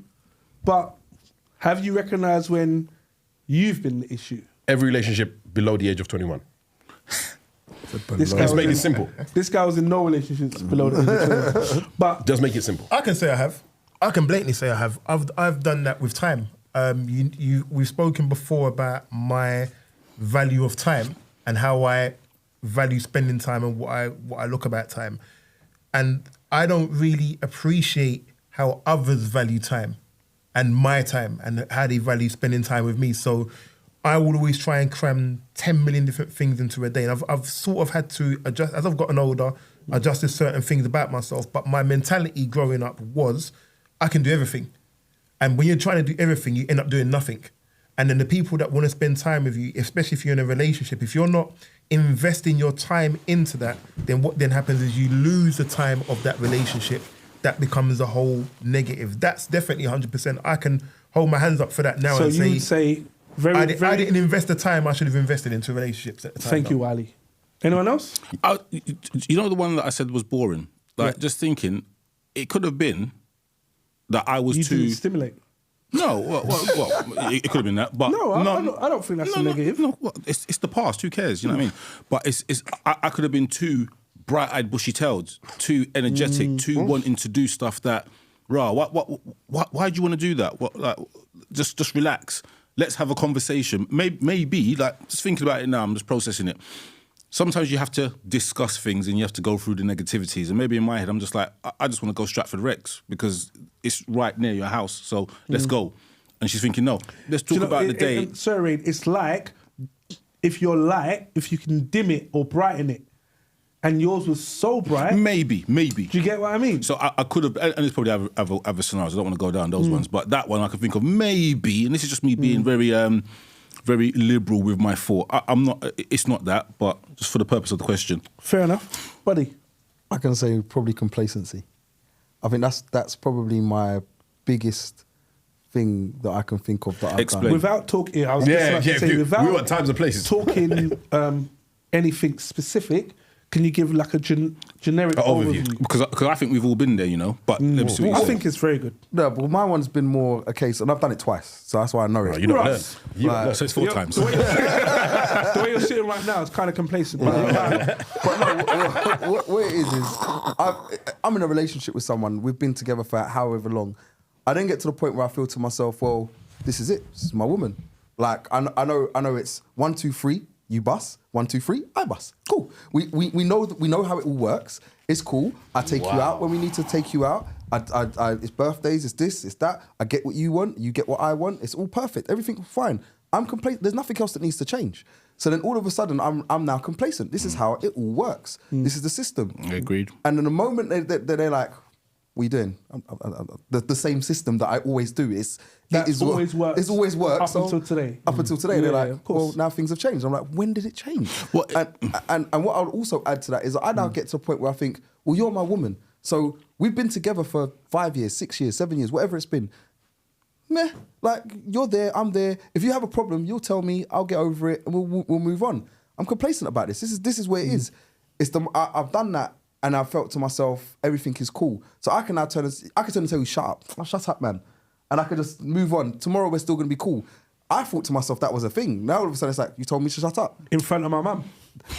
[SPEAKER 3] But have you recognised when you've been the issue?
[SPEAKER 2] Every relationship below the age of 21.
[SPEAKER 3] This guy,
[SPEAKER 2] Let's
[SPEAKER 3] was
[SPEAKER 2] make
[SPEAKER 3] in,
[SPEAKER 2] it simple.
[SPEAKER 3] this guy was in no relationships below the age of 21. But
[SPEAKER 2] Just make it simple.
[SPEAKER 1] I can say I have. I can blatantly say I have. I've done that with time. We've spoken before about my value of time and how I value spending time and what I look about time. And I don't really appreciate how others value time and my time and how they value spending time with me. So I would always try and cram 10 million different things into a day. And I've sort of had to adjust, as I've gotten older, adjusted certain things about myself. But my mentality growing up was, I can do everything. And when you're trying to do everything, you end up doing nothing. And then the people that want to spend time with you, especially if you're in a relationship, if you're not investing your time into that, then what then happens is you lose the time of that relationship. That becomes a whole negative. That's definitely 100%. I can hold my hands up for that now
[SPEAKER 3] so
[SPEAKER 1] and
[SPEAKER 3] you would say very,
[SPEAKER 1] I
[SPEAKER 3] very.
[SPEAKER 1] didn't invest the time I should have invested into relationships at the time.
[SPEAKER 3] Thank you, Ali. Anyone else?
[SPEAKER 4] You know the one that I said was boring? Like, just thinking, it could have been that I was
[SPEAKER 3] You
[SPEAKER 4] too...
[SPEAKER 3] didn't stimulate.
[SPEAKER 4] No, well, it could have been that, but
[SPEAKER 3] No, I don't think that's a negative.
[SPEAKER 4] No, it's the past. Who cares? You know what I mean? But I could have been too bright-eyed, bushy-tailed, too energetic, too wanting to do stuff that, why do you want to do that? What, like, just relax. Let's have a conversation. Maybe, like, just thinking about it now, I'm just processing it. Sometimes you have to discuss things and you have to go through the negativities. And maybe in my head, I'm just like, I just want to go Stratford Rex because it's right near your house. So let's go. And she's thinking, no, let's talk about the day.
[SPEAKER 3] Sorry, it's like if your light, if you can dim it or brighten it, and yours was so bright.
[SPEAKER 4] Maybe.
[SPEAKER 3] Do you get what I mean?
[SPEAKER 4] So I could have, and it's probably other scenarios. I don't want to go down those ones, but that one I can think of maybe, and this is just me being very liberal with my thought. I'm not. It's not that, but just for the purpose of the question.
[SPEAKER 3] Fair enough, buddy.
[SPEAKER 5] I can say probably complacency. I think that's probably my biggest thing that I can think of that I've
[SPEAKER 4] Explain.
[SPEAKER 5] done.
[SPEAKER 3] Without talking, I was just about to say, without
[SPEAKER 2] we want times and places.
[SPEAKER 3] talking anything specific. Can you give like a generic overview?
[SPEAKER 4] Because I think we've all been there, you know. But let me see what you
[SPEAKER 3] I
[SPEAKER 4] say.
[SPEAKER 3] think it's very good.
[SPEAKER 5] No, but my one's been more a case, and I've done it twice, so that's why I know it.
[SPEAKER 2] You don't learn.
[SPEAKER 3] Russ.
[SPEAKER 2] You don't
[SPEAKER 5] Right.
[SPEAKER 2] learn.
[SPEAKER 4] So it's 4 times.
[SPEAKER 3] The way you're sitting right now is kind of complacent. But
[SPEAKER 5] But no, what it is I'm in a relationship with someone. We've been together for however long. I then get to the point where I feel to myself, well, this is it. This is my woman. Like I know it's 1, 2, 3. You bust 1, 2, 3. I bust. Cool. We know how it all works. It's cool. I take you out when we need to take you out. It's birthdays. It's this. It's that. I get what you want. You get what I want. It's all perfect. Everything's fine. I'm complacent. There's nothing else that needs to change. So then all of a sudden I'm now complacent. This is how it all works. This is the system.
[SPEAKER 4] Agreed.
[SPEAKER 5] And in the moment they're like, what are you doing? The same system that I always do. It's
[SPEAKER 3] always worked.
[SPEAKER 5] It's always worked.
[SPEAKER 3] Up until today.
[SPEAKER 5] Up until today,
[SPEAKER 3] Yeah,
[SPEAKER 5] they're like,
[SPEAKER 3] of course.
[SPEAKER 5] well, now things have changed. I'm like, when did it change?
[SPEAKER 4] What-
[SPEAKER 5] And what I would also add to that is I now get to a point where I think, well, you're my woman. So we've been together for 5 years, 6 years, 7 years, whatever it's been. Meh, like you're there, I'm there. If you have a problem, you'll tell me. I'll get over it, and we'll move on. I'm complacent about this. This is where it is. I've done that. And I felt to myself, everything is cool. So I can now turn and tell you, shut up. Oh, shut up, man. And I can just move on. Tomorrow we're still going to be cool. I thought to myself that was a thing. Now all of a sudden it's like, you told me to shut up.
[SPEAKER 3] In front of my mum.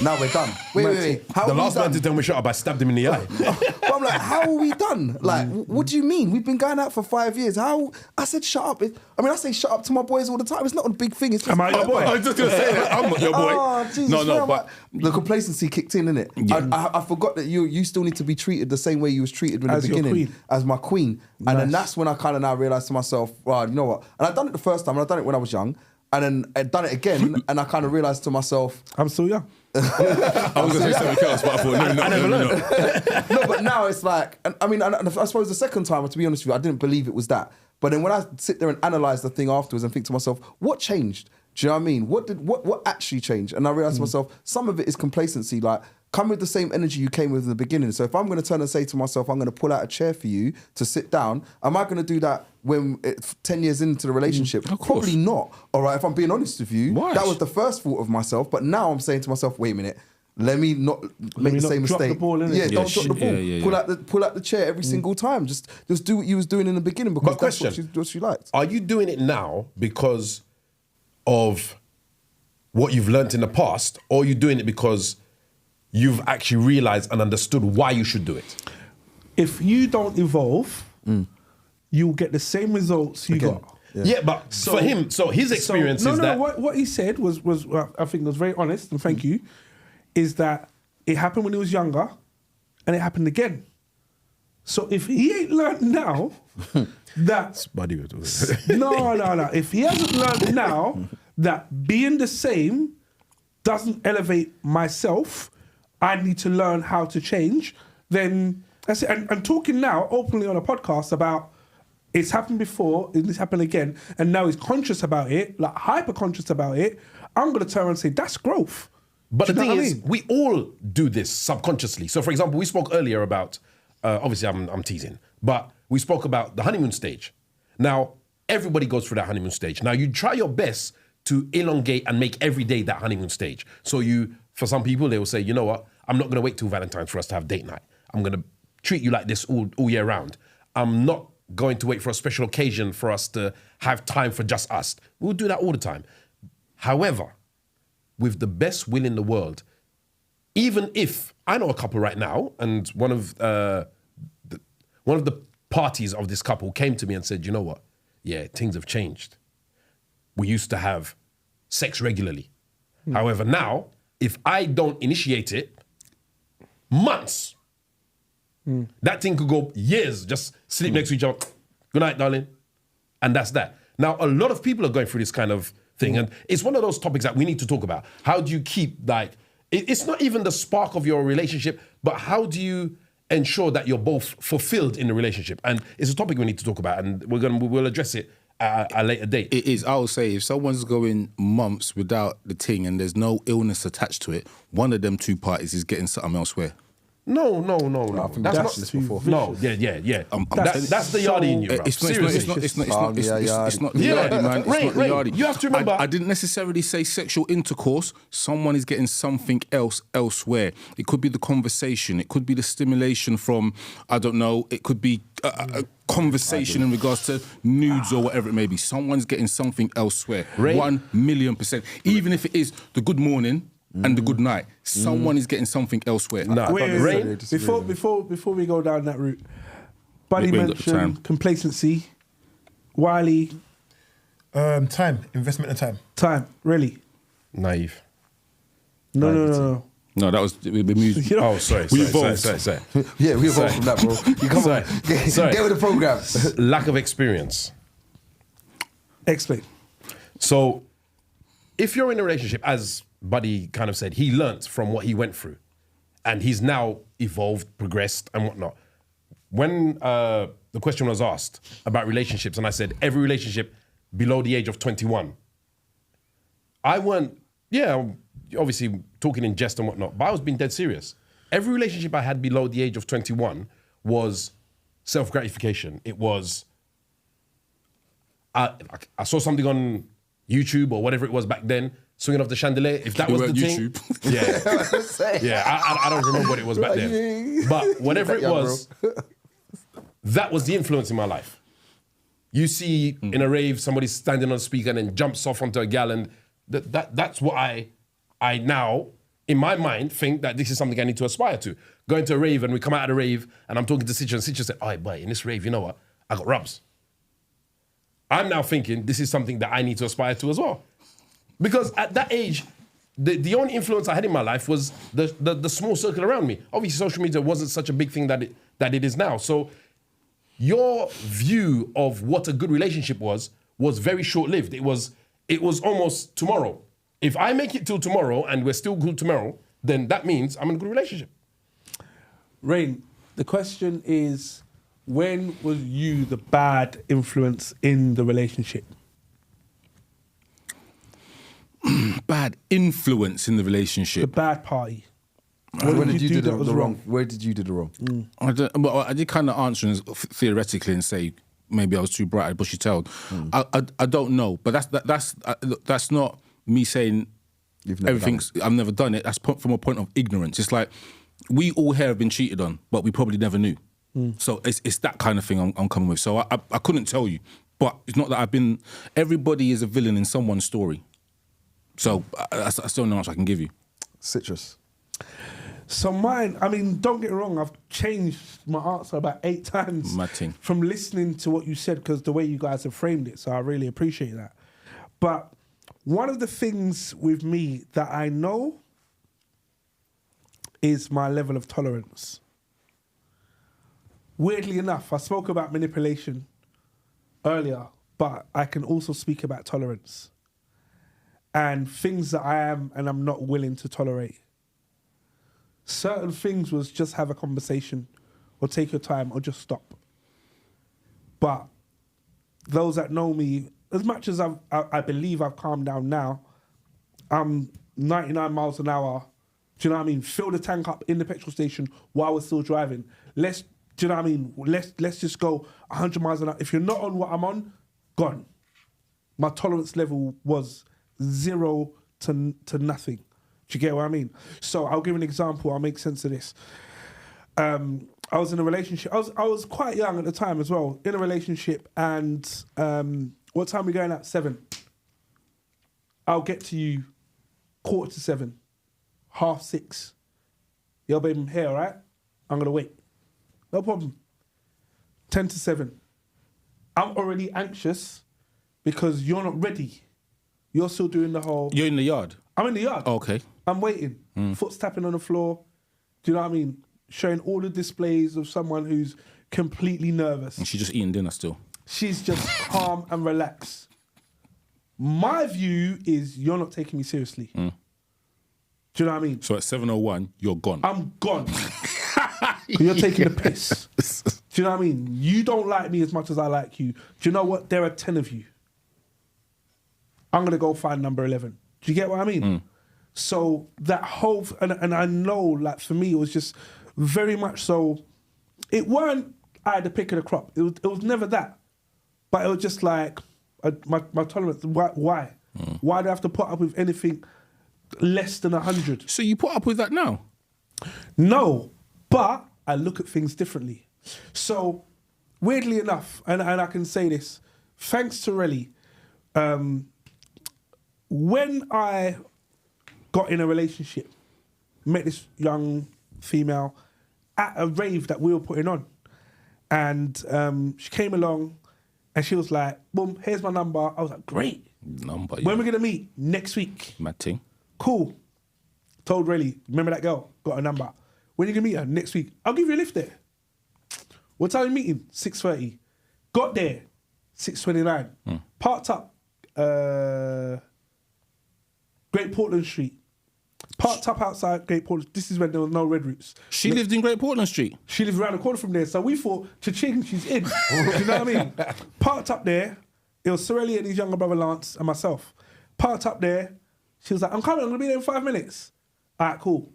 [SPEAKER 5] now we're done. Wait. How
[SPEAKER 2] The
[SPEAKER 5] are we
[SPEAKER 2] last man
[SPEAKER 5] done?
[SPEAKER 2] to tell me shut up, I stabbed him in the eye.
[SPEAKER 5] But I'm like, how are we done? Like, what do you mean? We've been going out for 5 years. How? I said, shut up. I say shut up to my boys all the time. It's not a big thing. It's just,
[SPEAKER 3] Am I your boy?
[SPEAKER 4] I was just gonna say that. I'm not your boy.
[SPEAKER 5] Oh, Jesus,
[SPEAKER 4] no, but
[SPEAKER 5] the complacency kicked in, innit?
[SPEAKER 4] Yeah.
[SPEAKER 5] I forgot that you still need to be treated the same way you was treated in the
[SPEAKER 3] As your
[SPEAKER 5] beginning,
[SPEAKER 3] queen.
[SPEAKER 5] as my queen. And then
[SPEAKER 3] Nice.
[SPEAKER 5] that's when I kind of now realised to myself, right, you know what? And I'd done it the first time, and I'd done it when I was young, and then I'd done it again, and I kind of realised to myself,
[SPEAKER 3] I'm still young.
[SPEAKER 4] I was gonna say something else, but I thought no.
[SPEAKER 5] no, but now it's like, and I suppose the second time, to be honest with you, I didn't believe it was that. But then when I sit there and analyse the thing afterwards and think to myself, what changed? Do you know what I mean? What actually changed? And I realised to myself, some of it is complacency. Like, come with the same energy you came with in the beginning. So if I'm going to turn and say to myself, I'm going to pull out a chair for you to sit down, am I going to do that when 10 years into the relationship?
[SPEAKER 4] Of course.
[SPEAKER 5] Probably not. All right, if I'm being honest with you,
[SPEAKER 4] Why?
[SPEAKER 5] that was the first thought of myself. But now I'm saying to myself, wait a minute. Let me not make
[SPEAKER 3] me
[SPEAKER 5] the
[SPEAKER 3] not
[SPEAKER 5] same
[SPEAKER 3] drop the
[SPEAKER 5] mistake.
[SPEAKER 3] ball, innit?
[SPEAKER 5] Yeah,
[SPEAKER 3] Yeah,
[SPEAKER 5] don't drop the ball.
[SPEAKER 4] yeah.
[SPEAKER 5] Pull out the chair every single time. Just do what you was doing in the beginning because
[SPEAKER 2] But
[SPEAKER 5] that's
[SPEAKER 2] question.
[SPEAKER 5] what she liked.
[SPEAKER 2] Are you doing it now because of what you've learnt in the past, or are you doing it because you've actually realised and understood why you should do it?
[SPEAKER 3] If you don't evolve, you'll get the same results you
[SPEAKER 5] Again.
[SPEAKER 3] got.
[SPEAKER 2] Yeah, but for him, so his experience is that...
[SPEAKER 3] What he said was I think was very honest, and thank you, is that it happened when he was younger, and it happened again. So if he ain't learned now that
[SPEAKER 2] Buddy,
[SPEAKER 3] no, if he hasn't learned now that being the same doesn't elevate myself, I need to learn how to change. Then that's it. And talking now openly on a podcast about it's happened before, it's happened again, and now he's conscious about it, like hyper conscious about it. I'm gonna turn around and say that's growth.
[SPEAKER 2] But
[SPEAKER 3] Do
[SPEAKER 2] the
[SPEAKER 3] you know
[SPEAKER 2] thing
[SPEAKER 3] what I
[SPEAKER 2] is,
[SPEAKER 3] mean?
[SPEAKER 2] we all do this subconsciously. So, for example, we spoke earlier about, obviously I'm teasing, but we spoke about the honeymoon stage. Now, everybody goes through that honeymoon stage. Now, you try your best to elongate and make every day that honeymoon stage. So for some people, they will say, you know what, I'm not going to wait till Valentine's for us to have date night. I'm going to treat you like this all year round. I'm not going to wait for a special occasion for us to have time for just us. We'll do that all the time. However, with the best will in the world, even if I know a couple right now, and one of the parties of this couple came to me and said, you know what? Yeah, things have changed. We used to have sex regularly. However, now, if I don't initiate it, months, that thing could go years, just sleep next to each other. Good night, darling. And that's that. Now, a lot of people are going through this kind of thing, and it's one of those topics that we need to talk about. How do you keep, like, it's not even the spark of your relationship, but how do you ensure that you're both fulfilled in the relationship? And it's a topic we need to talk about, and we'll address it at a later date.
[SPEAKER 4] It is. I would say if someone's going months without the thing and there's no illness attached to it, one of them two parties is getting something elsewhere.
[SPEAKER 2] No.
[SPEAKER 5] think
[SPEAKER 2] That's
[SPEAKER 5] that's
[SPEAKER 2] not
[SPEAKER 5] this before.
[SPEAKER 2] No, yeah. That's the
[SPEAKER 3] so-
[SPEAKER 2] yardie in you, bro.
[SPEAKER 4] It's not the
[SPEAKER 2] Yeah.
[SPEAKER 4] yardie, man. It's
[SPEAKER 2] Ray,
[SPEAKER 4] not the yardie.
[SPEAKER 2] you have to remember-
[SPEAKER 4] I didn't necessarily say sexual intercourse. Someone is getting something else elsewhere. It could be the conversation. It could be the stimulation from, I don't know, it could be a conversation in regards to nudes or whatever it may be. Someone's getting something elsewhere.
[SPEAKER 2] Ray?
[SPEAKER 4] 1,000,000%. Even if it is the good morning and the good night, someone is getting something elsewhere.
[SPEAKER 2] Nah.
[SPEAKER 3] Wait,
[SPEAKER 2] Ray,
[SPEAKER 3] before we go down that route, Buddy
[SPEAKER 4] We ain't got the time.
[SPEAKER 3] mentioned complacency. Wiley,
[SPEAKER 1] Time, investment and time.
[SPEAKER 3] time, really?
[SPEAKER 2] naive.
[SPEAKER 3] No.
[SPEAKER 4] No, that was the music.
[SPEAKER 3] You know,
[SPEAKER 2] Oh, sorry.
[SPEAKER 4] We
[SPEAKER 2] sorry.
[SPEAKER 4] evolved.
[SPEAKER 5] Yeah, we evolved from that, bro. You come
[SPEAKER 2] Sorry.
[SPEAKER 5] on, get
[SPEAKER 2] Sorry.
[SPEAKER 5] with the program.
[SPEAKER 2] Lack of experience.
[SPEAKER 3] explain.
[SPEAKER 2] So, if you're in a relationship, as Buddy kind of said, he learnt from what he went through, and he's now evolved, progressed, and whatnot. When the question was asked about relationships, and I said every relationship below the age of 21, I weren't, obviously talking in jest and whatnot, but I was being dead serious. Every relationship I had below the age of 21 was self-gratification. It was, I saw something on YouTube or whatever it was back then, swinging off the chandelier. If that
[SPEAKER 4] You
[SPEAKER 2] was
[SPEAKER 4] were
[SPEAKER 2] the
[SPEAKER 4] on
[SPEAKER 2] thing,
[SPEAKER 4] YouTube.
[SPEAKER 2] I don't remember what it was back then. But whatever it was, that was the influence in my life. You see in a rave, somebody standing on a speaker and then jumps off onto a gal, and that's what I now in my mind, think that this is something I need to aspire to. Going to a rave and we come out of the rave and I'm talking to Sitcha and Sitcha said, "Oh, boy, in this rave, you know what? I got rubs." I'm now thinking this is something that I need to aspire to as well. Because at that age, the only influence I had in my life was the small circle around me. Obviously, social media wasn't such a big thing that it is now. So your view of what a good relationship was very short-lived. It was almost tomorrow. If I make it till tomorrow and we're still good tomorrow, then that means I'm in a good relationship.
[SPEAKER 3] Rain, the question is, when was you the bad influence in the relationship?
[SPEAKER 4] Bad influence in the relationship.
[SPEAKER 3] The bad party.
[SPEAKER 5] Where did you do
[SPEAKER 3] that was
[SPEAKER 5] the
[SPEAKER 3] wrong?
[SPEAKER 5] wrong? Where did you do the wrong?
[SPEAKER 4] I did kind of answer theoretically and say maybe I was too bright, bushy-tailed. I don't know, but that's not me saying
[SPEAKER 5] You've never
[SPEAKER 4] everything's. I've never done it. That's from a point of ignorance. It's like we all here have been cheated on, but we probably never knew. So it's that kind of thing I'm coming with. So I couldn't tell you, but it's not that I've been. Everybody is a villain in someone's story. So that's the only answer I can give you.
[SPEAKER 5] Citrus.
[SPEAKER 3] So mine, I mean, don't get me wrong, I've changed my answer about 8 times
[SPEAKER 4] Mad thing.
[SPEAKER 3] from listening to what you said, because the way you guys have framed it, so I really appreciate that. But one of the things with me that I know is my level of tolerance. Weirdly enough, I spoke about manipulation earlier, but I can also speak about tolerance and things that I am and I'm not willing to tolerate. Certain things was just have a conversation or take your time or just stop. But those that know me, as much as I believe I've calmed down now, I'm 99 miles an hour. Do you know what I mean? Fill the tank up in the petrol station while we're still driving. Do you know what I mean? Let's just go 100 miles an hour. If you're not on what I'm on, gone. My tolerance level was 0 to nothing. Do you get what I mean? So I'll give an example. I'll make sense of this. I was in a relationship. I was quite young at the time as well. In a relationship, and what time are we going at? 7. I'll get to you 7:15, 6:30. Yo, babe, I'm here, all right? I'm gonna wait. No problem. 10 to 7. I'm already anxious because you're not ready. You're still doing the whole.
[SPEAKER 4] You're in the yard.
[SPEAKER 3] I'm in the yard.
[SPEAKER 4] Oh, okay.
[SPEAKER 3] I'm waiting. Foot's tapping on the floor. Do you know what I mean? Showing all the displays of someone who's completely nervous.
[SPEAKER 4] And she's just eating dinner still.
[SPEAKER 3] She's just calm and relaxed. My view is you're not taking me seriously. Do you know what I mean?
[SPEAKER 4] So at 7:01, you're gone.
[SPEAKER 3] I'm gone. You're taking the piss. Do you know what I mean? You don't like me as much as I like you. Do you know what? There are 10 of you. I'm going to go find number 11. Do you get what I mean? So that whole, and I know, like, for me, it was just very much so, it weren't I had the pick of the crop. It was never that. But it was just like, my tolerance, why? Why do I have to put up with anything less than 100?
[SPEAKER 4] So you put up with that now?
[SPEAKER 3] No, but I look at things differently. So, weirdly enough, and I can say this, thanks to Relly, when I got in a relationship, met this young female at a rave that we were putting on. And she came along and she was like, boom, here's my number. I was like, great.
[SPEAKER 4] Number,
[SPEAKER 3] When are we going to meet? Next week.
[SPEAKER 4] Mad thing.
[SPEAKER 3] Cool. Told Relly, remember that girl? Got a number. When are you going to meet her? Next week. I'll give you a lift there. What time are you meeting? 6:30. Got there, 6:29. Parked up, Great Portland Street. Parked up outside Great Portland. This is when there was no red routes.
[SPEAKER 4] She lived in Great Portland Street.
[SPEAKER 3] She lived around the corner from there. So we thought, cha-ching, she's in. Do you know what I mean? Parked up there. It was Sorelli and his younger brother Lance and myself. Parked up there. She was like, I'm coming. I'm going to be there in 5 minutes. All right, cool.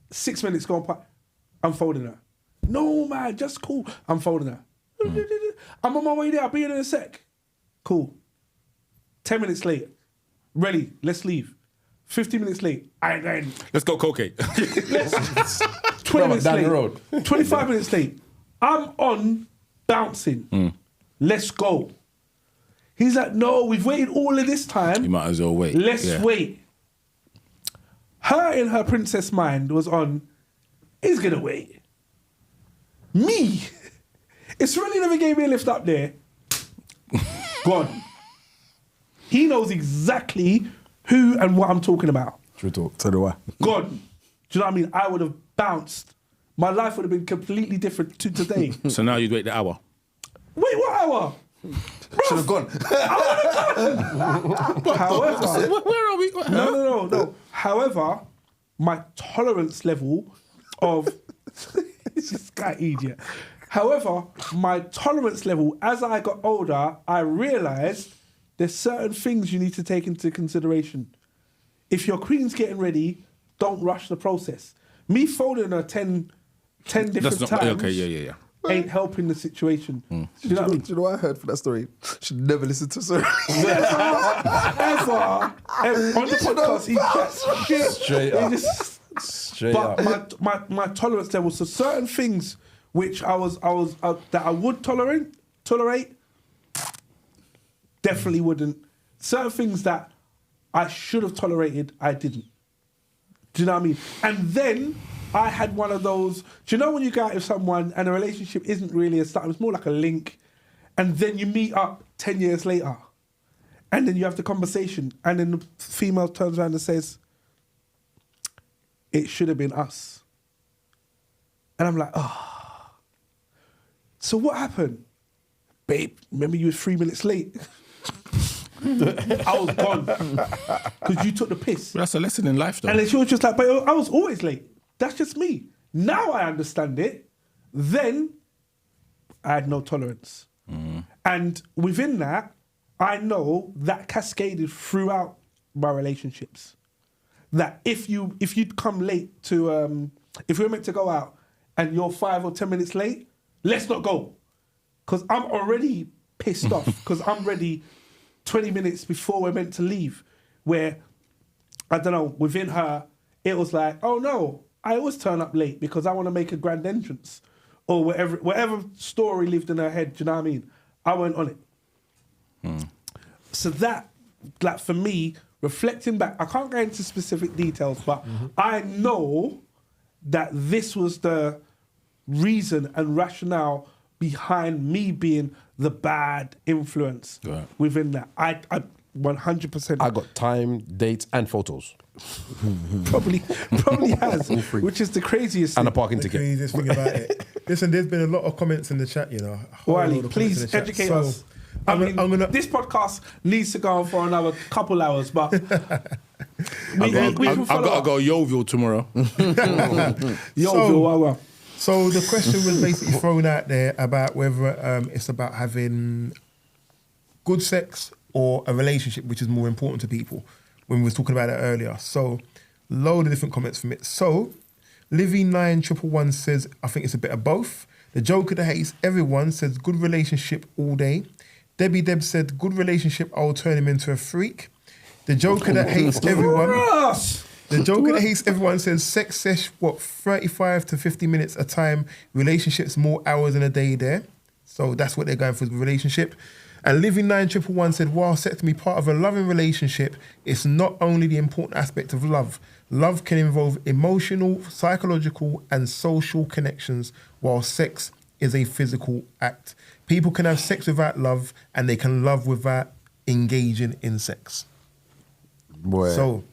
[SPEAKER 3] 6 minutes gone by. I'm folding her. No, man, just cool. I'm folding her. I'm on my way there. I'll be in a sec. Cool. 10 minutes late. Ready, let's leave. 15 minutes late. I ain't going.
[SPEAKER 4] Let's go cocaine.
[SPEAKER 3] 20 minutes
[SPEAKER 5] down
[SPEAKER 3] late.
[SPEAKER 5] the road.
[SPEAKER 3] 25 minutes late. I'm on bouncing. Let's go. He's like, no, we've waited all of this time.
[SPEAKER 4] You might as well wait.
[SPEAKER 3] Let's
[SPEAKER 4] Yeah.
[SPEAKER 3] wait. Her in her princess mind was on, he's gonna wait. Me, it's really never gave me a lift up there. Gone. He knows exactly who and what I'm talking about.
[SPEAKER 5] True talk. So do I.
[SPEAKER 3] Gone. Do you know what I mean? I would have bounced. My life would have been completely different to today.
[SPEAKER 4] So now you'd wait the hour.
[SPEAKER 3] Wait, what hour?
[SPEAKER 5] Should have gone.
[SPEAKER 3] However,
[SPEAKER 4] Where are we?
[SPEAKER 3] no. However, my tolerance level of this guy idiot. However, my tolerance level as I got older, I realised there's certain things you need to take into consideration. If your queen's getting ready, don't rush the process. Me folding her 10 different times.
[SPEAKER 4] Okay, yeah.
[SPEAKER 3] Ain't helping the situation. Do you know what I mean?
[SPEAKER 5] Do you know what I heard for that story? Should never listen to Sir.
[SPEAKER 3] Ever on the podcast, he chats shit.
[SPEAKER 2] Straight up. Straight up.
[SPEAKER 3] But my tolerance level, so certain things which I was that I would tolerate, definitely wouldn't. Certain things that I should have tolerated, I didn't. Do you know what I mean? And then I had one of those, do you know when you go out with someone and a relationship isn't really a start, it's more like a link, and then you meet up 10 years later, and then you have the conversation, and then the female turns around and says, it should have been us. And I'm like, oh. So what happened? Babe, remember you were 3 minutes late? I was gone. Because you took the piss.
[SPEAKER 4] That's a lesson in life, though.
[SPEAKER 3] And then she was just like, but I was always late. That's just me. Now I understand it. Then I had no tolerance. And within that, I know that cascaded throughout my relationships. That if you'd come late to, if we were meant to go out and you're 5 or 10 minutes late, let's not go. Because I'm already pissed off because I'm ready 20 minutes before we're meant to leave. Where, I don't know, within her, it was like, oh no, I always turn up late because I want to make a grand entrance. Or whatever story lived in her head, do you know what I mean? I went on it. So that, like for me, reflecting back, I can't go into specific details, but I know that this was the reason and rationale behind me being the bad influence within that. I 100%.
[SPEAKER 2] I got time, dates, and photos.
[SPEAKER 3] probably has, which is the craziest
[SPEAKER 2] And
[SPEAKER 3] thing.
[SPEAKER 2] a parking
[SPEAKER 1] The
[SPEAKER 2] ticket.
[SPEAKER 1] craziest thing about it. Listen, there's been a lot of comments in the chat, you know. a whole
[SPEAKER 3] Wiley,
[SPEAKER 1] load of comments in
[SPEAKER 3] please
[SPEAKER 1] the chat.
[SPEAKER 3] educate
[SPEAKER 1] So,
[SPEAKER 3] us.
[SPEAKER 1] I'm gonna.
[SPEAKER 3] This podcast needs to go on for another couple hours, but
[SPEAKER 4] I've got to go Yeovil tomorrow.
[SPEAKER 1] So the question was basically thrown out there about whether it's about having good sex or a relationship, which is more important to people, when we were talking about it earlier. So, load of different comments from it. So, Livy9111 says, I think it's a bit of both. The Joker that hates everyone says, good relationship all day. Debbie Deb said, good relationship, I'll turn him into a freak. The Joker that hates everyone... The Joker that hates everyone says, sex sesh, 35 to 50 minutes a time. Relationships, more hours in a day there. So that's what they're going for, the relationship. And Living9111 said, while sex can be part of a loving relationship, it's not only the important aspect of love. Love can involve emotional, psychological, and social connections, while sex is a physical act. People can have sex without love, and they can love without engaging in sex.
[SPEAKER 5] Boy.
[SPEAKER 1] So,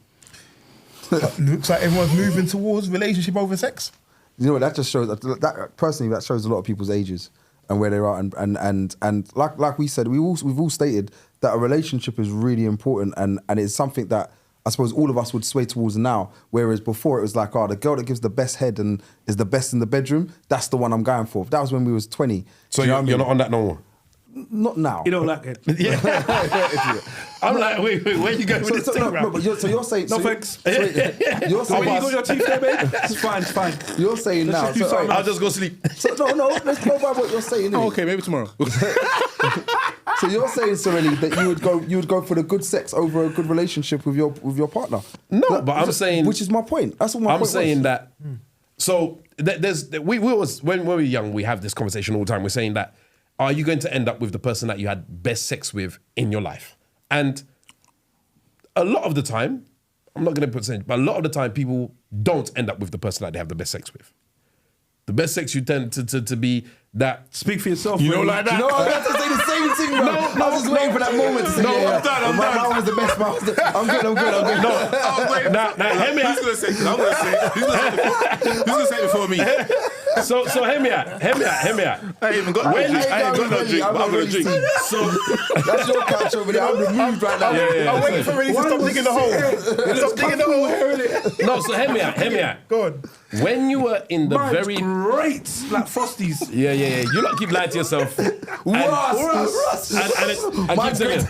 [SPEAKER 1] looks like everyone's moving towards relationship over sex.
[SPEAKER 5] You know what, that just shows, that personally, that shows a lot of people's ages and where they are. And like we said, we've all stated that a relationship is really important and it's something that I suppose all of us would sway towards now. Whereas before it was like, oh, the girl that gives the best head and is the best in the bedroom, that's the one I'm going for. That was when we was 20.
[SPEAKER 2] So
[SPEAKER 5] Do you know what I
[SPEAKER 2] you're
[SPEAKER 5] mean?
[SPEAKER 2] not on that no more?
[SPEAKER 5] Not now.
[SPEAKER 3] You don't like it.
[SPEAKER 2] I'm like, wait, where you going with this thing, bro?
[SPEAKER 5] But you're saying...
[SPEAKER 3] No
[SPEAKER 5] so
[SPEAKER 3] thanks.
[SPEAKER 5] You're
[SPEAKER 3] Oh,
[SPEAKER 5] saying...
[SPEAKER 3] you got your teeth there, babe? It's fine, it's fine.
[SPEAKER 5] You're saying now...
[SPEAKER 3] just do something
[SPEAKER 2] I'll just go sleep.
[SPEAKER 5] So, no, let's go by what you're saying.
[SPEAKER 4] Oh,
[SPEAKER 5] innit?
[SPEAKER 4] okay, maybe tomorrow.
[SPEAKER 5] So you're saying, Serenity, that you would go for the good sex over a good relationship with your partner?
[SPEAKER 2] No, but I'm saying...
[SPEAKER 5] Which is my point. That's what my point
[SPEAKER 2] I'm saying
[SPEAKER 5] was.
[SPEAKER 2] that... So we always, when we were young, we have this conversation all the time. We're saying that, are you going to end up with the person that you had best sex with in your life? And a lot of the time, I'm not going to put percentage, but a lot of the time people don't end up with the person that they have the best sex with. The best sex you tend to be that.
[SPEAKER 3] Speak for yourself.
[SPEAKER 2] You know,
[SPEAKER 3] really.
[SPEAKER 2] like that.
[SPEAKER 5] You know, I had to say the same thing, bro. I was just waiting for that moment to say,
[SPEAKER 2] I'm done.
[SPEAKER 5] Mine was the best. I'm good.
[SPEAKER 2] Now, hear me out.
[SPEAKER 4] Who's gonna say? 'Cause I'm gonna say. Who's gonna say it before me?
[SPEAKER 2] So hear me out.
[SPEAKER 4] I ain't even got no drink. I ain't got no drink, but I'm gonna drink.
[SPEAKER 2] So
[SPEAKER 5] That's your couch over there. I'm removed right now.
[SPEAKER 1] I'm waiting for Rennie to stop digging the hole. Stop digging the hole.
[SPEAKER 2] no, so hear me out.
[SPEAKER 1] Go on.
[SPEAKER 2] When you were in the
[SPEAKER 3] Mine's
[SPEAKER 2] very
[SPEAKER 3] great, like Frosties.
[SPEAKER 2] yeah, you lot keep lying to yourself. And keep saying,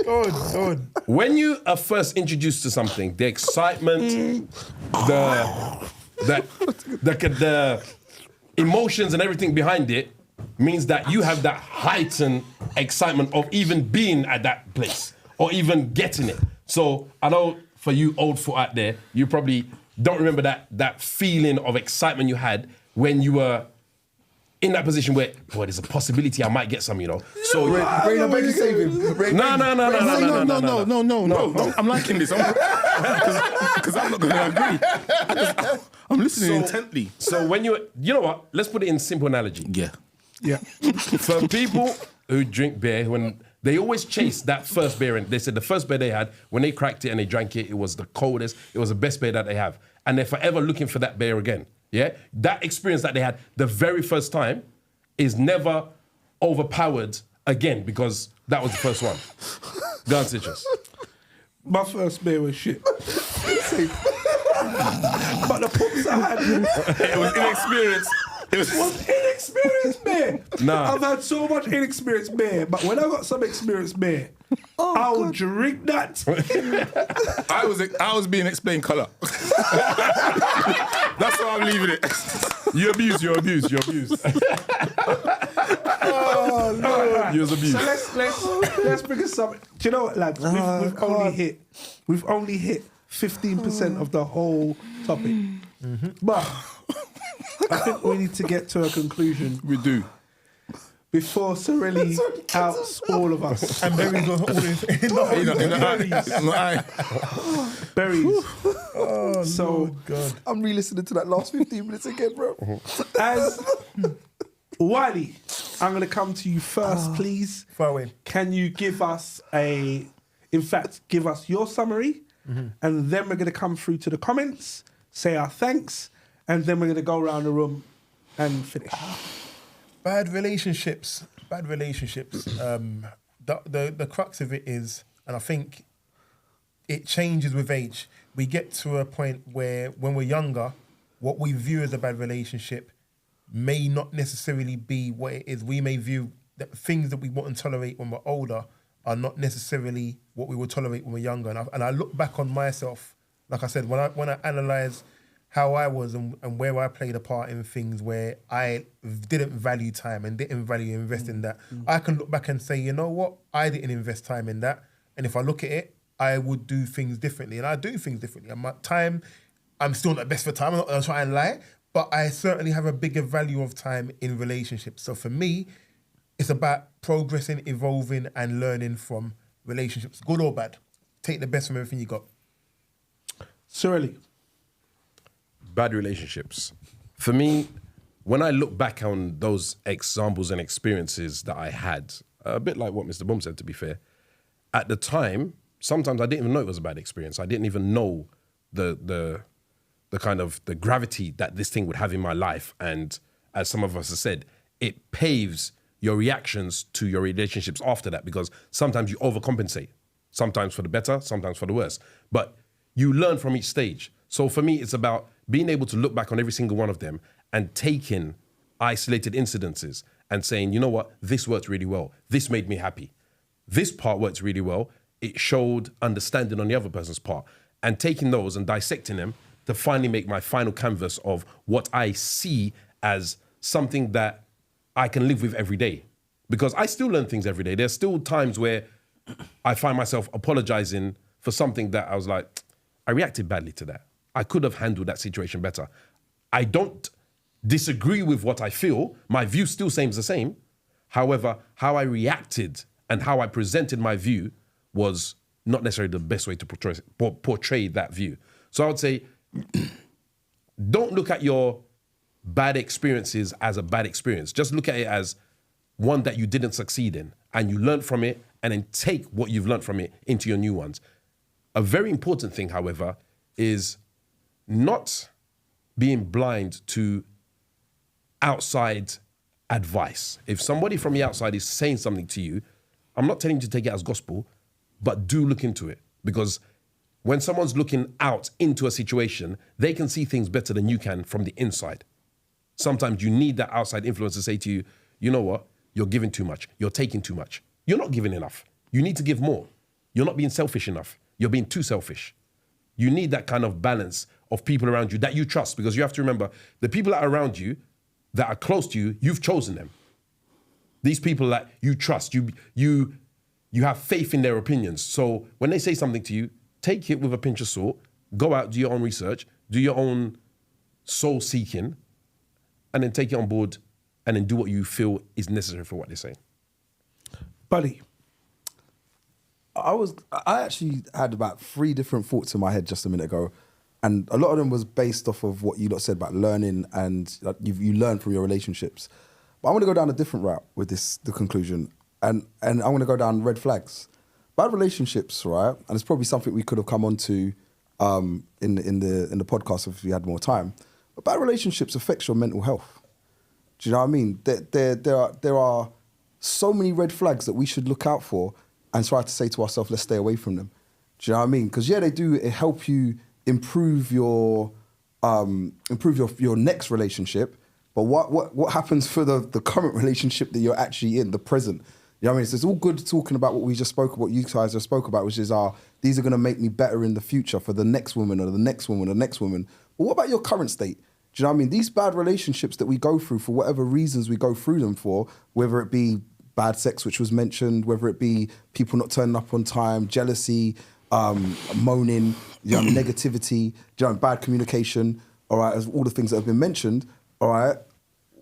[SPEAKER 1] Go on.
[SPEAKER 2] when you are first introduced to something, the excitement, the emotions and everything behind it means that you have that heightened excitement of even being at that place or even getting it. So I know for you old foot out there, you probably don't remember that feeling of excitement you had when you were in that position where, boy, there's a possibility I might get some, you know. So
[SPEAKER 5] Rain, I beg you, save him.
[SPEAKER 4] No. I'm liking this. Because I'm not going to agree. I'm listening intently.
[SPEAKER 2] So when you know what? Let's put it in simple analogy.
[SPEAKER 3] Yeah.
[SPEAKER 2] For people who drink beer, when they always chase that first beer, and they said the first beer they had, when they cracked it and they drank it, it was the coldest, it was the best beer that they have. And they're forever looking for that beer again. Yeah? That experience that they had the very first time is never overpowered again because that was the first one. Go on, Citrus.
[SPEAKER 3] My first beer was shit. But the pumps I had,
[SPEAKER 4] It was inexperienced. It was
[SPEAKER 3] inexperienced beer.
[SPEAKER 2] Nah.
[SPEAKER 3] I've had so much inexperienced beer, but when I got some experienced beer, I'll drink that.
[SPEAKER 4] I was being explained colour. That's why I'm leaving it.
[SPEAKER 2] You abuse. You was abused.
[SPEAKER 3] So let's bring us some. Do you know what, lads? We've only hit 15% of the whole topic. But I think we need to get to a conclusion.
[SPEAKER 4] We do.
[SPEAKER 3] Before Sorelli outs all of us.
[SPEAKER 1] And Berry's all
[SPEAKER 3] Berries.
[SPEAKER 1] so God.
[SPEAKER 5] I'm re-listening to that last 15 minutes again, bro.
[SPEAKER 3] As Wiley, I'm going to come to you first, please.
[SPEAKER 1] Far away.
[SPEAKER 3] Can you give us give us your summary, and then we're going to come through to the comments, say our thanks, and then we're going to go around the room and finish.
[SPEAKER 1] Bad relationships. The crux of it is, and I think it changes with age. We get to a point where when we're younger, what we view as a bad relationship may not necessarily be what it is. We may view that things that we wouldn't tolerate when we're older are not necessarily what we would tolerate when we're younger. And I look back on myself, like I said, when I analyse how I was and where I played a part in things where I didn't value time and didn't value invest in that. I can look back and say, you know what? I didn't invest time in that. And if I look at it, I would do things differently. And I do things differently. I'm still not best for time. I'm not going to try and lie. But I certainly have a bigger value of time in relationships. So for me, it's about progressing, evolving and learning from relationships, good or bad. Take the best from everything you got.
[SPEAKER 3] Sorelli.
[SPEAKER 2] Bad relationships. For me, when I look back on those examples and experiences that I had, a bit like what Mr. Boom said, to be fair, at the time, sometimes I didn't even know it was a bad experience. I didn't even know the kind of the gravity that this thing would have in my life. And as some of us have said, it paves your reactions to your relationships after that, because sometimes you overcompensate, sometimes for the better, sometimes for the worse. But you learn from each stage. So for me, it's about being able to look back on every single one of them and taking isolated incidences and saying, you know what, this worked really well. This made me happy. This part worked really well. It showed understanding on the other person's part. And taking those and dissecting them to finally make my final canvas of what I see as something that I can live with every day. Because I still learn things every day. There's still times where I find myself apologizing for something that I was like, I reacted badly to that. I could have handled that situation better. I don't disagree with what I feel. My view still seems the same. However, how I reacted and how I presented my view was not necessarily the best way to portray that view. So I would say, don't look at your bad experiences as a bad experience. Just look at it as one that you didn't succeed in, and you learn from it, and then take what you've learned from it into your new ones. A very important thing, however, is not being blind to outside advice. If somebody from the outside is saying something to you, I'm not telling you to take it as gospel, but do look into it. Because when someone's looking out into a situation, they can see things better than you can from the inside. Sometimes you need that outside influence to say to you, you know what? You're giving too much. You're taking too much. You're not giving enough. You need to give more. You're not being selfish enough. You're being too selfish. You need that kind of balance of people around you that you trust, because you have to remember, the people that are around you, that are close to you, you've chosen them. These people that you trust, you have faith in their opinions. So when they say something to you, take it with a pinch of salt, go out, do your own research, do your own soul seeking, and then take it on board, and then do what you feel is necessary for what they're saying.
[SPEAKER 3] Buddy.
[SPEAKER 5] I actually had about 3 different thoughts in my head just a minute ago, and a lot of them was based off of what you lot said about learning, and you learn from your relationships. But I want to go down a different route with the conclusion, and I want to go down red flags. Bad relationships, right? And it's probably something we could have come on to in the podcast if we had more time. But bad relationships affects your mental health. Do you know what I mean? There are so many red flags that we should look out for and try to say to ourselves, let's stay away from them. Do you know what I mean? Because they do help you improve your next relationship. But what happens for the current relationship that you're actually in, the present? You know what I mean? So it's all good talking about what we just spoke about, what you guys just spoke about, which is these are going to make me better in the future for the next woman or the next woman or the next woman. But what about your current state? Do you know what I mean? These bad relationships that we go through for whatever reasons we go through them for, whether it be bad sex, which was mentioned, whether it be people not turning up on time, jealousy, moaning, negativity, bad communication, all right, as all the things that have been mentioned, all right,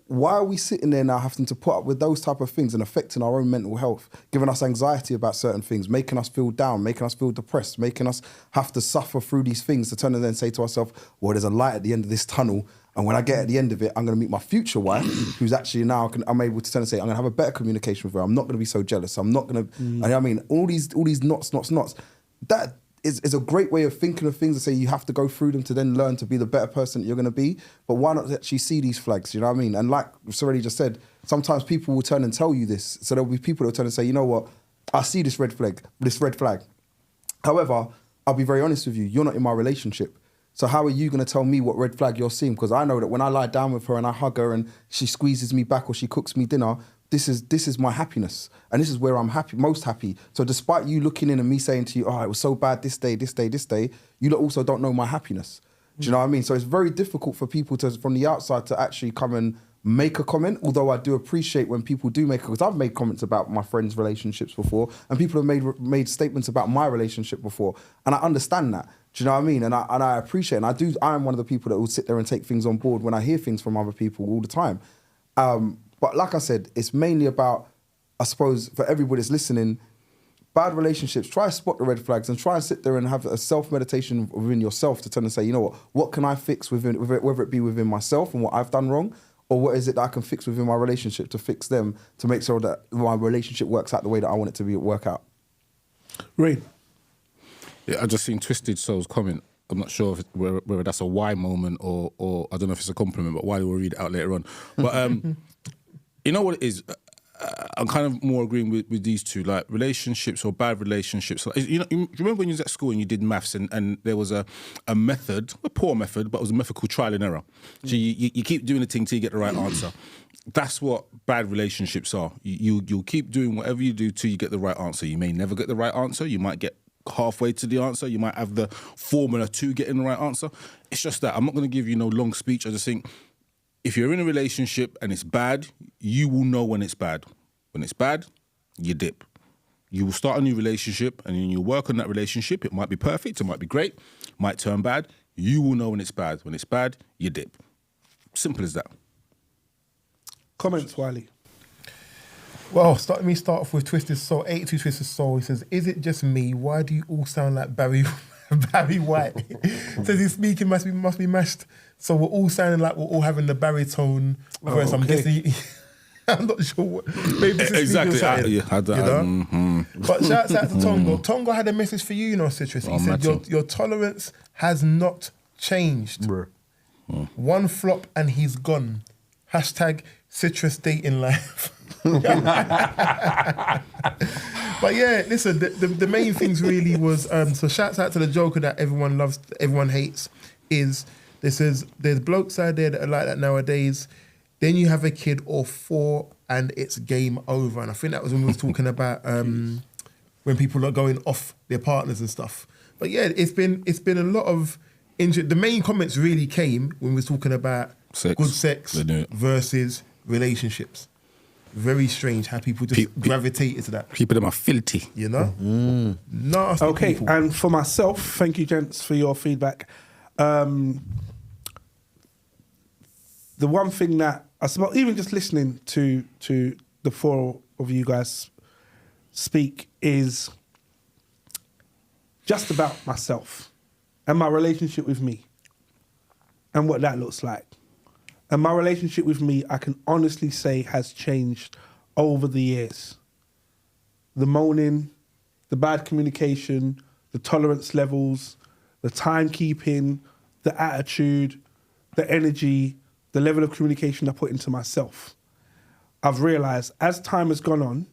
[SPEAKER 5] why are we sitting there now having to put up with those type of things and affecting our own mental health, giving us anxiety about certain things, making us feel down, making us feel depressed, making us have to suffer through these things to turn and then say to ourselves, well, there's a light at the end of this tunnel, and when I get at the end of it, I'm going to meet my future wife, who's actually now, I'm able to turn and say, I'm going to have a better communication with her. I'm not going to be so jealous. I'm not going to, you know what I mean? All these knots. That is a great way of thinking of things and say you have to go through them to then learn to be the better person that you're going to be. But why not actually see these flags? You know what I mean? And like Sorelli just said, sometimes people will turn and tell you this. So there'll be people that will turn and say, you know what? I see this red flag. However, I'll be very honest with you. You're not in my relationship. So how are you going to tell me what red flag you're seeing? Because I know that when I lie down with her and I hug her and she squeezes me back or she cooks me dinner, this is my happiness. And this is where I'm most happy. So despite you looking in and me saying to you, oh, it was so bad this day, you lot also don't know my happiness. Do you know what I mean? So it's very difficult for people from the outside to actually come and make a comment, although I do appreciate when people do make it, because I've made comments about my friends' relationships before, and people have made statements about my relationship before, and I understand that. Do you know what I mean? And I appreciate it. And I am one of the people that will sit there and take things on board when I hear things from other people all the time. But like I said, it's mainly about, I suppose, for everybody that's listening, bad relationships, try to spot the red flags and try and sit there and have a self-meditation within yourself to turn and say, you know what can I fix within, whether it be within myself and what I've done wrong, or what is it that I can fix within my relationship to fix them, to make sure that my relationship works out the way that I want it to work out.
[SPEAKER 3] Rain.
[SPEAKER 4] Yeah, I just seen Twisted Soul's comment. I'm not sure whether that's a why moment or I don't know if it's a compliment, but why we'll read it out later on. But you know what it is? I'm kind of more agreeing with these two, like relationships or bad relationships. Like, you remember when you was at school and you did maths and there was a method, a poor method, but it was a method called trial and error. So you keep doing the thing till you get the right answer. That's what bad relationships are. You'll keep doing whatever you do till you get the right answer. You may never get the right answer. You might get halfway to the answer. You might have the formula to getting the right answer. It's just that. I'm not going to give you no long speech. I just think if you're in a relationship and it's bad, you will know when it's bad. When it's bad, you dip. You will start a new relationship and then you'll work on that relationship. It might be perfect, it might be great, might turn bad. You will know when it's bad. When it's bad, you dip. Simple as that.
[SPEAKER 3] Comments, Wiley.
[SPEAKER 1] Well, let me start off with Twisted Soul. 82 Twisted Soul. He says, "Is it just me? Why do you all sound like Barry White?" Says his speaking must be mashed. So we're all sounding like we're all having the baritone voice. I'm guessing. I'm not sure what. Maybe it's
[SPEAKER 4] Exactly.
[SPEAKER 1] But shouts out to Tongo. Tongo had a message for you, Citrus. He said your tolerance has not changed. One flop and he's gone. Hashtag Citrus dating life. But yeah, listen, the main things really was, so shouts out to the Joker that everyone loves, everyone hates, is there's blokes out there that are like that nowadays. Then you have a kid or 4 and it's game over. And I think that was when we was talking about when people are going off their partners and stuff. But yeah, it's been a lot of the main comments really came when we was talking about good sex versus relationships. Very strange how people just gravitated to that.
[SPEAKER 4] People that are filthy.
[SPEAKER 1] You know? Nasty people.
[SPEAKER 3] And for myself, thank you, gents, for your feedback. The one thing that I suppose, even just listening to the 4 of you guys speak, is just about myself and my relationship with me and what that looks like. And my relationship with me, I can honestly say, has changed over the years. The moaning, the bad communication, the tolerance levels, the timekeeping, the attitude, the energy, the level of communication I put into myself. I've realised as time has gone on,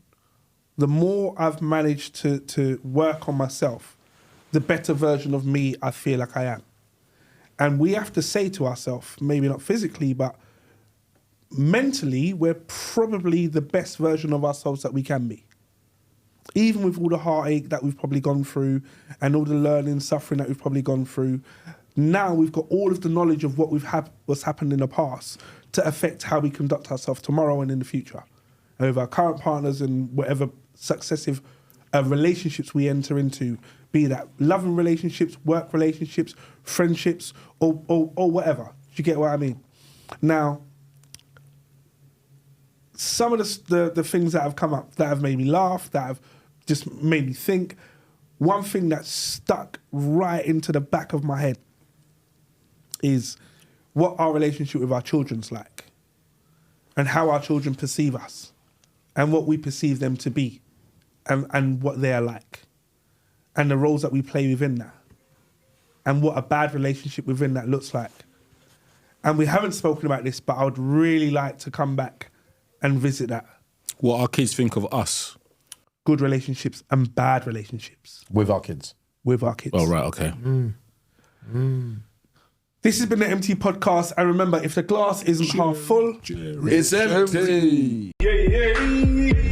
[SPEAKER 3] the more I've managed to work on myself, the better version of me I feel like I am. And we have to say to ourselves, maybe not physically, but mentally, we're probably the best version of ourselves that we can be. Even with all the heartache that we've probably gone through and all the learning, suffering that we've probably gone through, now we've got all of the knowledge of what's happened in the past to affect how we conduct ourselves tomorrow and in the future. And with our current partners and whatever successive relationships we enter into, be that loving relationships, work relationships, friendships, or whatever. Do you get what I mean? Now, some of the things that have come up that have made me laugh, that have just made me think, one thing that stuck right into the back of my head is what our relationship with our children's like and how our children perceive us and what we perceive them to be and what they're like and the roles that we play within that and what a bad relationship within that looks like. And we haven't spoken about this, but I would really like to come back and visit that.
[SPEAKER 4] What our kids think of us.
[SPEAKER 3] Good relationships and bad relationships.
[SPEAKER 2] With our kids.
[SPEAKER 3] With our kids.
[SPEAKER 4] Oh, right, okay.
[SPEAKER 3] This has been the eMpTy podcast. And remember, if the glass isn't half full,
[SPEAKER 2] It's empty.
[SPEAKER 3] yeah.